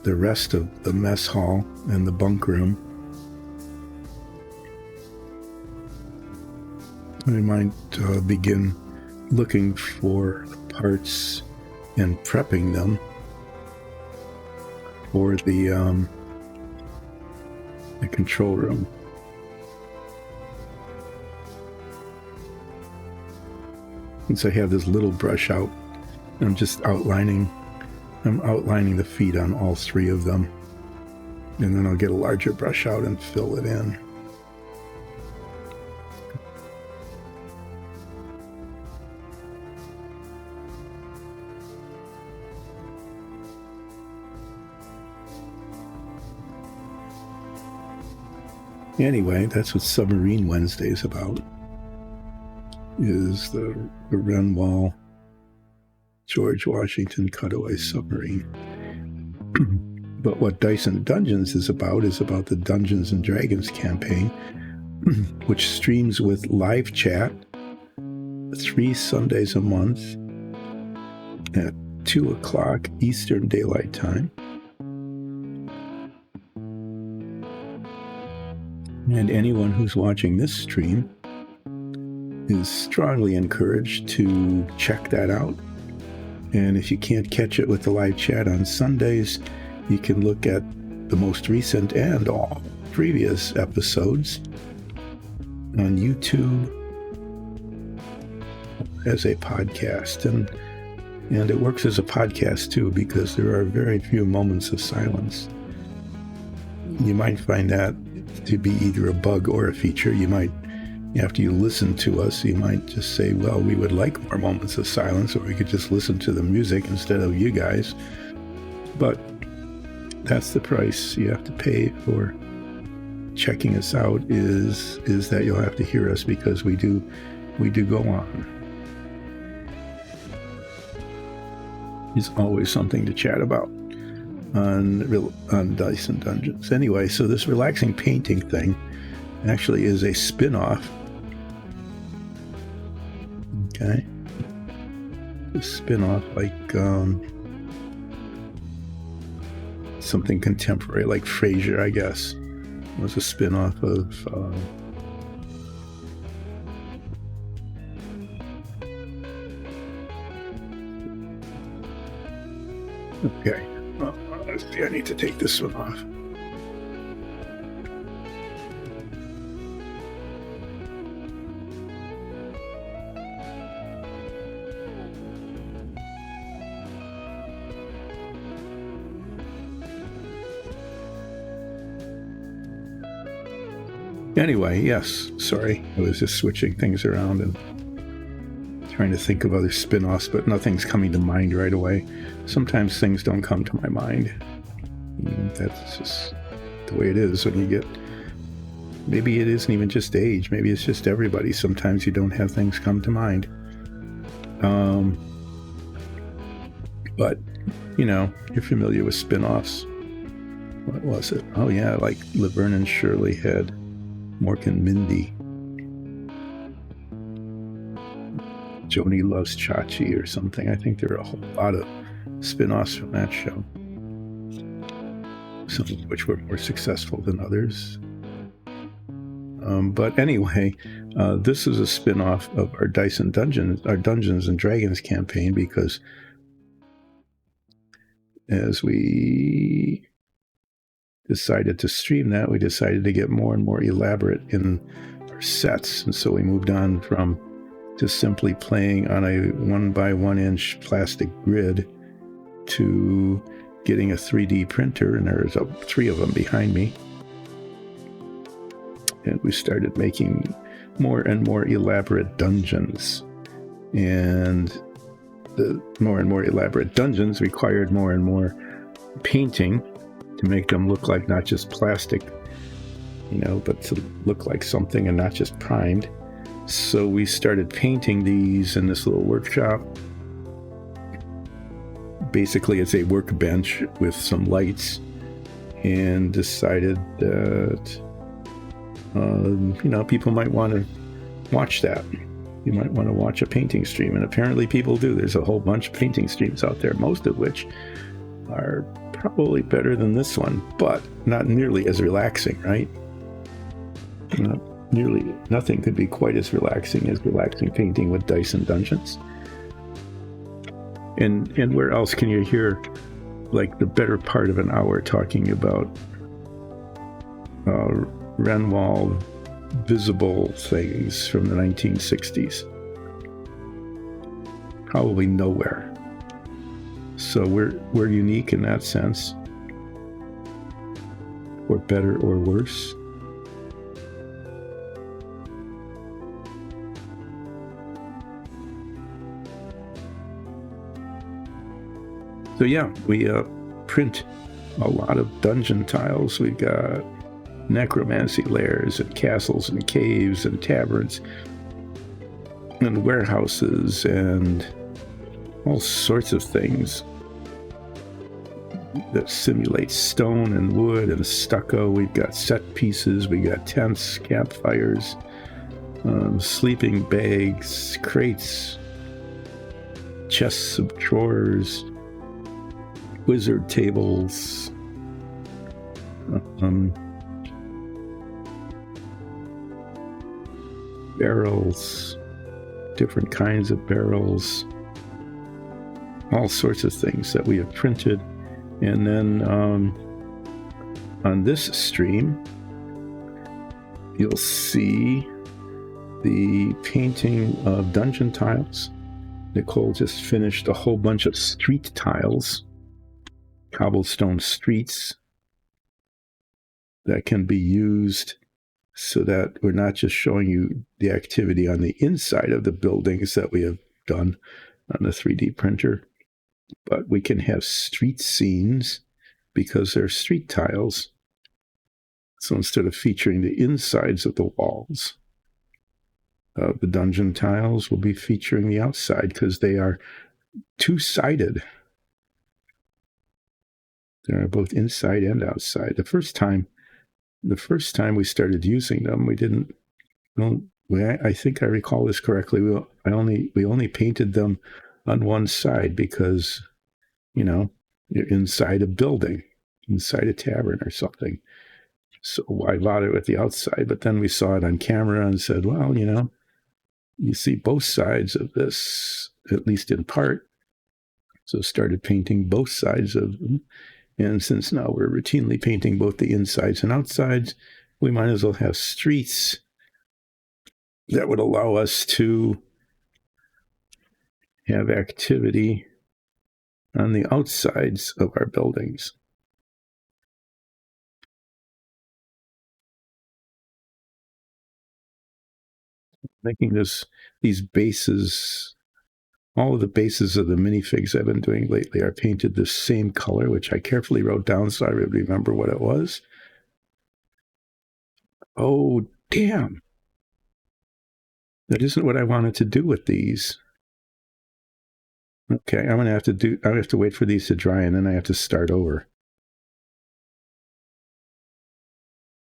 the rest of the mess hall and the bunk room, I might begin looking for parts and prepping them for the control room. Since I have this little brush out, I'm outlining the feet on all 3 of them, and then I'll get a larger brush out and fill it in. Anyway, that's what Submarine Wednesday is about, is the Renwall George Washington cutaway submarine. But what Dyson Dungeons is about the Dungeons and Dragons campaign, which streams with live chat 3 Sundays a month at 2 o'clock Eastern Daylight Time. And anyone who's watching this stream is strongly encouraged to check that out. And if you can't catch it with the live chat on Sundays, you can look at the most recent and all previous episodes on YouTube as a podcast, and it works as a podcast too, because there are very few moments of silence. You might find that to be either a bug or a feature. You might, after you listen to us, you might just say, well, we would like more moments of silence, or we could just listen to the music instead of you guys. But that's the price you have to pay for checking us out, is that you'll have to hear us, because we do go on. There's always something to chat about on Dice and Dungeons. Anyway, so this relaxing painting thing actually is a spin-off. Okay. A spin-off, like something contemporary, like Frasier, I guess, was a spin-off of okay. Well, let's see, I need to take this one off. Anyway, yes, sorry. I was just switching things around and trying to think of other spin-offs, but nothing's coming to mind right away. Sometimes things don't come to my mind. That's just the way it is when you get... Maybe it isn't even just age. Maybe it's just everybody. Sometimes you don't have things come to mind. But, you're familiar with spin-offs. What was it? Oh, yeah, like Laverne and Shirley had Mork and Mindy. Joni Loves Chachi or something. I think there are a whole lot of spin-offs from that show. Some of which were more successful than others. But anyway, this is a spin-off of our Dice and Dungeons, our Dungeons and Dragons campaign, because as we decided to stream that, we decided to get more and more elaborate in our sets. And so we moved on from just simply playing on a 1x1 inch plastic grid to getting a 3D printer, and there's 3 of them behind me. And we started making more and more elaborate dungeons. And the more and more elaborate dungeons required more and more painting to make them look like not just plastic, but to look like something and not just primed. So we started painting these in this little workshop. Basically, it's a workbench with some lights, and decided that, people might want to watch that. You might want to watch a painting stream, and apparently people do. There's a whole bunch of painting streams out there, most of which are probably better than this one, but not nearly as relaxing, right? Nothing could be quite as relaxing as relaxing painting with Dice and Dungeons. And where else can you hear like the better part of an hour talking about Renoir visible things from the 1960s? Probably nowhere. So we're unique in that sense, or better or worse. So yeah, we print a lot of dungeon tiles. We've got necromancy lairs and castles and caves and taverns and warehouses and all sorts of things that simulate stone and wood and stucco. We've got set pieces, we got tents, campfires, sleeping bags, crates, chests of drawers, wizard tables, barrels, different kinds of barrels, all sorts of things that we have printed. And then on this stream, you'll see the painting of dungeon tiles. Nicole just finished a whole bunch of street tiles, cobblestone streets that can be used so that we're not just showing you the activity on the inside of the buildings that we have done on the 3D printer, but we can have street scenes because they're street tiles. So instead of featuring the insides of the walls, the dungeon tiles will be featuring the outside because they are two-sided. They are both inside and outside. The first time we started using them, we didn't. Well, I think I recall this correctly. We only painted them on one side because, you're inside a building, inside a tavern or something. So why bother with the outside? But then we saw it on camera and said, well, you see both sides of this, at least in part. So started painting both sides of them. And since now we're routinely painting both the insides and outsides, we might as well have streets that would allow us to have activity on the outsides of our buildings. Making these bases, all of the bases of the minifigs I've been doing lately are painted the same color, which I carefully wrote down so I would remember what it was. Oh, damn. That isn't what I wanted to do with these. Okay, I have to wait for these to dry and then I have to start over.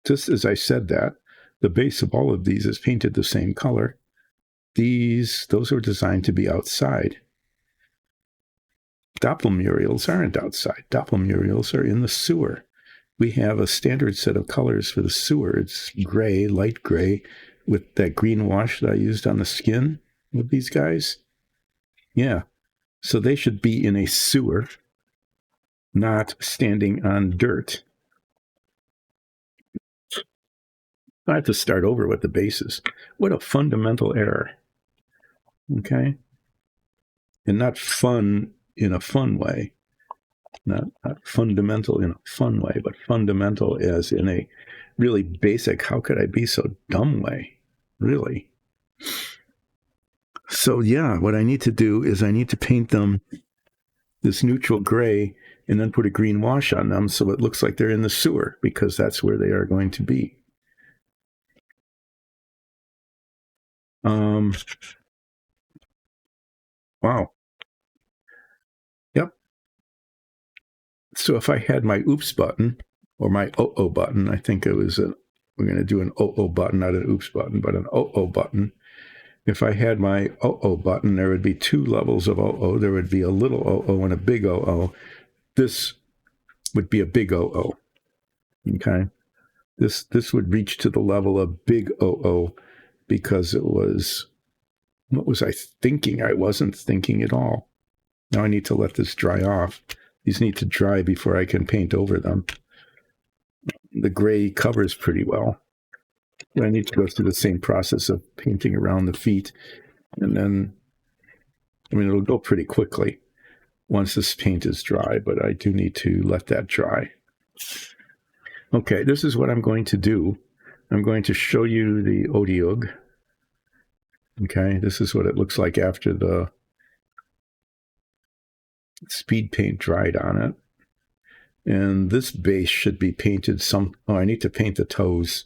Just as I said that, the base of all of these is painted the same color. Those are designed to be outside. Doppelmurals aren't outside. Doppelmurals are in the sewer. We have a standard set of colors for the sewer. It's gray, light gray, with that green wash that I used on the skin with these guys. Yeah. So they should be in a sewer, not standing on dirt. I have to start over with the bases. What a fundamental error. Okay? And not fun in a fun way. Not fundamental in a fun way, but fundamental as in a really basic, how could I be so dumb way? Really. So yeah, what I need to do is I need to paint them this neutral gray and then put a green wash on them so it looks like they're in the sewer because that's where they are going to be. Wow. Yep. So if I had my oops button or my oh button, I think it was we're going to do an oh button, not an oops button, but an oh button. If I had my oh button, there would be two levels of oh. There would be a little oh and a big oh. This would be a big oh. Okay. This would reach to the level of big oh because it was, what was I thinking? I wasn't thinking at all. Now I need to let this dry off. These need to dry before I can paint over them. The gray covers pretty well. I need to go through the same process of painting around the feet. And then, it'll go pretty quickly once this paint is dry, but I do need to let that dry. Okay, this is what I'm going to do. I'm going to show you the Otyugh. Okay, this is what it looks like after the speed paint dried on it. And this base should be painted I need to paint the toes.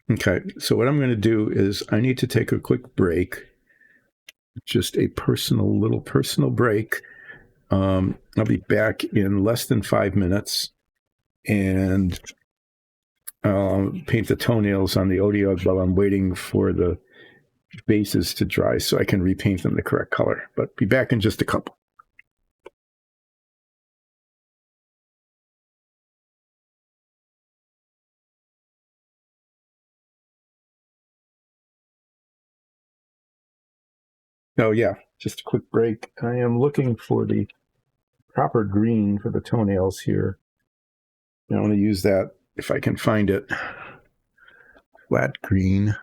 Okay, so what I'm going to do is I need to take a quick break. Just a little personal break. I'll be back in less than 5 minutes and I'll paint the toenails on the Otyugh while I'm waiting for the bases to dry so I can repaint them the correct color. But be back in just a couple. Oh yeah, just a quick break. I am looking for the proper green for the toenails here. I want to use that if I can find it. flat green.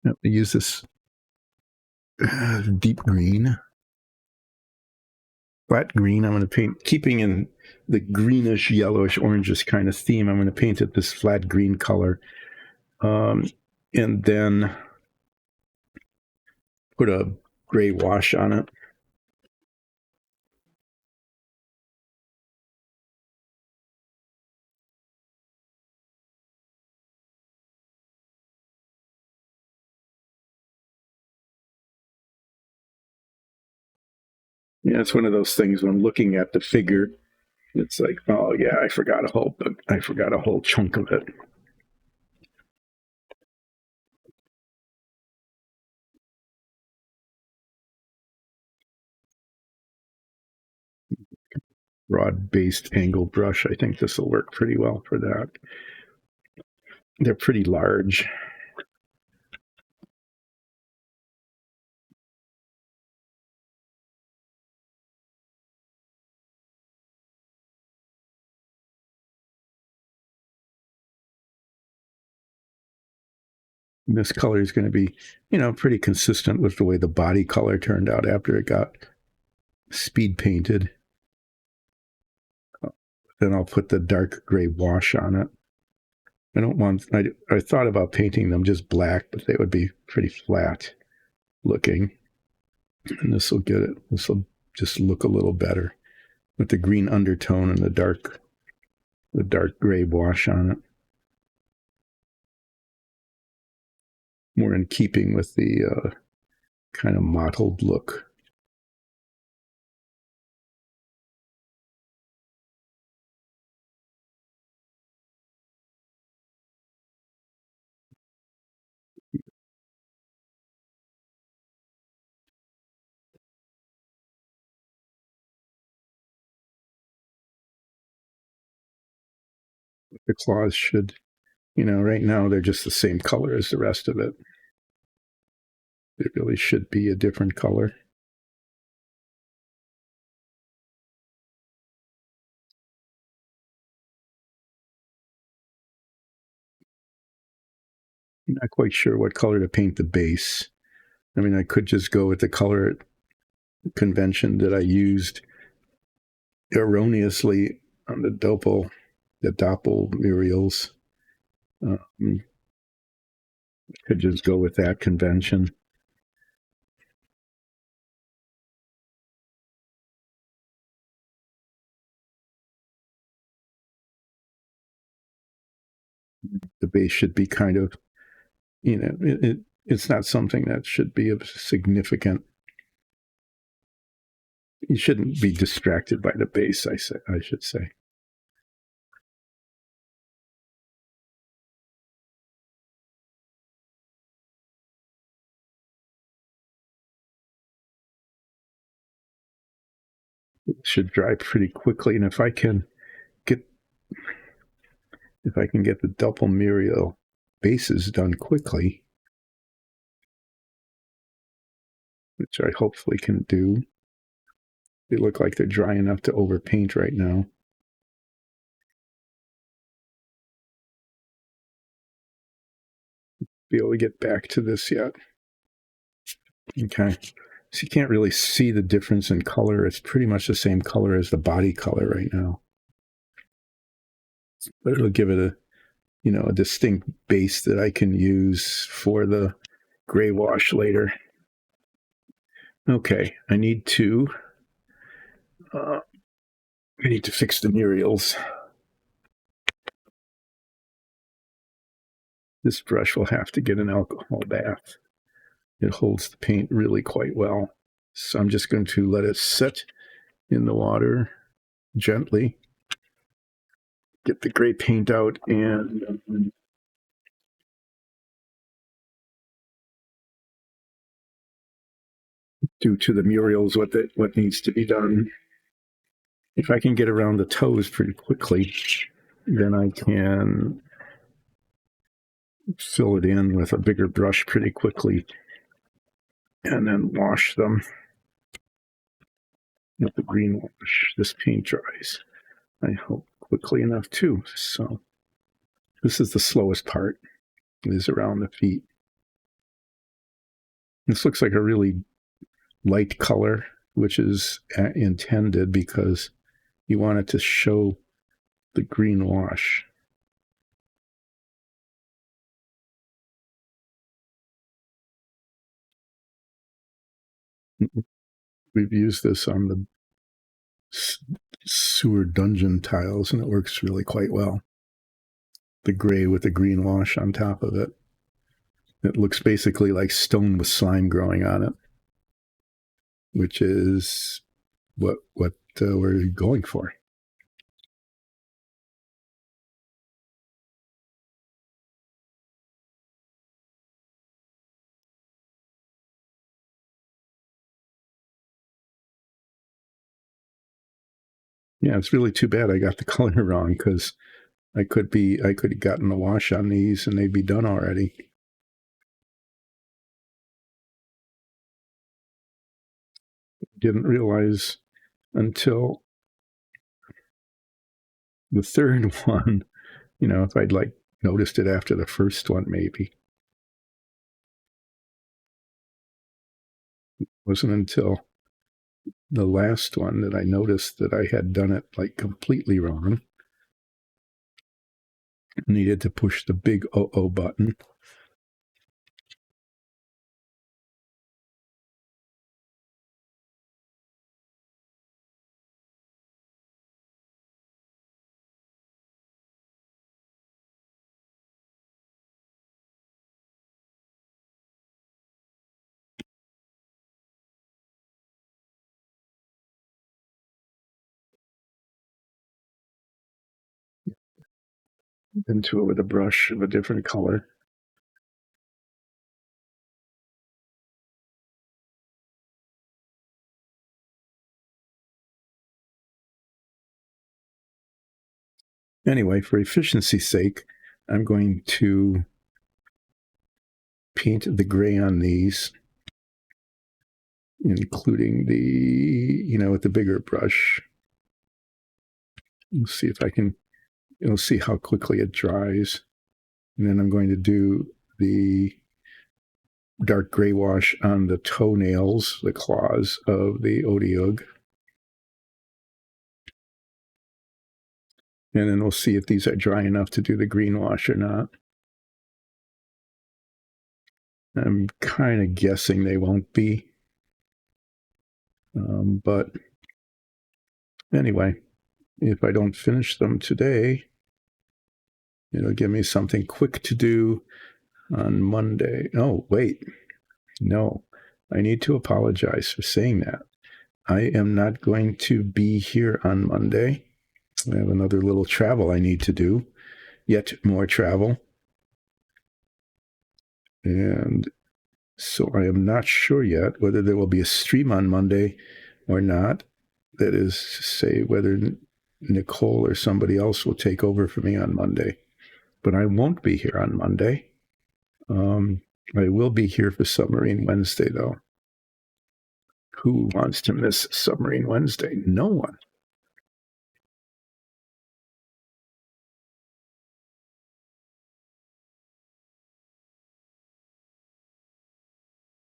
I use this deep green. Flat green, I'm going to paint, keeping in the greenish, yellowish, orangish kind of theme, I'm going to paint it this flat green color. And then put a gray wash on it. Yeah, it's one of those things when I'm looking at the figure, it's like, oh yeah, I forgot a whole chunk of it. Broad-based angle brush. I think this will work pretty well for that. They're pretty large. This color is going to be, pretty consistent with the way the body color turned out after it got speed painted. Then I'll put the dark gray wash on it. I thought about painting them just black, but they would be pretty flat looking. And this will just look a little better with the green undertone and the dark gray wash on it. More in keeping with the kind of mottled look. The claws should, right now they're just the same color as the rest of it. It really should be a different color. I'm not quite sure what color to paint the base. I mean, I could just go with the color convention that I used erroneously on the Doppel murals. Could just go with that convention. The base should be kind of, it's not something that should be of significant. You shouldn't be distracted by the base, I should say. It should dry pretty quickly, and if I can get the double Muriel bases done quickly, which I hopefully can do. They look like they're dry enough to overpaint right now. Be able to get back to this yet. Okay. So you can't really see the difference in color. It's pretty much the same color as the body color right now. But it'll give it a distinct base that I can use for the gray wash later. Okay, I need to fix the murals. This brush will have to get an alcohol bath. It holds the paint really quite well. So I'm just going to let it sit in the water gently. Get the gray paint out and do to the murals what needs to be done. If I can get around the toes pretty quickly, then I can fill it in with a bigger brush pretty quickly and then wash them with the green wash. This paint dries, I hope, quickly enough too. So this is the slowest part, is around the feet. This looks like a really light color, which is intended because you want it to show the green wash. We've used this on the sewer dungeon tiles, and it works really quite well. The gray with the green wash on top of it. It looks basically like stone with slime growing on it, which is what we're going for. Yeah, it's really too bad I got the color wrong, because I could have gotten the wash on these and they'd be done already. Didn't realize until the third one, if I'd noticed it after the first one, maybe. It wasn't until the last one that I noticed that I had done it completely wrong. Needed to push the big O button. Into it with a brush of a different color. Anyway, for efficiency's sake, I'm going to paint the gray on these, including with the bigger brush. We'll see if I can, see how quickly it dries. And then I'm going to do the dark gray wash on the toenails, the claws of the Otyugh. And then we'll see if these are dry enough to do the green wash or not. I'm kind of guessing they won't be. But anyway, if I don't finish them today, it'll give me something quick to do on Monday. Oh, wait. No, I need to apologize for saying that. I am not going to be here on Monday. I have another little travel I need to do, yet more travel. And so I am not sure yet whether there will be a stream on Monday or not. That is to say, whether Nicole or somebody else will take over for me on Monday. But I won't be here on Monday. I will be here for Submarine Wednesday, though. Who wants to miss Submarine Wednesday? No one.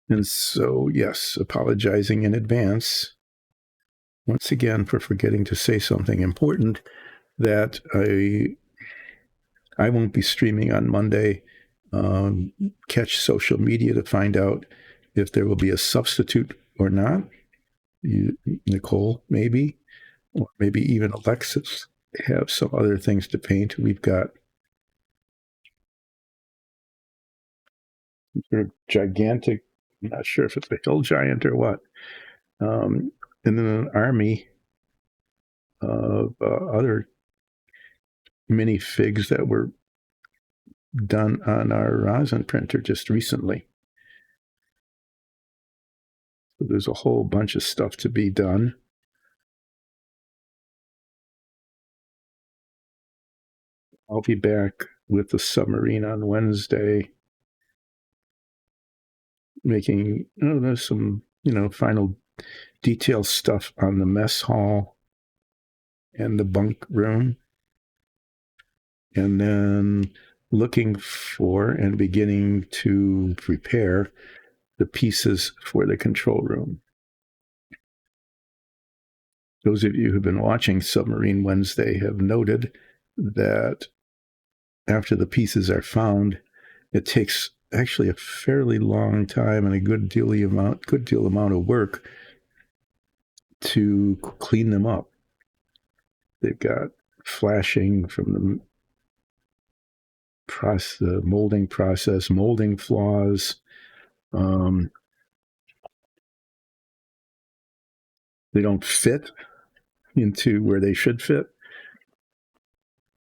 And so, yes, apologizing in advance once again for forgetting to say something important, that I won't be streaming on Monday. Catch social media to find out if there will be a substitute or not. Nicole, maybe, or maybe even Alexis have some other things to paint. We've got gigantic, I'm not sure if it's a hill giant or what, and then an army of other minifigs that were done on our rosin printer just recently. So there's a whole bunch of stuff to be done. I'll be back with the submarine on Wednesday, making there's some final detail stuff on the mess hall and the bunk room. and then looking for and beginning to prepare the pieces for the control room. Those of you who've been watching Submarine Wednesday have noted that after the pieces are found, it takes actually a fairly long time and a good deal amount of work to clean them up. They've got flashing from the molding process, molding flaws. They don't fit into where they should fit.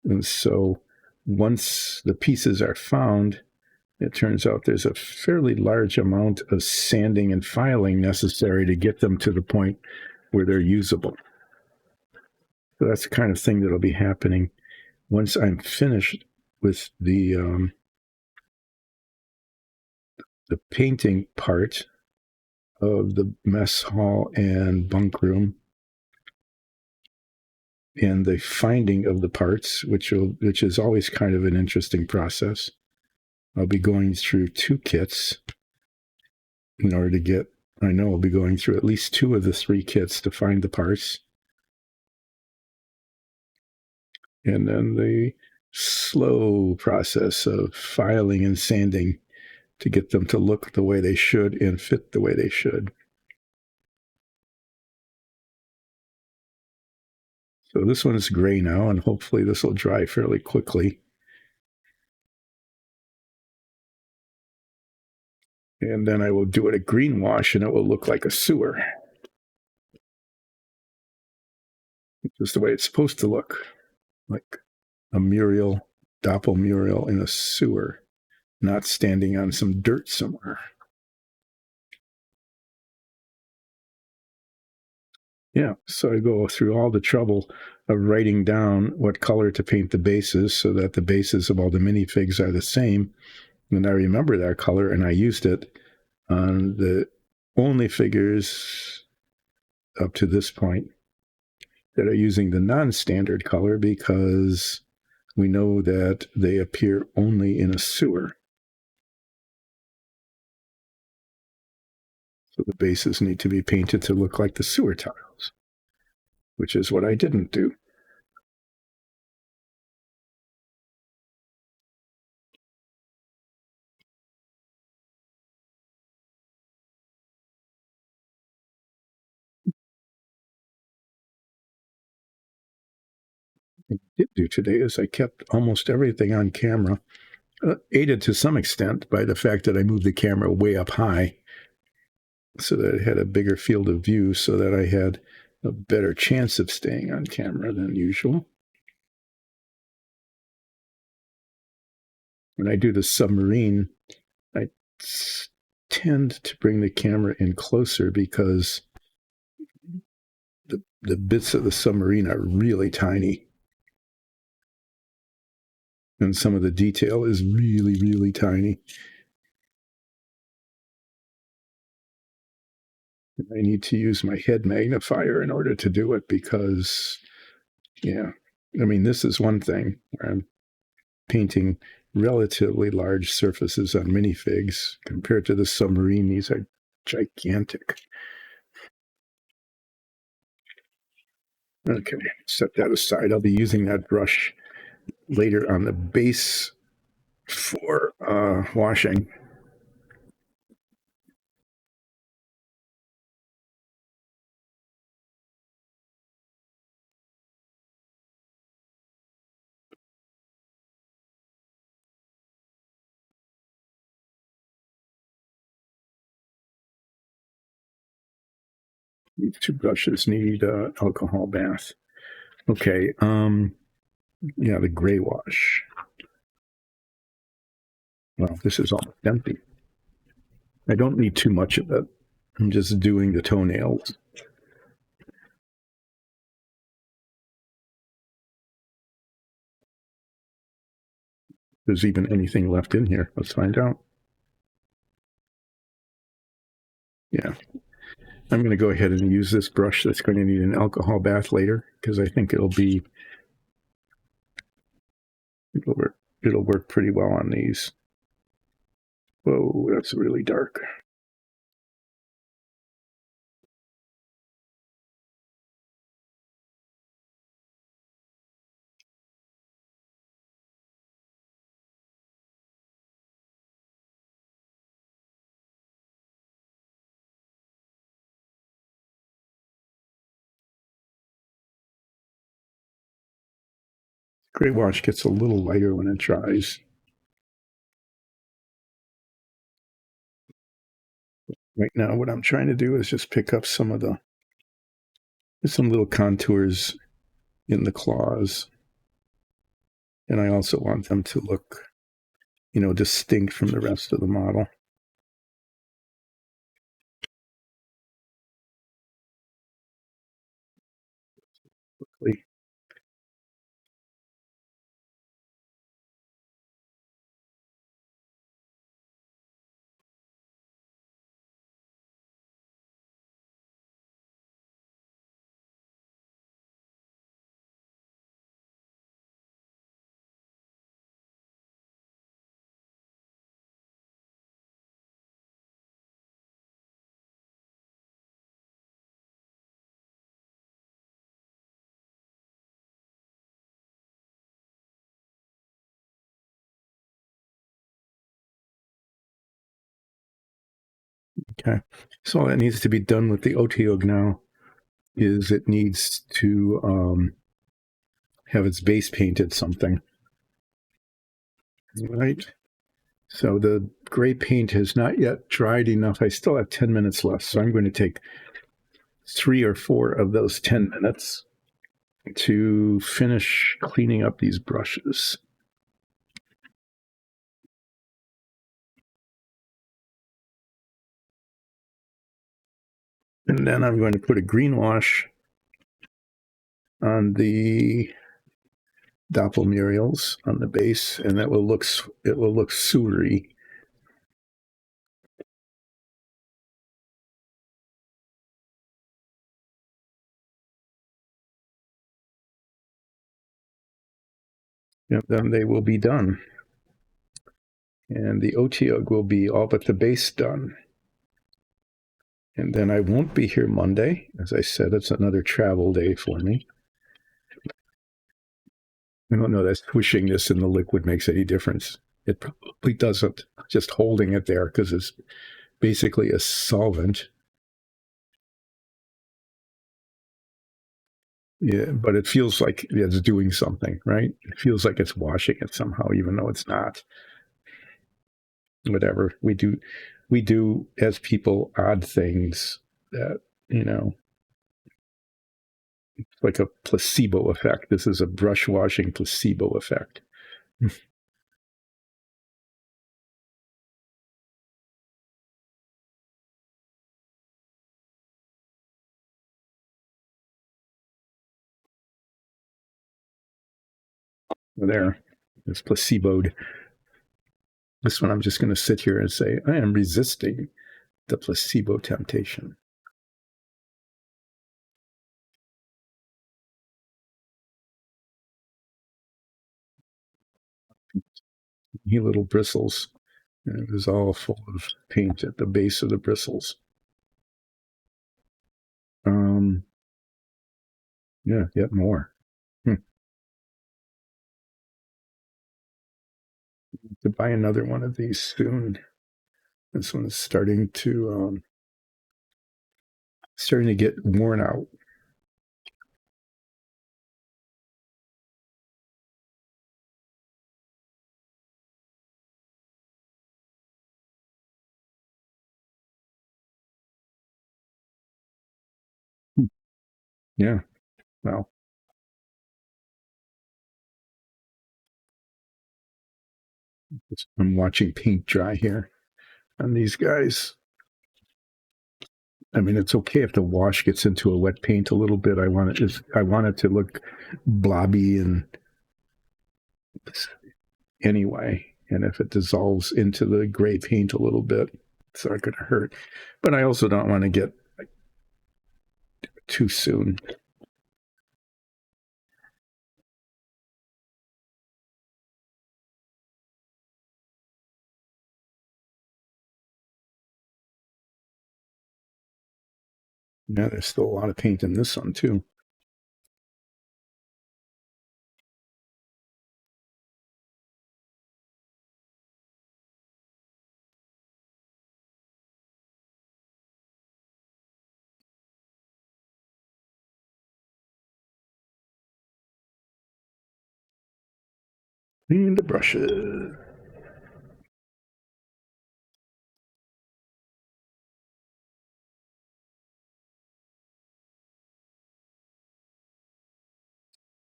And so once the pieces are found, it turns out there's a fairly large amount of sanding and filing necessary to get them to the point where they're usable. So that's the kind of thing that'll be happening once I'm finished with the painting part of the mess hall and bunk room, and the finding of the parts, which is always kind of an interesting process. I'll be going through 2 kits in order to get, I know I'll be going through at least 2 of the 3 kits to find the parts. And then the slow process of filing and sanding to get them to look the way they should and fit the way they should. So this one's gray now, and hopefully this will dry fairly quickly. And then I will do it a green wash, and it will look like a sewer. Just the way it's supposed to look, like a mural, doppelmural in a sewer, not standing on some dirt somewhere. Yeah, so I go through all the trouble of writing down what color to paint the bases so that the bases of all the minifigs are the same. And I remember that color, and I used it on the only figures up to this point that are using the non-standard color, because we know that they appear only in a sewer. So the bases need to be painted to look like the sewer tiles, which is what I didn't do. What I did do today is I kept almost everything on camera, aided to some extent by the fact that I moved the camera way up high so that it had a bigger field of view, so that I had a better chance of staying on camera than usual. When I do the submarine, I tend to bring the camera in closer because the bits of the submarine are really tiny. And some of the detail is really, really tiny. And I need to use my head magnifier in order to do it because, yeah, I mean, this is one thing where I'm painting relatively large surfaces on minifigs. Compared to the submarine, these are gigantic. Okay, set that aside. I'll be using that brush later on the base for washing. These 2 brushes need alcohol bath. Okay, yeah, the gray wash. Well, this is almost empty. I don't need too much of it. I'm just doing the toenails. If there's even anything left in here. Let's find out. Yeah. I'm going to go ahead and use this brush that's going to need an alcohol bath later, because I think it'll be It'll work pretty well on these. Whoa, that's really dark. Gray wash gets a little lighter when it dries. Right now, what I'm trying to do is just pick up some little contours in the claws. And I also want them to look, distinct from the rest of the model. Okay. So all that needs to be done with the Otyugh now is it needs to have its base painted something. Right. So the gray paint has not yet dried enough. I still have 10 minutes left. So I'm going to take 3 or 4 of those 10 minutes to finish cleaning up these brushes. And then I'm going to put a green wash on the doppelmurals on the base, and it will look sewery. And then they will be done. And the Otyugh will be all but the base done. And then I won't be here Monday. As I said, it's another travel day for me. I don't know that swishing this in the liquid makes any difference. It probably doesn't, just holding it there, because it's basically a solvent. Yeah, but it feels like it's doing something, right? It feels like it's washing it somehow, even though it's not. Whatever we do as people odd things that, like a placebo effect. This is a brush washing placebo effect. There, it's placeboed. This one, I'm just going to sit here and say, I am resisting the placebo temptation. He little bristles. And it was all full of paint at the base of the bristles. Yeah, yet more. To buy another one of these soon. This one is starting to get worn out. Yeah, well, I'm watching paint dry here on these guys. I mean, it's okay if the wash gets into a wet paint a little bit. I want it to look blobby and anyway. And if it dissolves into the gray paint a little bit, it's not going to hurt. But I also don't want to get too soon. Yeah, there's still a lot of paint in this one too. Clean the brushes.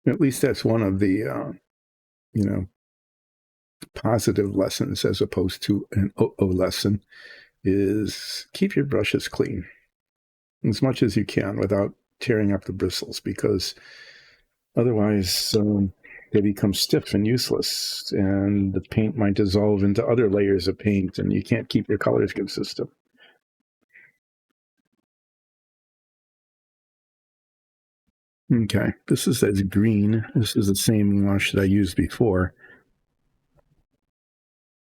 At least that's one of the you know, positive lessons as opposed to an O lesson is keep your brushes clean as much as you can without tearing up the bristles, because otherwise they become stiff and useless, and the paint might dissolve into other layers of paint, and you can't keep your colors consistent. Okay, this is as green. This is the same wash that I used before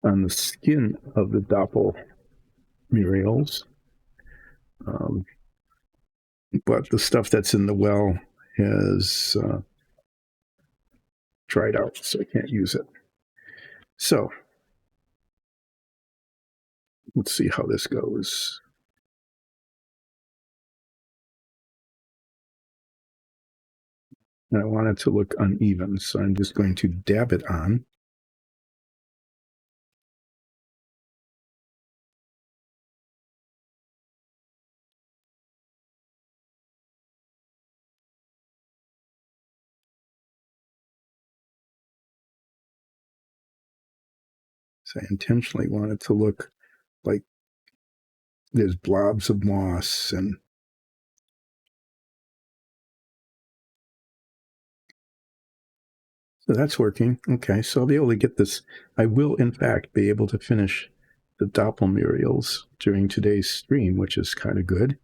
on the skin of the Doppel murals. But the stuff that's in the well has dried out, so I can't use it. So let's see how this goes. And I want it to look uneven, so I'm just going to dab it on. So I intentionally want it to look like there's blobs of moss, and so that's working. Okay, so I'll be able to get this. I will, in fact, be able to finish the Doppel murals during today's stream, which is kind of good.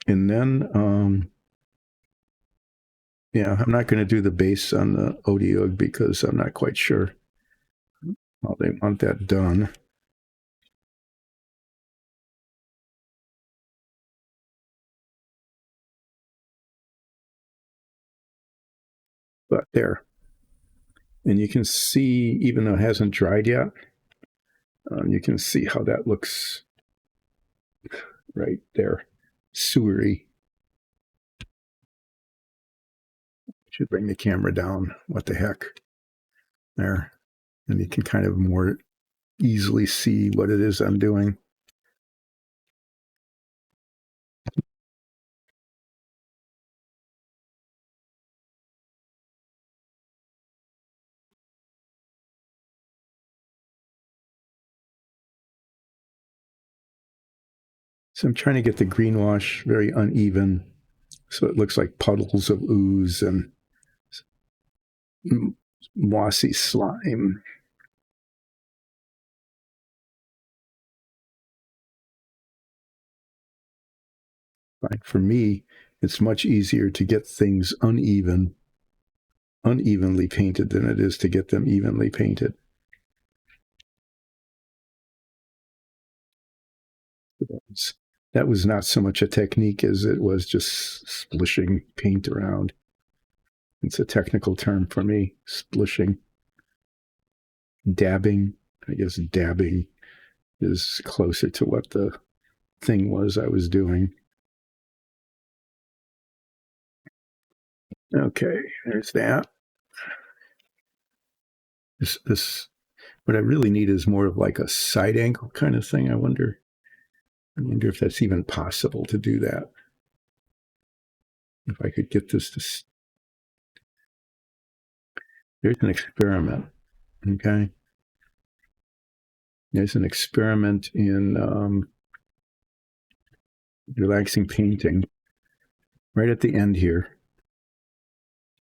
And then, yeah, I'm not going to do the base on the Otyugh because I'm not quite sure how they want that done. But there. And you can see, even though it hasn't dried yet, you can see how that looks right there. Sewery. Should bring the camera down. What the heck? There. And you can kind of more easily see what it is I'm doing. So I'm trying to get the green wash very uneven, so it looks like puddles of ooze and mossy slime. Like for me, it's much easier to get things unevenly painted than it is to get them evenly painted. That was not so much a technique as it was just splishing paint around. It's a technical term for me, splishing. Dabbing, I guess dabbing is closer to what the thing was I was doing. Okay, there's that. This, what I really need is more of like a side angle kind of thing. I wonder if that's even possible to do that. If I could get this to. There's an experiment. Okay. There's an experiment in relaxing painting right at the end here.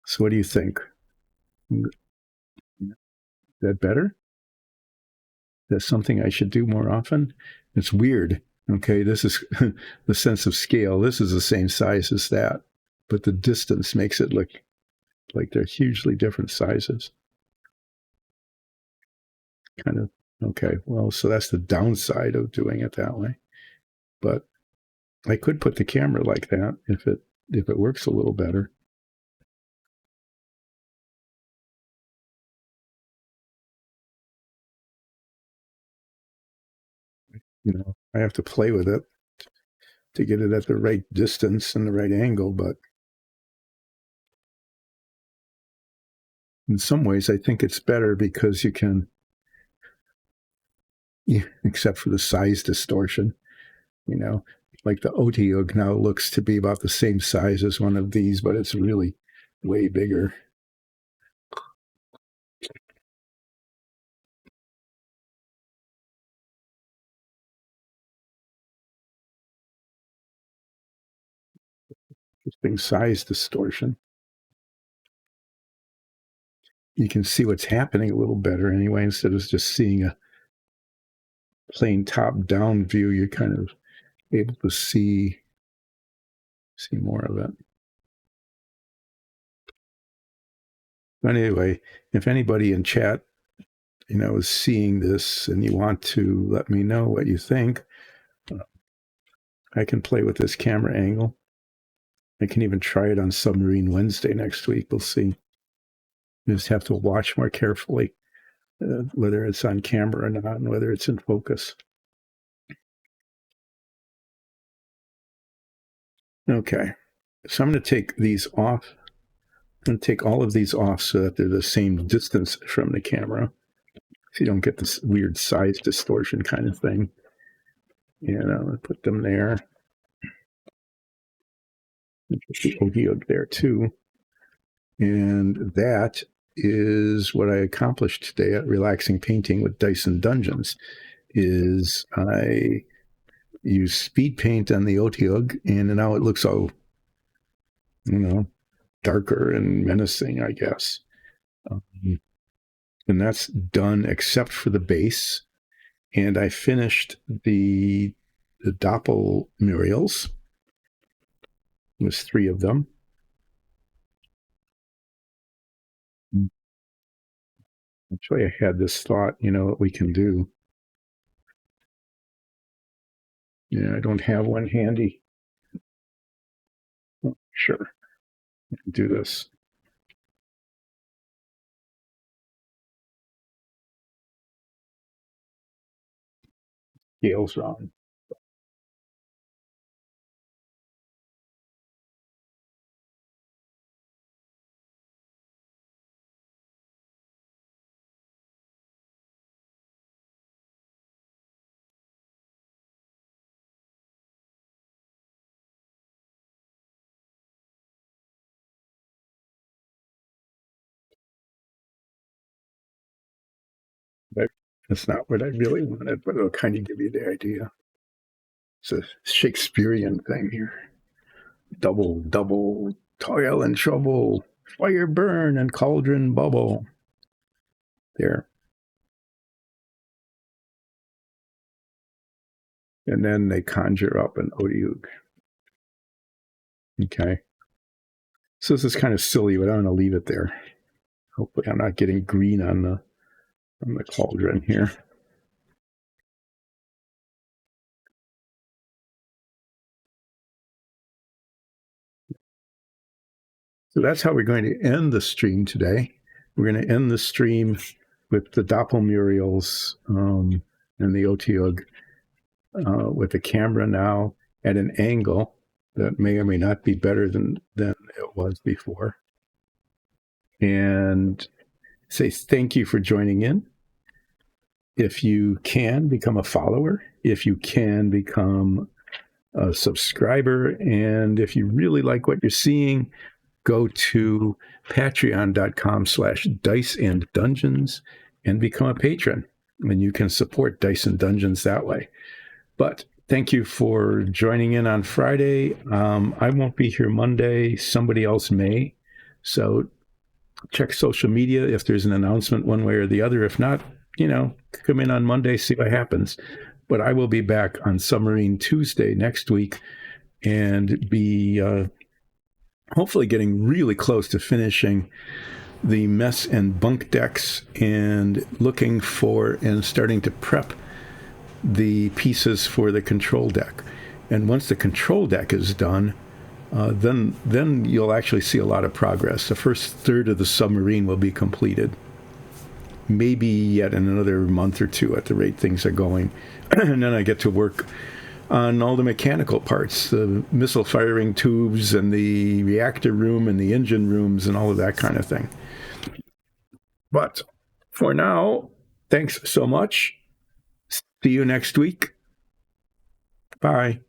So what do you think? Is that better? That's something I should do more often? It's weird. Okay, this is the sense of scale. This is the same size as that, but the distance makes it look like they're hugely different sizes. Kind of, okay, well, so that's the downside of doing it that way. But I could put the camera like that if it works a little better. I have to play with it to get it at the right distance and the right angle, but in some ways I think it's better because you can, except for the size distortion, like the Otyugh now looks to be about the same size as one of these, but it's really way bigger. Interesting size distortion. You can see what's happening a little better anyway, instead of just seeing a plain top-down view. You're kind of able to see more of it. But anyway, if anybody in chat, is seeing this and you want to let me know what you think, I can play with this camera angle. I can even try it on Submarine Wednesday next week. We'll see. You just have to watch more carefully whether it's on camera or not and whether it's in focus. Okay, so I'm going to take these off. I'm going to take all of these off so that they're the same distance from the camera, so you don't get this weird size distortion kind of thing. And I'm going to put them there. Put the Otyugh there too. And that is what I accomplished today at Relaxing Painting with Dyson Dungeons. Is I use speed paint on the Otyugh, and now it looks all, darker and menacing, I guess. And that's done except for the base. And I finished the Doppel murals. There's 3 of them. Actually, I had this thought, what we can do. Yeah, I don't have one handy. Oh, sure. I can do this. Scale's wrong. That's not what I really wanted, but it'll kind of give you the idea. It's a Shakespearean thing here. Double, toil and trouble, fire burn and cauldron bubble. There. And then they conjure up an Otyugh. Okay. So this is kind of silly, but I'm going to leave it there. Hopefully I'm not getting green on the cauldron here. So that's how we're going to end the stream today. We're going to end the stream with the Doppel murals and the Otyugh with the camera now at an angle that may or may not be better than it was before. And say thank you for joining in. If you can, become a follower. If you can, become a subscriber. And if you really like what you're seeing, go to patreon.com/diceanddungeons and become a patron. And you can support Dyson Dungeons that way. But thank you for joining in on Friday. I won't be here Monday. Somebody else may. So check social media if there's an announcement one way or the other. If not, come in on Monday, see what happens. But I will be back on Submarine Tuesday next week and be hopefully getting really close to finishing the mess and bunk decks and looking for and starting to prep the pieces for the control deck. And once the control deck is done, then you'll actually see a lot of progress. The first third of the submarine will be completed. Maybe yet in another month or two at the rate things are going. And then I get to work on all the mechanical parts, the missile firing tubes and the reactor room and the engine rooms and all of that kind of thing. But for now, thanks so much. See you next week. Bye.